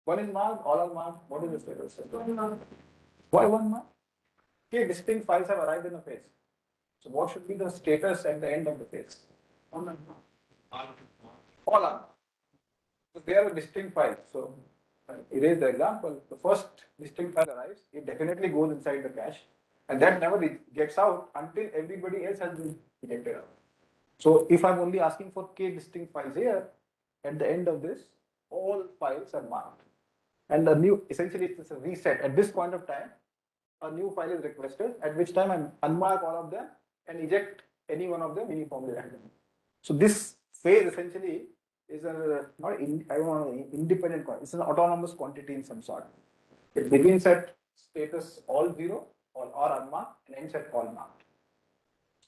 One is marked, all are marked. What is the status? Why one mark? Okay, distinct files have arrived in a phase. So what should be the status at the end of the phase? All are marked. So they are a distinct file. So erase the example. The first distinct file arrives, it definitely goes inside the cache, and that never gets out until everybody else has been ejected out. So if I'm only asking for k distinct files here, at the end of this, all files are marked. And the new, essentially it's a reset. At this point of time, a new file is requested, at which time I unmark all of them and eject any one of them uniformly randomly. So this phase essentially is a not in, I don't know, independent quantity. It's an autonomous quantity in some sort. It begins at status all 0 or unmarked and ends at all marked.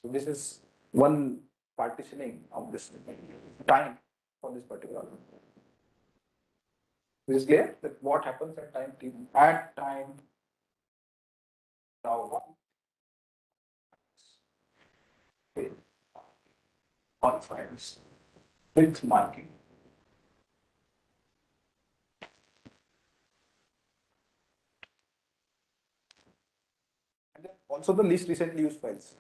So this is one partitioning of this time for this particular one. This is clear that what happens at time t at time tau 1 all files with marking. And then also the least recently used files.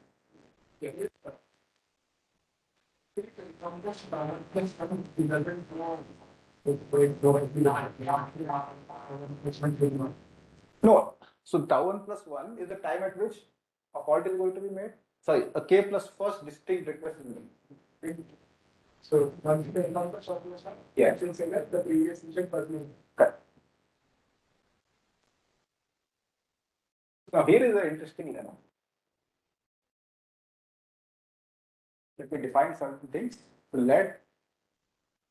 No, so tau 1 plus 1 is the time at which a fault is going to be made. Sorry, a k plus first distinct request is made. So once the number shortness, Yeah. will select the previous region per name. Correct. Now here is an interesting lemma. Let me define certain things.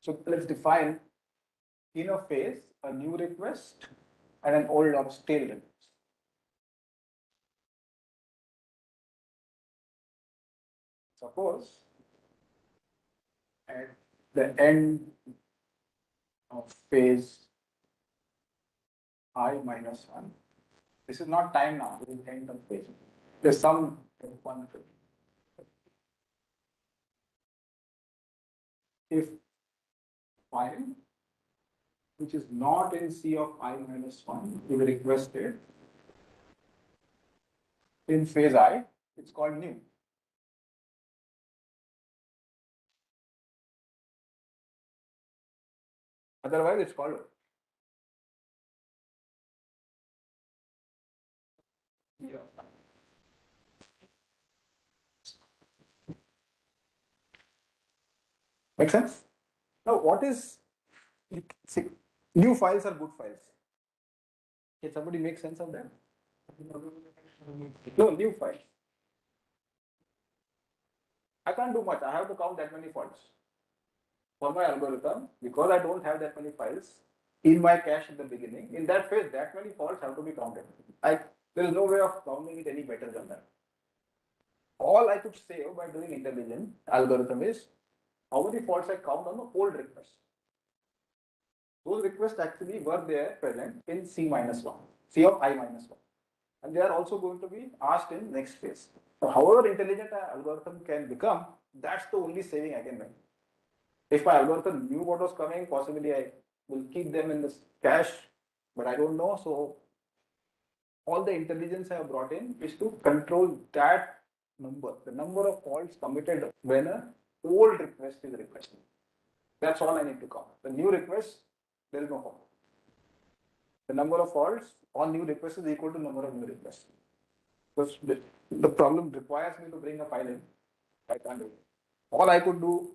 So let's define in a phase a new request and an old or stale request. Suppose at the end of phase I minus 1, this is not time now, this is end of phase. There's some one. If file which is not in C of I minus 1 is requested in phase I, it's called new. Otherwise, it's called old. Make sense? Now, what is, see, new files are good files. Can somebody make sense of that? No, new files. I can't do much. I have to count that many faults. For my algorithm, because I don't have that many files in my cache in the beginning, in that phase, that many faults have to be counted. There is no way of counting it any better than that. All I could save by doing intelligent algorithm is how many faults I count on the old request. Those requests actually were there present in C minus 1, C of I minus 1. And they are also going to be asked in next phase. So however intelligent an algorithm can become, that's the only saving I can make. If my algorithm knew what was coming, possibly I will keep them in this cache, but I don't know. So all the intelligence I have brought in is to control that number, the number of faults committed when an old request is requested. That's all I need to count. The new request, there is no fault. The number of faults on new requests is equal to number of new requests. Because the problem requires me to bring a file in. I can't do it. All I could do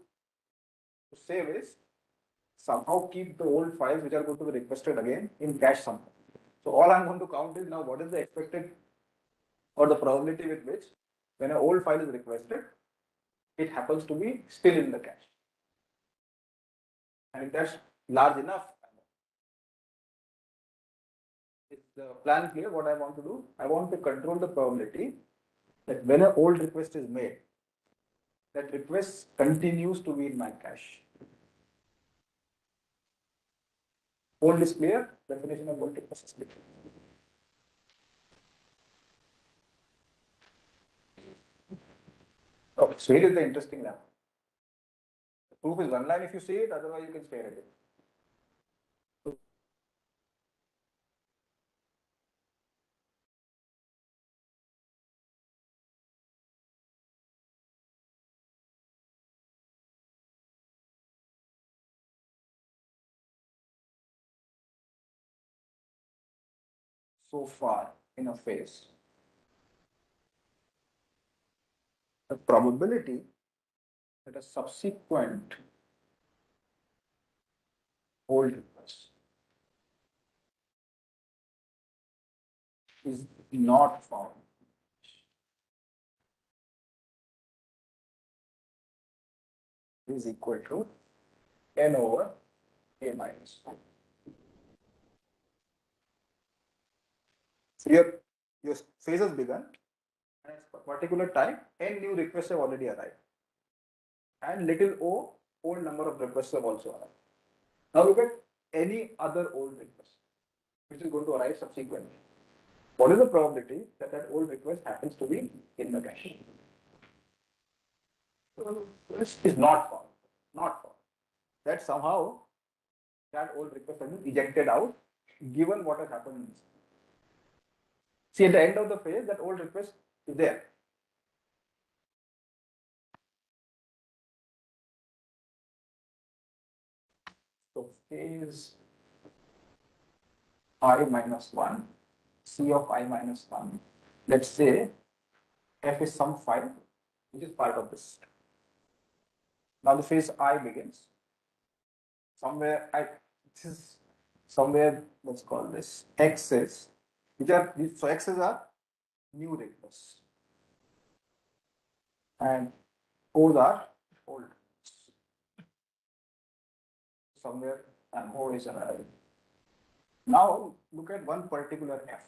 to save is somehow keep the old files which are going to be requested again in cache somehow. So all I'm going to count is now what is the expected or the probability with which when an old file is requested, it happens to be still in the cache. And if that's large enough, is the plan clear? What I want to do? I want to control the probability that when an old request is made, that request continues to be in my cache. Old is clear, definition of old request is clear. Okay, so here is the interesting now. The proof is one line if you see it, otherwise you can stare at it. So far in a phase, the probability that a subsequent old request is not found is equal to n over a minus 1. So your phase has begun, and at a particular time, n new requests have already arrived, and little o, old number of requests have also arrived. Now look at any other old request which is going to arrive subsequently. What is the probability that that old request happens to be in the cache? So this is not found. Not found. That somehow that old request has been ejected out, given what has happened in this. See, at the end of the phase, that old request is there. So phase I minus 1, C of I minus 1. Let's say F is some file which is part of this. Now the phase I begins. This is somewhere, let's call this X's, so X's are new requests. And O's are old requests. Somewhere an O is arriving. Now look at one particular F,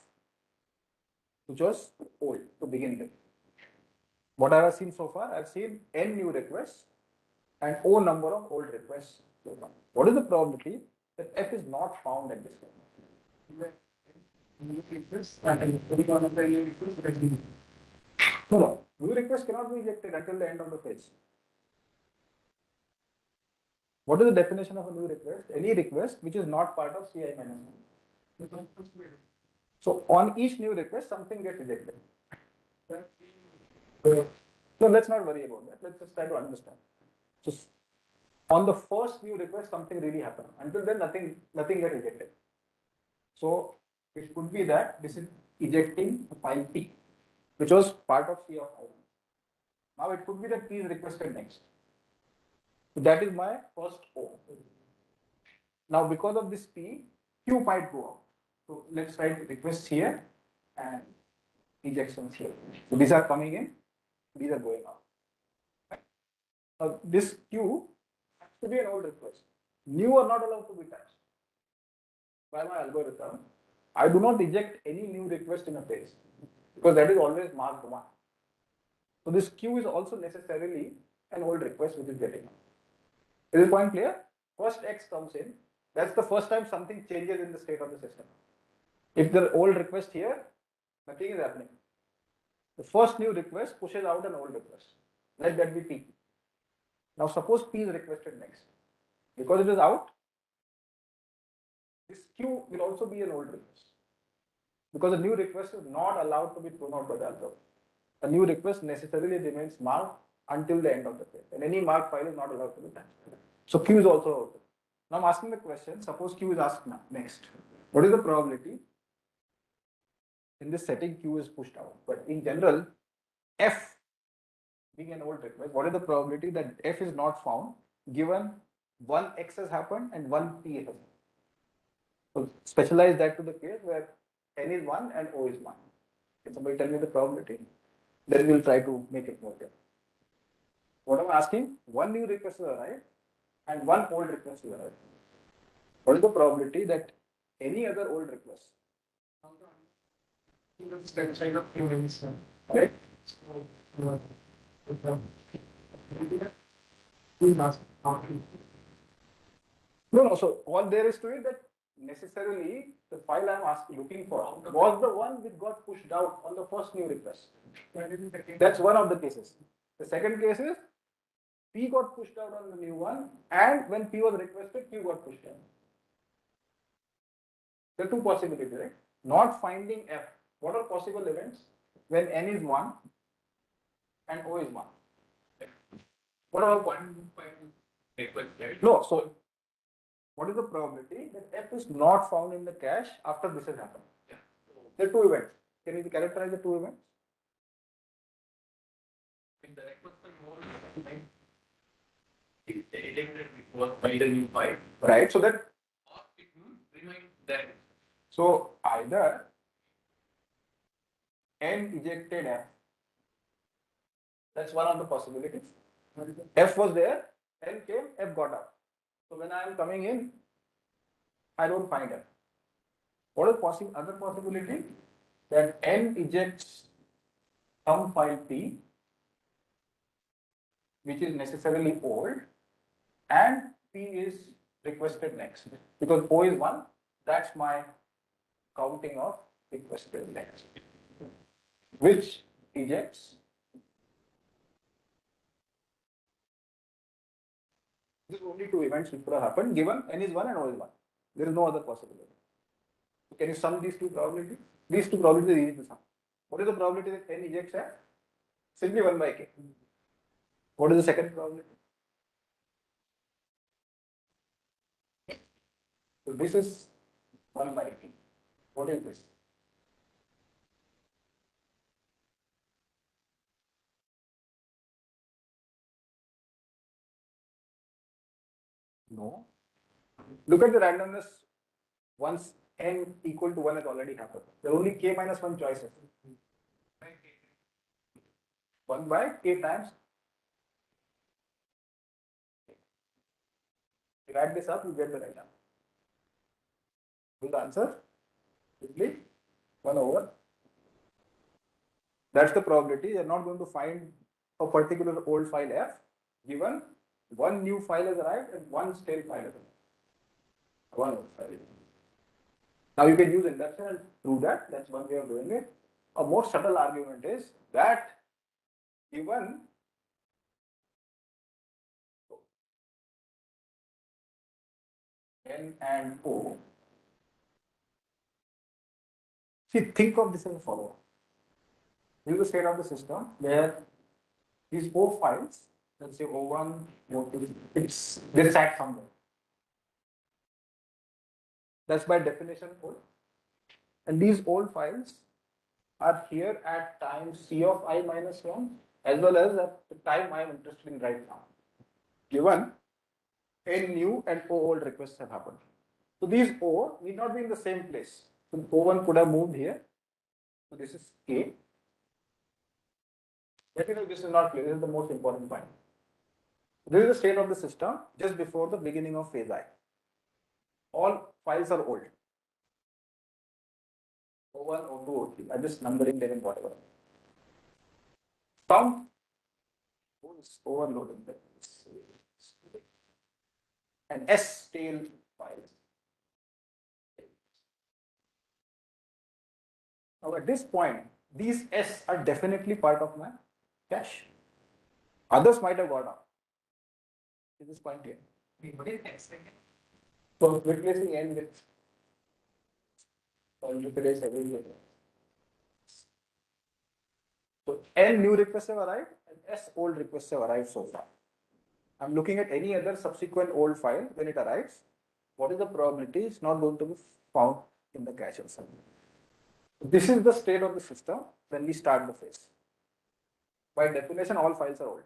which was old to begin with. What I have seen so far, I've seen n new requests and O number of old requests. What is the probability that F is not found at this point? No, new request cannot be ejected until the end of the phase. What is the definition of a new request? Any request which is not part of CI minus 1. So on each new request, something gets ejected. So let's not worry about that. Let's just try to understand. So on the first new request, something really happened. Until then, nothing gets ejected. So it could be that this is ejecting file P, which was part of C of I. Now it could be that P is requested next. So that is my first O. Now because of this P, Q might go out. So let's write requests here and ejections here. So these are coming in, these are going out. Now this Q has to be an old request. New are not allowed to be touched. By my algorithm, I do not eject any new request in a phase because that is always marked 1. So this Q is also necessarily an old request which is getting out. Is the point clear? First X comes in. That's the first time something changes in the state of the system. If the old request here, nothing is happening. The first new request pushes out an old request. Let that be P. Now suppose P is requested next. Because it is out, this Q will also be an old request. Because a new request is not allowed to be thrown out by the algorithm. A new request necessarily remains marked until the end of the phase. And any marked file is not allowed to be touched. So Q is also out. Now I'm asking the question, suppose Q is asked now, next. What is the probability? In this setting, Q is pushed out. But in general, F being an old request, what is the probability that F is not found given one X has happened and one P has happened? So specialize that to the case where N is 1 and O is 1. Can somebody tell me the probability? Then we'll try to make it more clear. What I'm asking, one new request will arrive and one old request will arrive. What is the probability that any other old request, Inside of few minutes. right? No, so all there is to it that necessarily the file I'm asking, looking for was the one which got pushed out on the first new request. That's one of the cases. The second case is P got pushed out on the new one, and when P was requested, Q got pushed out. There are two possibilities, right? Not finding F. What are possible events when N is 1 and O is 1? What are One point request, right? no, so what is the probability that F is not found in the cache after this has happened? Yeah. There are two events. Can you characterize the two events? In the request for more, like, it detected before by the new file, Right. So that or it remains there. so either N ejected F. That's one of the possibilities. F was there, N came, F got out. So when I am coming in, I don't find F. What is other possibility? That N ejects some file P, which is necessarily old, and P is requested next. Because O is 1, that's my counting of requested next, which ejects. These are only two events which could have happened given N is 1 and O is 1. There is no other possibility. So can you sum these two probabilities? These two probabilities are easy to sum. What is the probability that N ejects F? Simply 1 by K. What is the second probability? So this is 1 by K. What is this? No. Look at the randomness. Once N equal to 1 has already happened. There are only K minus 1 choices. 1 by K times. You add this up, you get the right answer. Good answer. Simply 1 over. That's the probability. You're not going to find a particular old file F given one new file has arrived and one stale file has arrived. One old file. Now you can use induction and prove that. That's one way of doing it. A more subtle argument is that given N and O, see, think of this as a follower. This is the state of the system where these O files, let's say O1, O2, they're sat somewhere. That's by definition old. And these old files are here at time C of I minus 1 as well as at the time I am interested in right now. Given N new and O old requests have happened. So these O need not be in the same place. So O1 could have moved here. So this is A. Let me know if this is not clear. This is the most important point. This is the state of the system just before the beginning of phase I. All files are old. O1, O2, O3. I'm just numbering them in whatever. Some is overloaded. And S tail files. Now at this point, these S are definitely part of my cache. Others might have got out. Is this point here? What is X? So replacing N with replace everything. So N new requests have arrived and S old requests have arrived so far. I'm looking at any other subsequent old file when it arrives. What is the probability it's not going to be found in the cache or something? This is the state of the system when we start the phase. By definition, all files are old.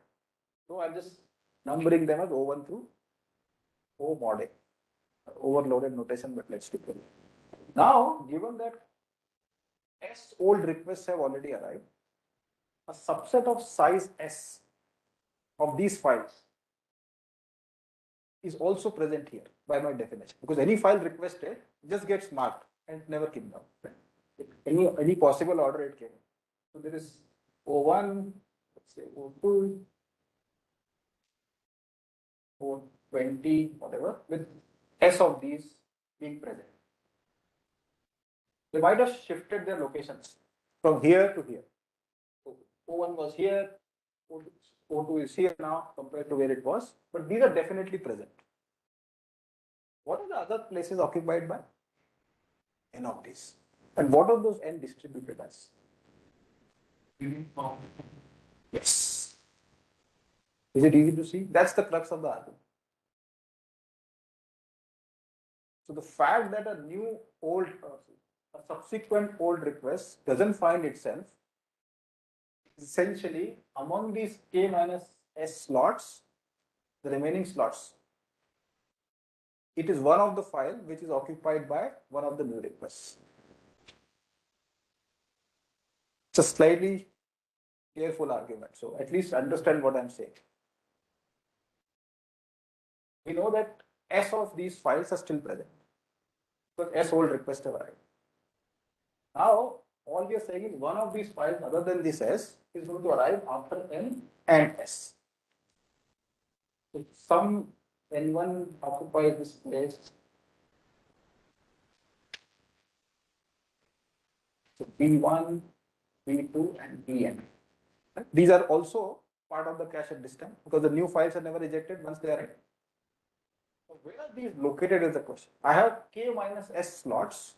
So I'm just numbering them as O1 through O mod A. Overloaded notation, but let's keep it. Now, given that S old requests have already arrived. A subset of size S of these files is also present here by my definition, because any file requested just gets marked and never came down. Right? Any possible order it came. So there is O1, let's say O2, O20, whatever, with S of these being present. They might have shifted their locations from here to here. So O1 was here, O2 is here now compared to where it was, but these are definitely present. What are the other places occupied by? N of these. And what are those N distributed as? Yes. Is it easy to see? That's the crux of the argument. So the fact that a subsequent old request doesn't find itself essentially among these K minus S slots, the remaining slots, it is one of the file which is occupied by one of the new requests. It's a slightly careful argument, so at least understand what I'm saying. We know that S of these files are still present because S old requests have arrived. Now, all we are saying is one of these files other than this S is going to arrive after N and S. So some N1 occupies this place. So B1, B2 and Bn. These are also part of the cache at this time because the new files are never ejected once they are in. So where are these located is the question. I have K minus S slots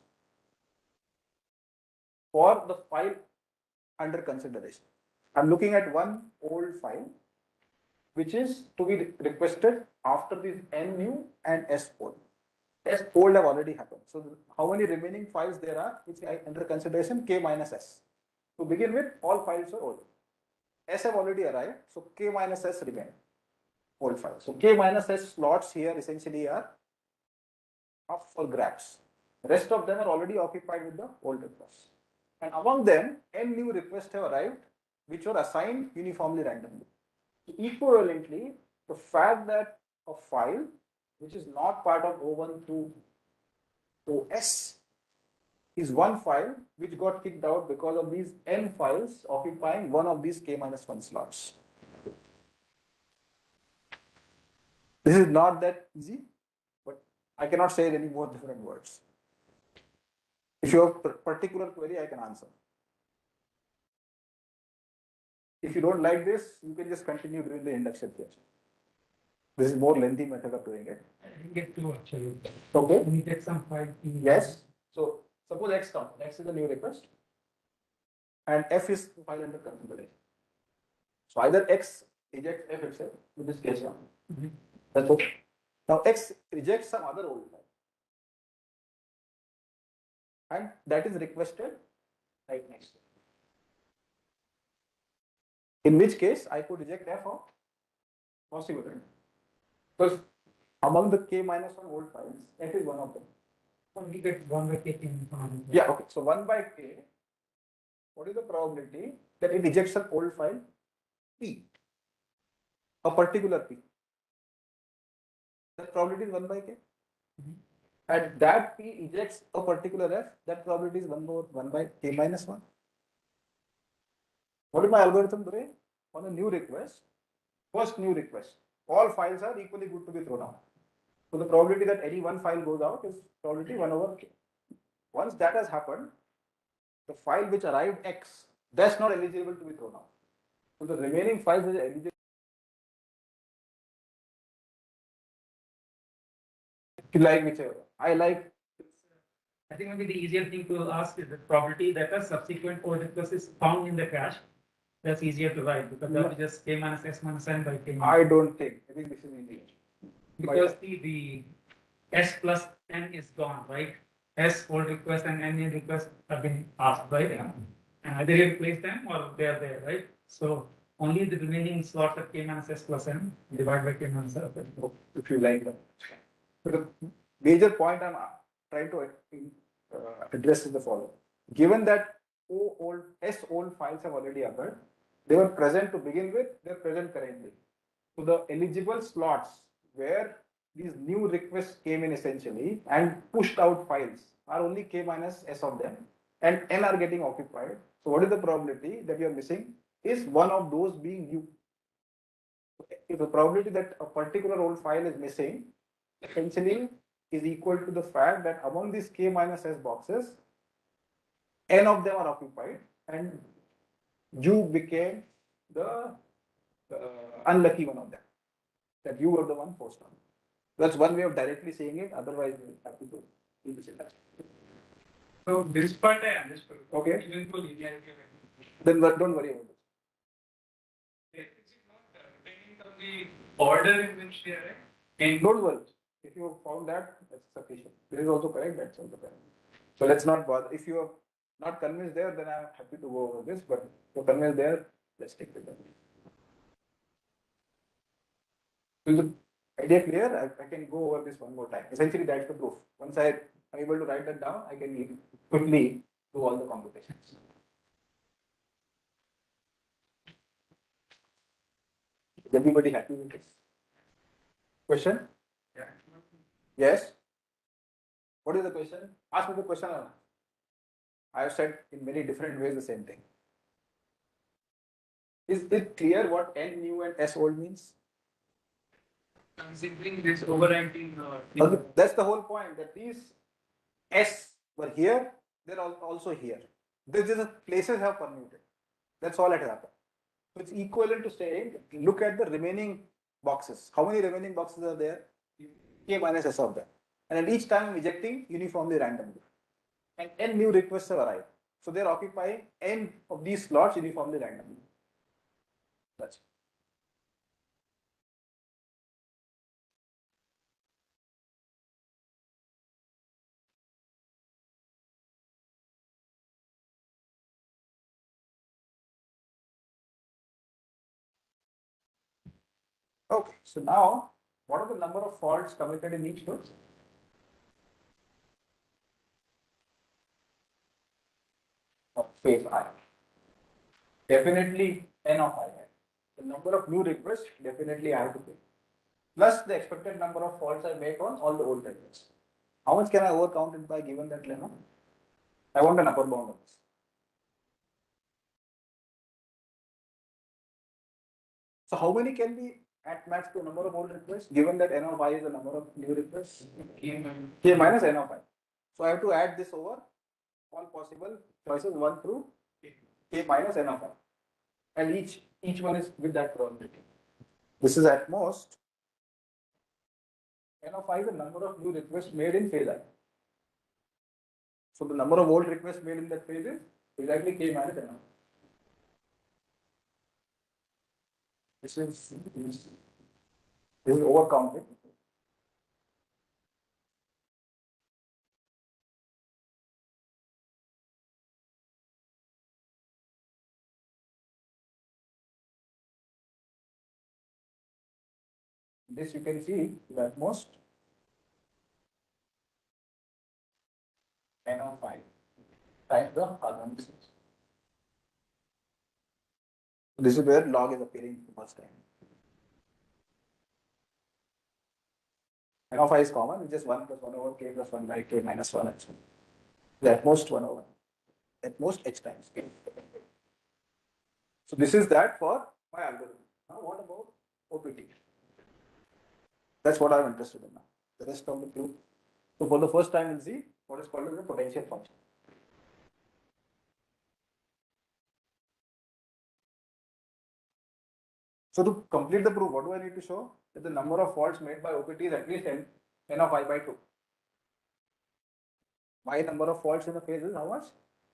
for the file under consideration. I'm looking at one old file which is to be requested after these N new and S old. S old have already happened. So how many remaining files there are which I under consideration? K minus S. To begin with, all files are old. S have already arrived, so K minus S remain old files. So K minus S slots here essentially are up for grabs. The rest of them are already occupied with the old requests. And among them, N new requests have arrived, which were assigned uniformly randomly. Equivalently, the fact that a file which is not part of O1 to OS is one file which got kicked out because of these N files occupying one of these K minus 1 slots. This is not that easy, but I cannot say it any more different words. If you have a particular query, I can answer. If you don't like this, you can just continue doing the induction here. This is more lengthy method of doing it. I didn't get two actually. Okay. We get some file. Yes. So suppose X comes. X is the new request, and F is the file under consideration. So either X ejects F itself, in this case now. That's okay. Now X rejects some other old file, and that is requested right next. In which case, I could reject F of possible, right? Because among the K minus 1 old files, F is one of them. We get one by taking. Yeah, okay. So 1 by K, what is the probability that it ejects an old file P, a particular P? That probability is 1 by K. And that P ejects a particular F, that probability is 1 by K minus 1. What is my algorithm doing? On a new request, first new request, all files are equally good to be thrown out. So the probability that any one file goes out is probability 1 over K. Once that has happened, the file which arrived X, that's not eligible to be thrown out. So the remaining files are eligible. You like whichever. I like. I think maybe the easier thing to ask is the probability that a subsequent old request is found in the cache. That's easier to write because that will just K minus S minus N by K minus. I don't think. I think this is easy. Because the S plus N is gone, right? S old request and N new request have been asked, right? And either you replace them or they are there, right? So only the remaining slots of K minus S plus N divided by K minus S. If you like that. But the major point I'm trying to address is the following. Given that S old files have already occurred. They were present to begin with, they're present currently. So the eligible slots where these new requests came in essentially and pushed out files are only k minus s of them, and n are getting occupied. So what is the probability that you're missing is one of those being you. If the probability that a particular old file is missing essentially is equal to the fact that among these k minus s boxes, n of them are occupied and you became the unlucky one of them, that you were the one forced on. That's one way of directly saying it, otherwise we have to do it. So this part I understood. Okay. Even for linearity. Then don't worry about it. Is it not depending on the order in which they are? And don't worry. If you have found that, that's sufficient. This is also correct, that's also correct. So let's not bother. If you are not convinced there, then I'm happy to go over this, but if you're convinced there, let's stick with that. Is the idea clear? I can go over this one more time. Essentially, that's the proof. Once I am able to write that down, I can quickly do all the computations. Is everybody happy with this? Question? Yeah. Yes? What is the question? Ask me the question. I have said in many different ways the same thing. Is it clear what N new and S old means? Considering this overwriting. Okay, that's the whole point, that these S were here, they're also here. These places have permuted. That's all that happened. So it's equivalent to saying, look at the remaining boxes. How many remaining boxes are there? K minus S of them. And at each time I'm ejecting uniformly randomly. And N new requests have arrived. So they're occupying N of these slots uniformly randomly. That's it. Okay, so now what are the number of faults committed in each node? Of phase I. Definitely N of I. The number of new requests, definitely I have to pay. Plus the expected number of faults I make on all the old requests. How much can I overcount it by given that lemma? I want an upper bound of this. So how many can be at max to number of old requests given that N of I is the number of new requests? K minus N of I. So I have to add this over all possible choices 1 through K minus N of I. And each one is with that probability. This is at most N of I is the number of new requests made in phase I. So the number of old requests made in that phase is exactly K minus N of I. This is overcounted. This you can see at most N of I times the harmonic distance. This is where log is appearing the first time. N of I is common, it's just 1 plus 1 over K plus 1 by K minus 1. At most 1 over. At most H times K. So this is that for my algorithm. Now what about OPT? That's what I'm interested in now. The rest of the proof. So for the first time we'll see what is called as a potential function. So to complete the proof, what do I need to show? That the number of faults made by OPT is at least n of I by 2. My number of faults in the phase is how much?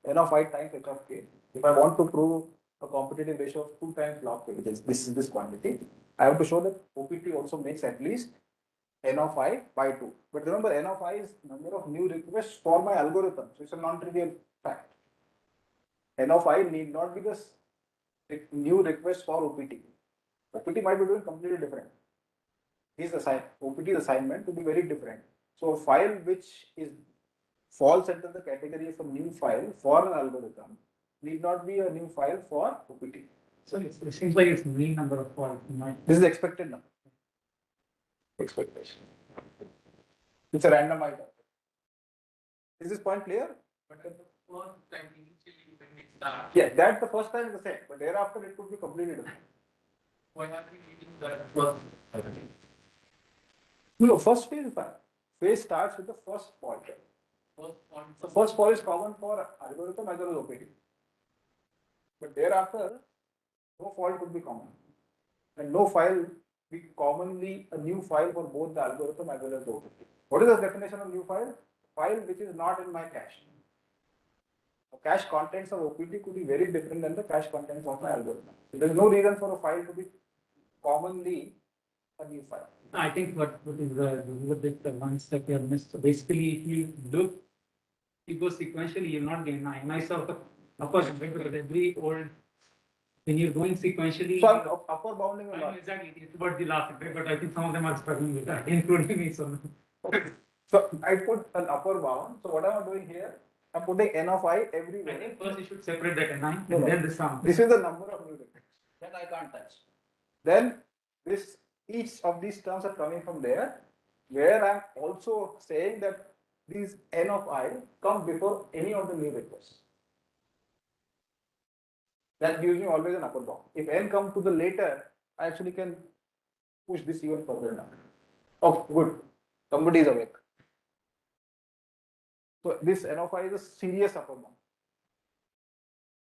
N of I times H of K. If I want to prove a competitive ratio of 2 times log K, which is this quantity, I have to show that OPT also makes at least N of I by 2. But remember, N of I is number of new requests for my algorithm. So it's a non-trivial fact. N of I need not be the new request for OPT. OPT might be doing completely different. OPT assignment to be very different. So a file which falls under the category of a new file for an algorithm need not be a new file for OPT. So it seems like it's mean number of faults, right? This is the expected number. Expectation. It's a random item. Is this point clear? But at the first time initially when we start, Yeah, that's the first time is the same, but thereafter it could be completely different. why are we needing that first? No, first phase is fine. Phase starts with the first fault. First point. So first fault is common for algorithm as well as OPT. But thereafter, no fault could be common. And no file be commonly a new file for both the algorithm as well as the OPT. What is the definition of new file? File which is not in my cache. The cache contents of OPT could be very different than the cache contents of my algorithm. So there is no reason for a file to be commonly a new file. I think what is the one step you have missed. So basically, if you look, you go sequentially, you'll not gain nine. Nice of course, because every old, when you're going sequentially. So I'm upper bounding a I know lot. exactly, it's about the last bit, but I think some of them are struggling with that, including me, so. So I put an upper bound. So what am I doing here? I'm putting n of I I everywhere. think first you should separate that nine, No, and no. then the sum. This is the number of new records that I can't touch. Then this each of these terms are coming from there, where I'm also saying that these n of I come before any of the new requests. That gives me always an upper bound. If n come to the later, I actually can push this even further down. Oh, good. Somebody is awake. So this n of I is a serious upper bound.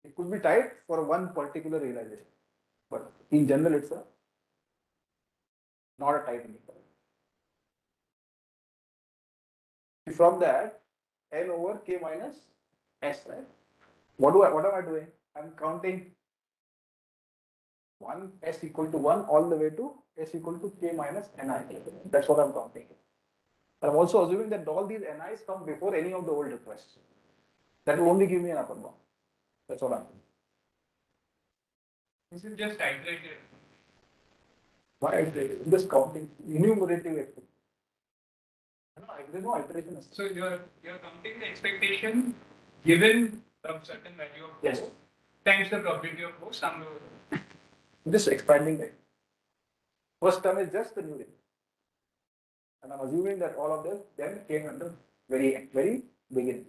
It could be tight for one particular realization, but in general, it's not a tight interval. From that, n over k minus s, right? What am I doing? I'm counting 1 s equal to 1 all the way to s equal to k minus ni. That's what I'm counting. I'm also assuming that all these ni's come before any of the old requests. That will only give me an upper bound. That's what I'm doing. This is just iterated. Why iteration? Just counting enumerative activity. No, there's no iteration. So you're counting the expectation given a certain value of Yes. O times the probability of O sum over. Just expanding it. First term is just the new thing. And I'm assuming that all of them then came under very beginning.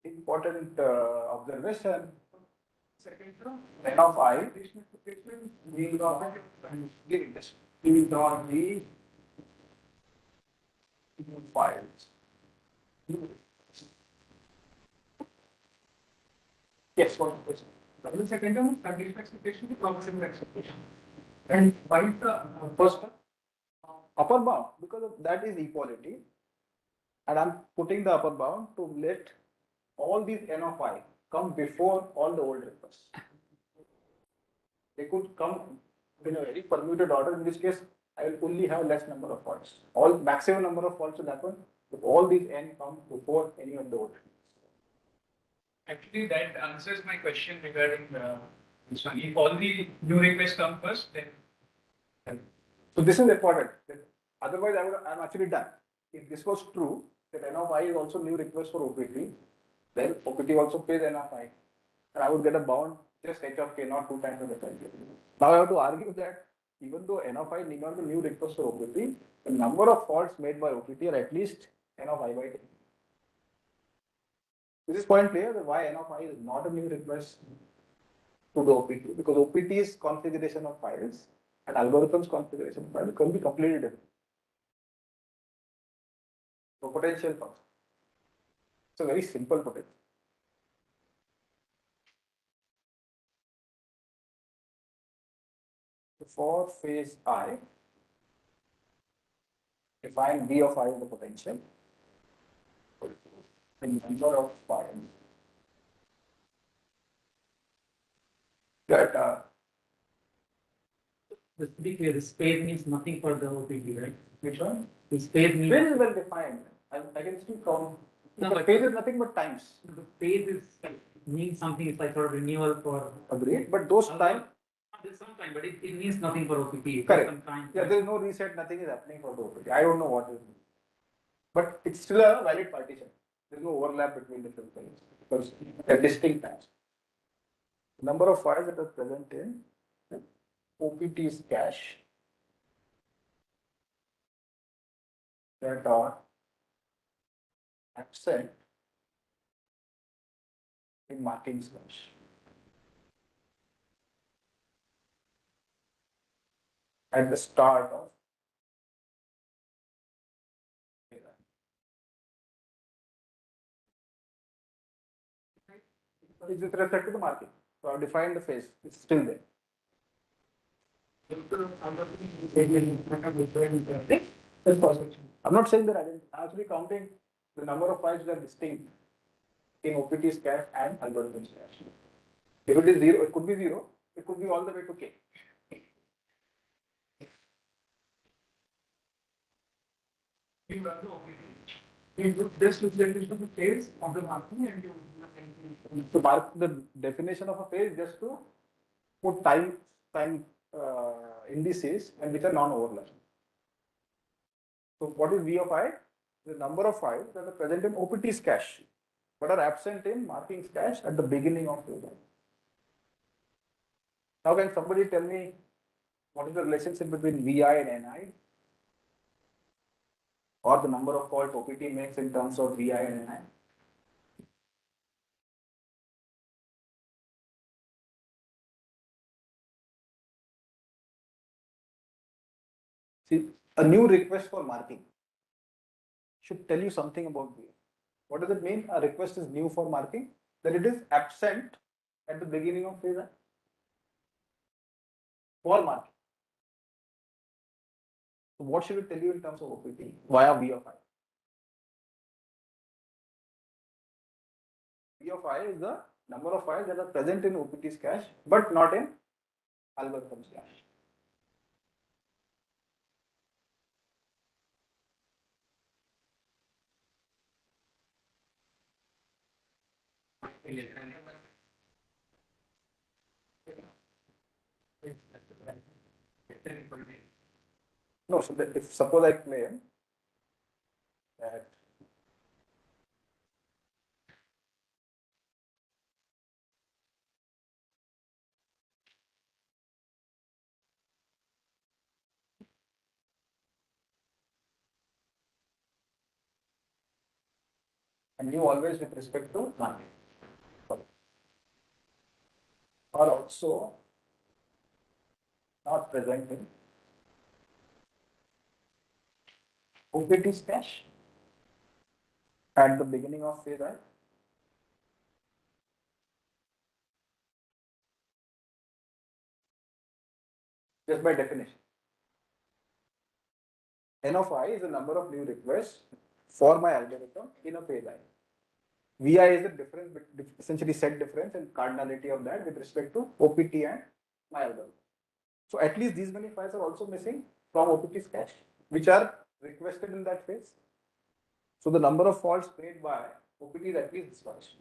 Important observation. Second term, N of I need not give this. Need not be files. Yes, what is the second term is conditional expectation to proximal expectation. And why is the first term? Upper bound, because of that is equality. And I'm putting the upper bound to let all these n of I come before all the old requests. They could come in a very permuted order. In this case, I will only have less number of faults. All maximum number of faults will happen if all these n come before any of the old requests. actually that answers my question regarding this one. If all the new requests come first, then So this is important. Otherwise, I'm actually done. If this was true, that n of I is also new request for OPT, then OPT also pays n of I. And I would get a bound just h of k, not 2 times the difference. Now I have to argue that even though n of I need not be new request for OPT, the number of faults made by OPT are at least n of I by 10. Is this point clear that why n of I is not a new request to the OPT? Because OPT's configuration of files and algorithm's configuration of files can be completely different. So potential function. It's a very simple potential. For phase I, define V of I as the potential, the number of files that Just to be clear, the space means nothing for the OPT, right? which one? The space means. Phase is well defined. I can still count. No, The but- phase is nothing but times. The phase is means something, it's like for renewal for. Agreed. But those time, There's some time, but it means nothing for OPT. There's correct. some time. Yeah, there is no reset, nothing is happening for the OPT. I don't know what is. But it's still a valid partition. There's no overlap between different things because they're distinct times. Number of files that are present in OPT's cache that are absent in markings cache. At the start of it's with respect to the marking. So I've defined the phase, it's still there. I'm not saying that I didn't actually counting the number of files that are distinct in OPT's cache and algorithm's cache. If it is zero, it could be zero, it could be all the way to K. You run the OPT. You do this representation of the phase of the marking and you To mark the definition of a phase just to put time indices and which are non-overlapping. So what is V of I? The number of files that are present in OPT's cache but are absent in markings cache at the beginning of phase I. Now can somebody tell me what is the relationship between VI and NI? Or the number of calls OPT makes in terms of VI and NI? See, a new request for marking should tell you something about VI. What does it mean? A request is new for marking? That it is absent at the beginning of phase I for marking. So what should it tell you in terms of OPT via V of I? V of I is the number of files that are present in OPT's cache but not in algorithm's cache. No, so that if suppose I claim that and you always with respect to marking are also not present in OPT's cache at the beginning of phase I. Just by definition. N of I is the number of new requests for my algorithm in a phase I. VI is the difference, essentially set difference and cardinality of that with respect to OPT and my algorithm. So at least these many files are also missing from OPT's cache, which are requested in that phase. So the number of faults made by OPT is at least this much.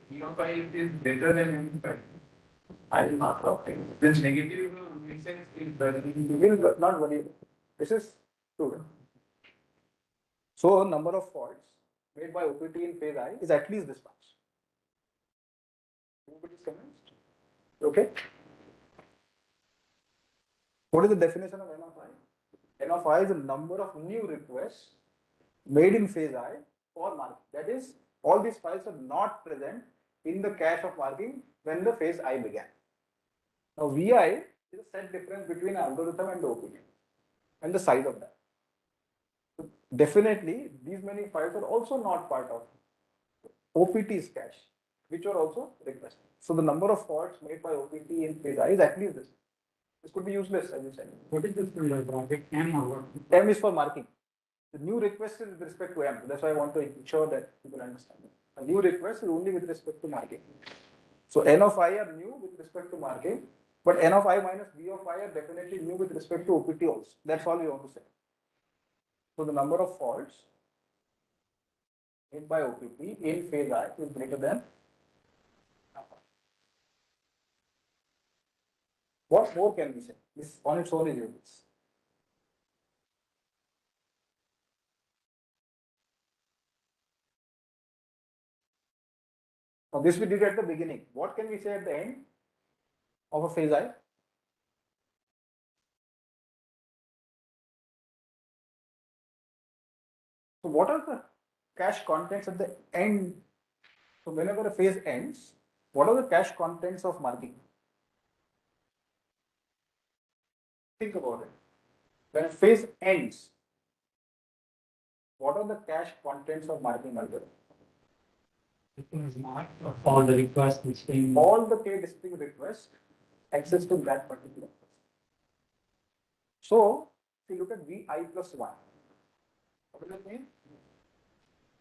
V of I is better than M5. I will not talking. This negative instance is better. You will not worry. This is true. So number of faults made by OPT in phase I is at least this much. Everybody is convinced? Okay. What is the definition of N of I? N of I is the number of new requests made in phase I for marking. That is, all these files are not present in the cache of marking when the phase I began. Now VI is a set difference between algorithm and the OPT and the size of that. So definitely, these many files are also not part of OPT's cache, which are also requested. So the number of faults made by OPT in phase I is at least this. This could be useless, as you said. What is this project M or what? M is for marking. The new request is with respect to M. That's why I want to ensure that people understand. A new request is only with respect to marking. So N of I are new with respect to marking, but N of I minus V of I are definitely new with respect to OPT also. That's all we want to say. So the number of faults made by OPT in phase I is greater than. What more can we say? This on its own is useless. Now this we did at the beginning. What can we say at the end of a phase I? So what are the cache contents at the end? So whenever a phase ends, what are the cache contents of marking? Think about it. When a phase ends, what are the cache contents of marking algorithm? It is not all the requests which came. All the k distinct requests access to that particular. So if you look at Vi plus 1, what does it mean?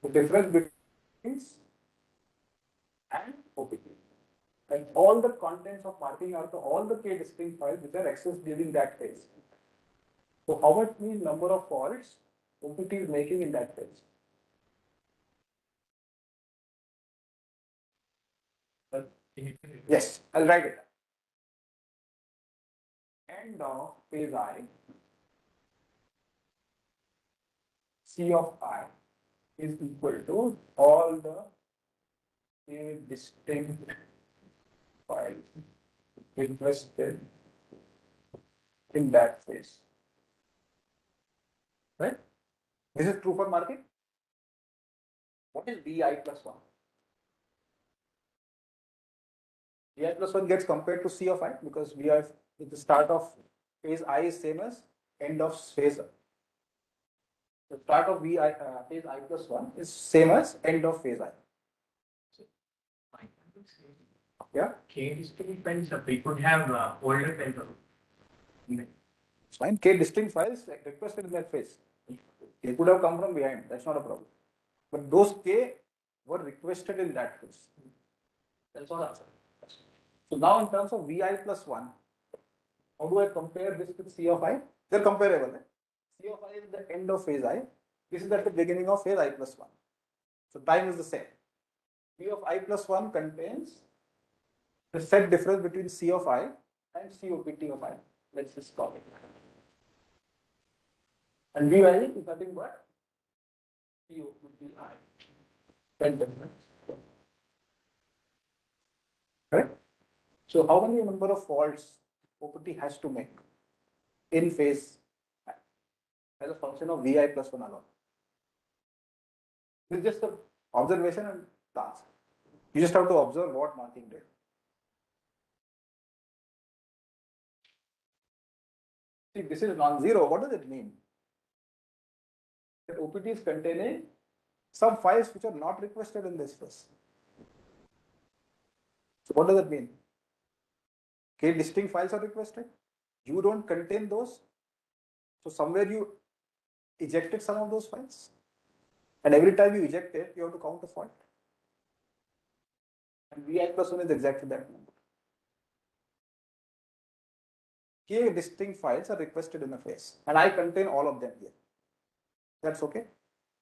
The difference between and OPT. And all the contents of marking are all the k distinct files which are accessed during that phase. So how much means number of faults OPT is making in that phase? Yes, I'll write it. End of phase I, C of I is equal to all the k distinct files requested in that phase. Right? This is true for marking. What is Vi plus 1? Vi plus 1 gets compared to C of I because we have the start of phase I is same as end of phase. The start of phase I plus 1 is same as end of phase I. Yeah? K distinct files, we could have older files. It's fine. K distinct files requested in that phase. They could have come from behind. That's not a problem. But those K were requested in that phase. That's all answer. So now in terms of Vi plus 1, how do I compare this with C of I? They're comparable. Right? C of I is the end of phase I. This is at the beginning of phase I plus 1. So time is the same. C of I plus 1 contains the set difference between C of I and COPT of I. Let's just call it. And Vi is nothing but COPT I. Set difference. Correct? So how many number of faults OPT has to make in phase I as a function of Vi plus 1 alone? It's just an observation and task. You just have to observe what marking did. See, this is non-zero. What does it mean? That OPT is containing some files which are not requested in this phase. So what does that mean? K distinct files are requested. You don't contain those. So somewhere you ejected some of those files. And every time you eject it, you have to count a fault. And Vi plus 1 is exactly that number. K distinct files are requested in a phase. And I contain all of them here. That's okay.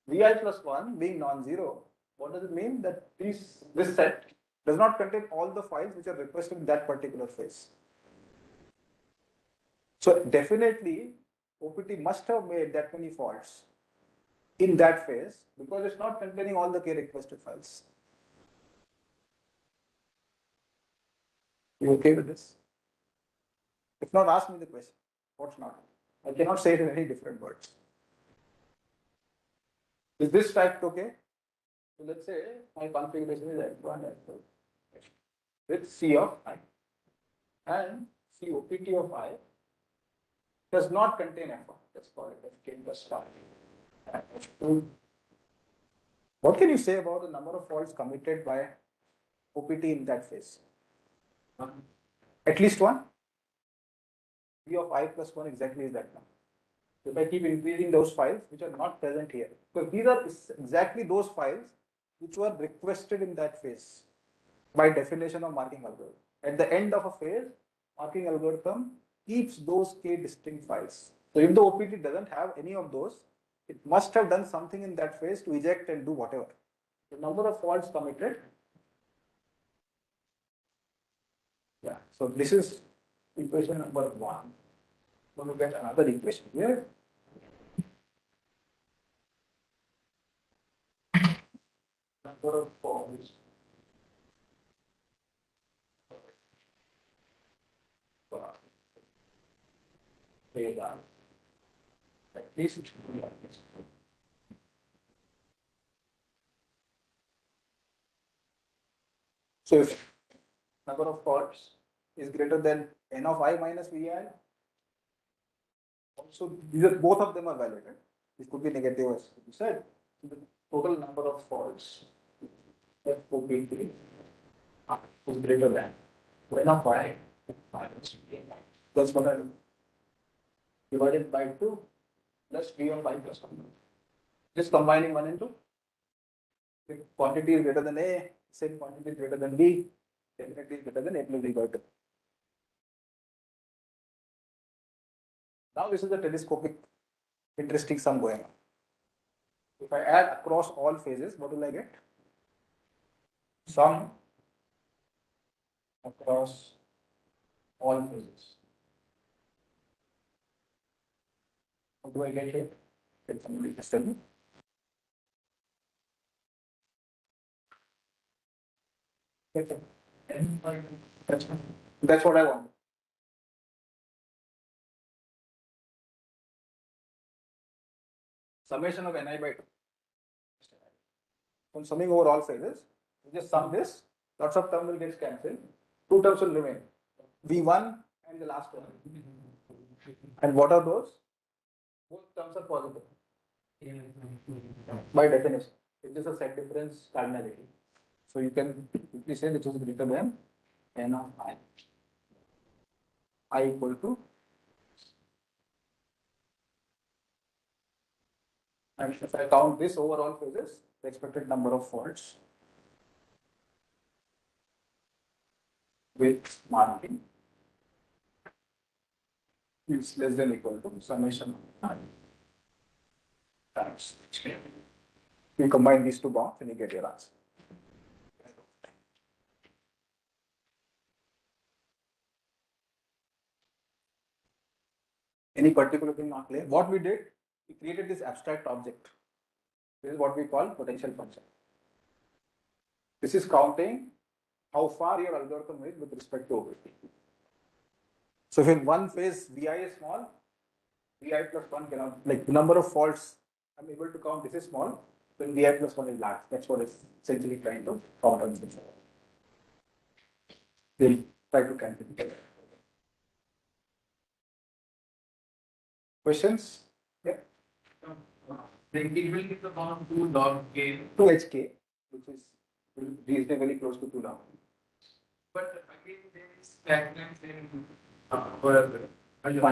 Vi plus 1 being non-zero, what does it mean? That this set does not contain all the files which are requested in that particular phase. So definitely OPT must have made that many faults in that phase because it's not containing all the K requested files. You okay with this? If not, ask me the question. What's not? I cannot say it in any different words. Is this fact okay? So let's say my configuration is F1, F2 with C of I and COPT of I does not contain F1. Let's call it Fk plus star. F2. What can you say about the number of faults committed by OPT in that phase? At least one. V of I plus 1 exactly is that number. If I keep increasing those files which are not present here, because these are exactly those files which were requested in that phase by definition of marking algorithm. At the end of a phase, marking algorithm keeps those K distinct files. So if the OPT doesn't have any of those, it must have done something in that phase to eject and do whatever. The number of faults committed. Yeah, so this is equation number 1. We're going to get another equation here. Number of faults phase I. At least it should be like this. So if number of faults is greater than n of I minus Vi, also these are, both of them are valid. Right? This could be negative as you said. The total number of faults that could be is greater than n of I minus Vi. That's what I do. Divided by 2 plus V of I plus 1. Just combining 1 and 2. If quantity is greater than A, same quantity is greater than B, definitely is greater than A plus B by 2. Now this is the telescopic interesting sum going on. If I add across all phases, what will I get? Sum across all phases. What do I get here? Can somebody just tell me? Okay. That's what I want. Summation of Ni by 2. When summing over all phases, you just sum this, lots of terms will get cancelled. 2 terms will remain. V1 and the last one. And what are those? Both terms are positive. By definition. It is a set difference cardinality. So you can quickly say this is greater than n of I. I equal to, and if I count this over all phases, the expected number of faults with marking is less than equal to summation of I times. You combine these two bounds and you get your answer. Any particular thing not clear? What we did, we created this abstract object. This is what we call potential function. This is counting how far your algorithm is with respect to OPT. So if in one phase Vi is small, Vi plus 1 cannot, like the number of faults I'm able to count, this is small, then Vi plus 1 is large. That's what it's essentially trying to count on this. They'll try to calculate. Questions? Yeah. Then it will give the bound 2 log k. 2hk, which is reasonably close to 2 log. But again, there is stagnant in whatever.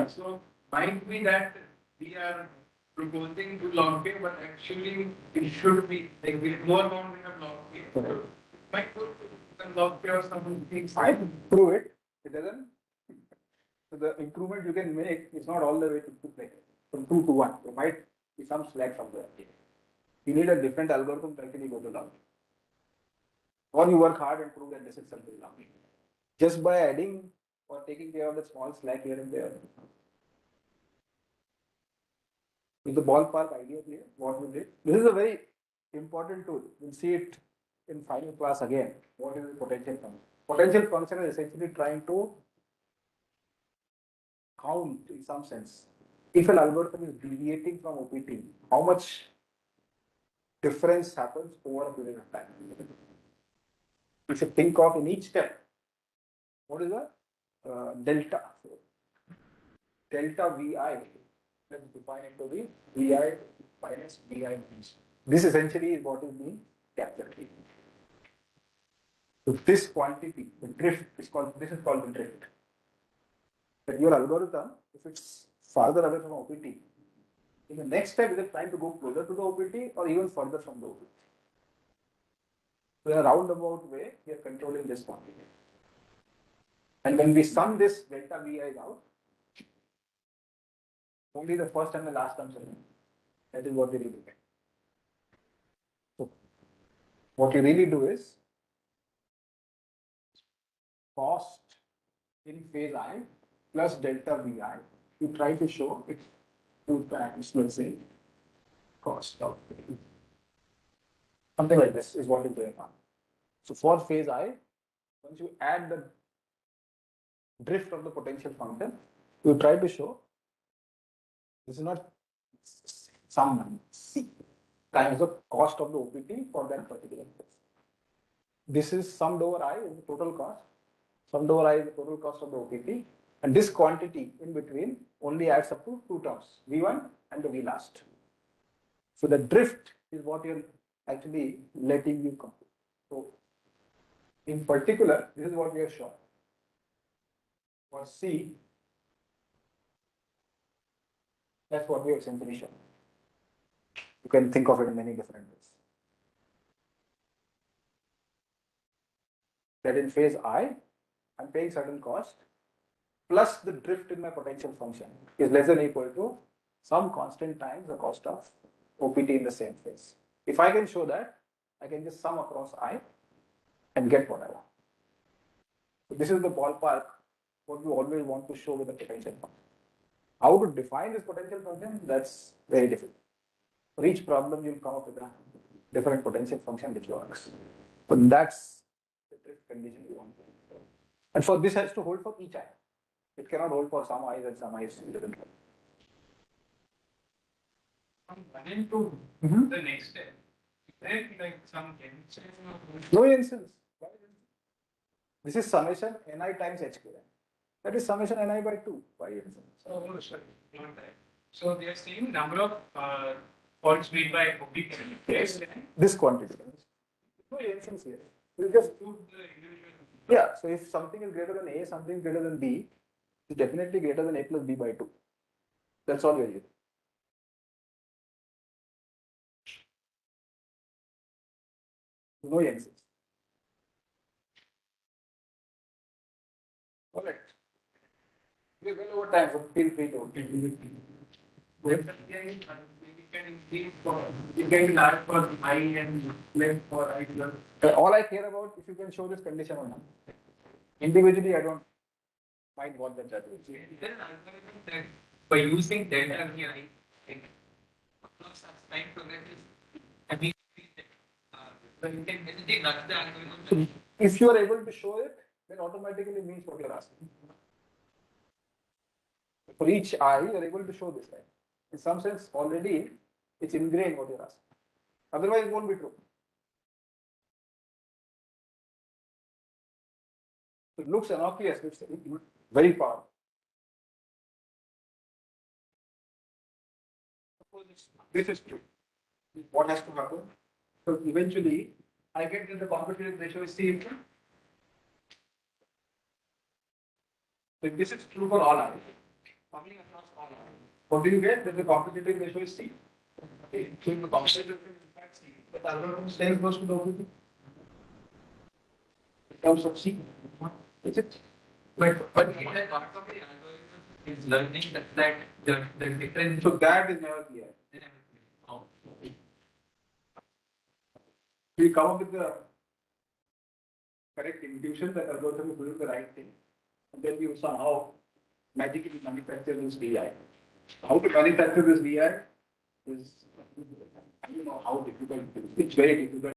So might be that we are proposing to log k, but actually it should be like with more bound we have log k. So might put some log k or something. I prove it. It doesn't. So the improvement you can make is not all the way to 2 like from 2 to 1. There might be some slack somewhere. You need a different algorithm to actually go to log. Or you work hard and prove that this is something log. Just by adding or taking care of the small slack here and there. Is the ballpark idea clear? What we did? This is a very important tool. We'll see it in final class again. What is the potential function? Potential function is essentially trying to count in some sense. If an algorithm is deviating from OPT, how much difference happens over a period of time? You should think of in each step. What is the delta? Delta Vi. Let's define it to be Vi minus Vi minus. This essentially is what is being captured here. So this quantity, the drift, is called, this is called the drift. That your algorithm, if it's farther away from OPT, in the next step, is it trying to go closer to the OPT or even further from the OPT? So in a roundabout way, we are controlling this quantity. And when we sum this delta Vi out, only the first and the last terms are in. That is what we really get. So what you really do is cost in phase I plus delta Vi. You try to show it 2 times, let's say, cost of something like this is what is going on. So for phase I, once you add the drift of the potential function, you try to show This is not some C times the cost of the OPT for that particular phase. This is summed over I is the total cost. Summed over I is the total cost of the OPT. And this quantity in between only adds up to two terms, V1 and the V last. So the drift is what you're actually letting you compute. So in particular, this is what we have shown. For C, that's what we have essentially shown. You can think of it in many different ways. That in phase I, I'm paying certain cost, plus the drift in my potential function is less than or equal to some constant times the cost of OPT in the same phase. If I can show that, I can just sum across I and get what I want. So this is the ballpark, what we always want to show with the potential function. How to define this potential function, that's very difficult. For each problem, you'll come up with a different potential function which works. But that's the drift condition you want. And for this has to hold for each I. It cannot hold for some i's and some i's. From 1 and 2, the next step, is there like some tension or No instance. This is summation ni times h square. That is summation ni by 2. Why instance? oh, sorry, not that. So they are saying number of faults made by OPT. Yes. This quantity. No instance here. You just To the individual. yeah. So if something is greater than a, something is greater than b, it's definitely greater than a plus b by 2. That's all we are using. No instance. All right. We're well over time, so feel free to. You can start for I and left for I plus. All I care about if you can show this condition or not. Individually, I don't mind what the judge will say. There is an algorithm that by using delta here, I think, time progresses, I mean, so you can basically run the algorithm. If you are able to show it, then automatically means what you're asking. For each I, you are able to show this, right? In some sense, already it's ingrained what you're asking. Otherwise, it won't be true. It looks innocuous, it's very powerful. Suppose this is true. What has to happen? So eventually, I get that the competitive ratio is C. So if this is true for all I, coming across all I, what do you get? That the competitive ratio is C. Okay. So if the competitive ratio is in fact C, the algorithm stays close to the OPT. In terms of C. Is it? But part of the algorithm is learning that the difference. So that is never clear. Oh. We come up with the correct intuition that algorithm is doing the right thing. And then you somehow magically manufacture this VI. How to manufacture this VI is, I don't know how difficult it is. It's very difficult.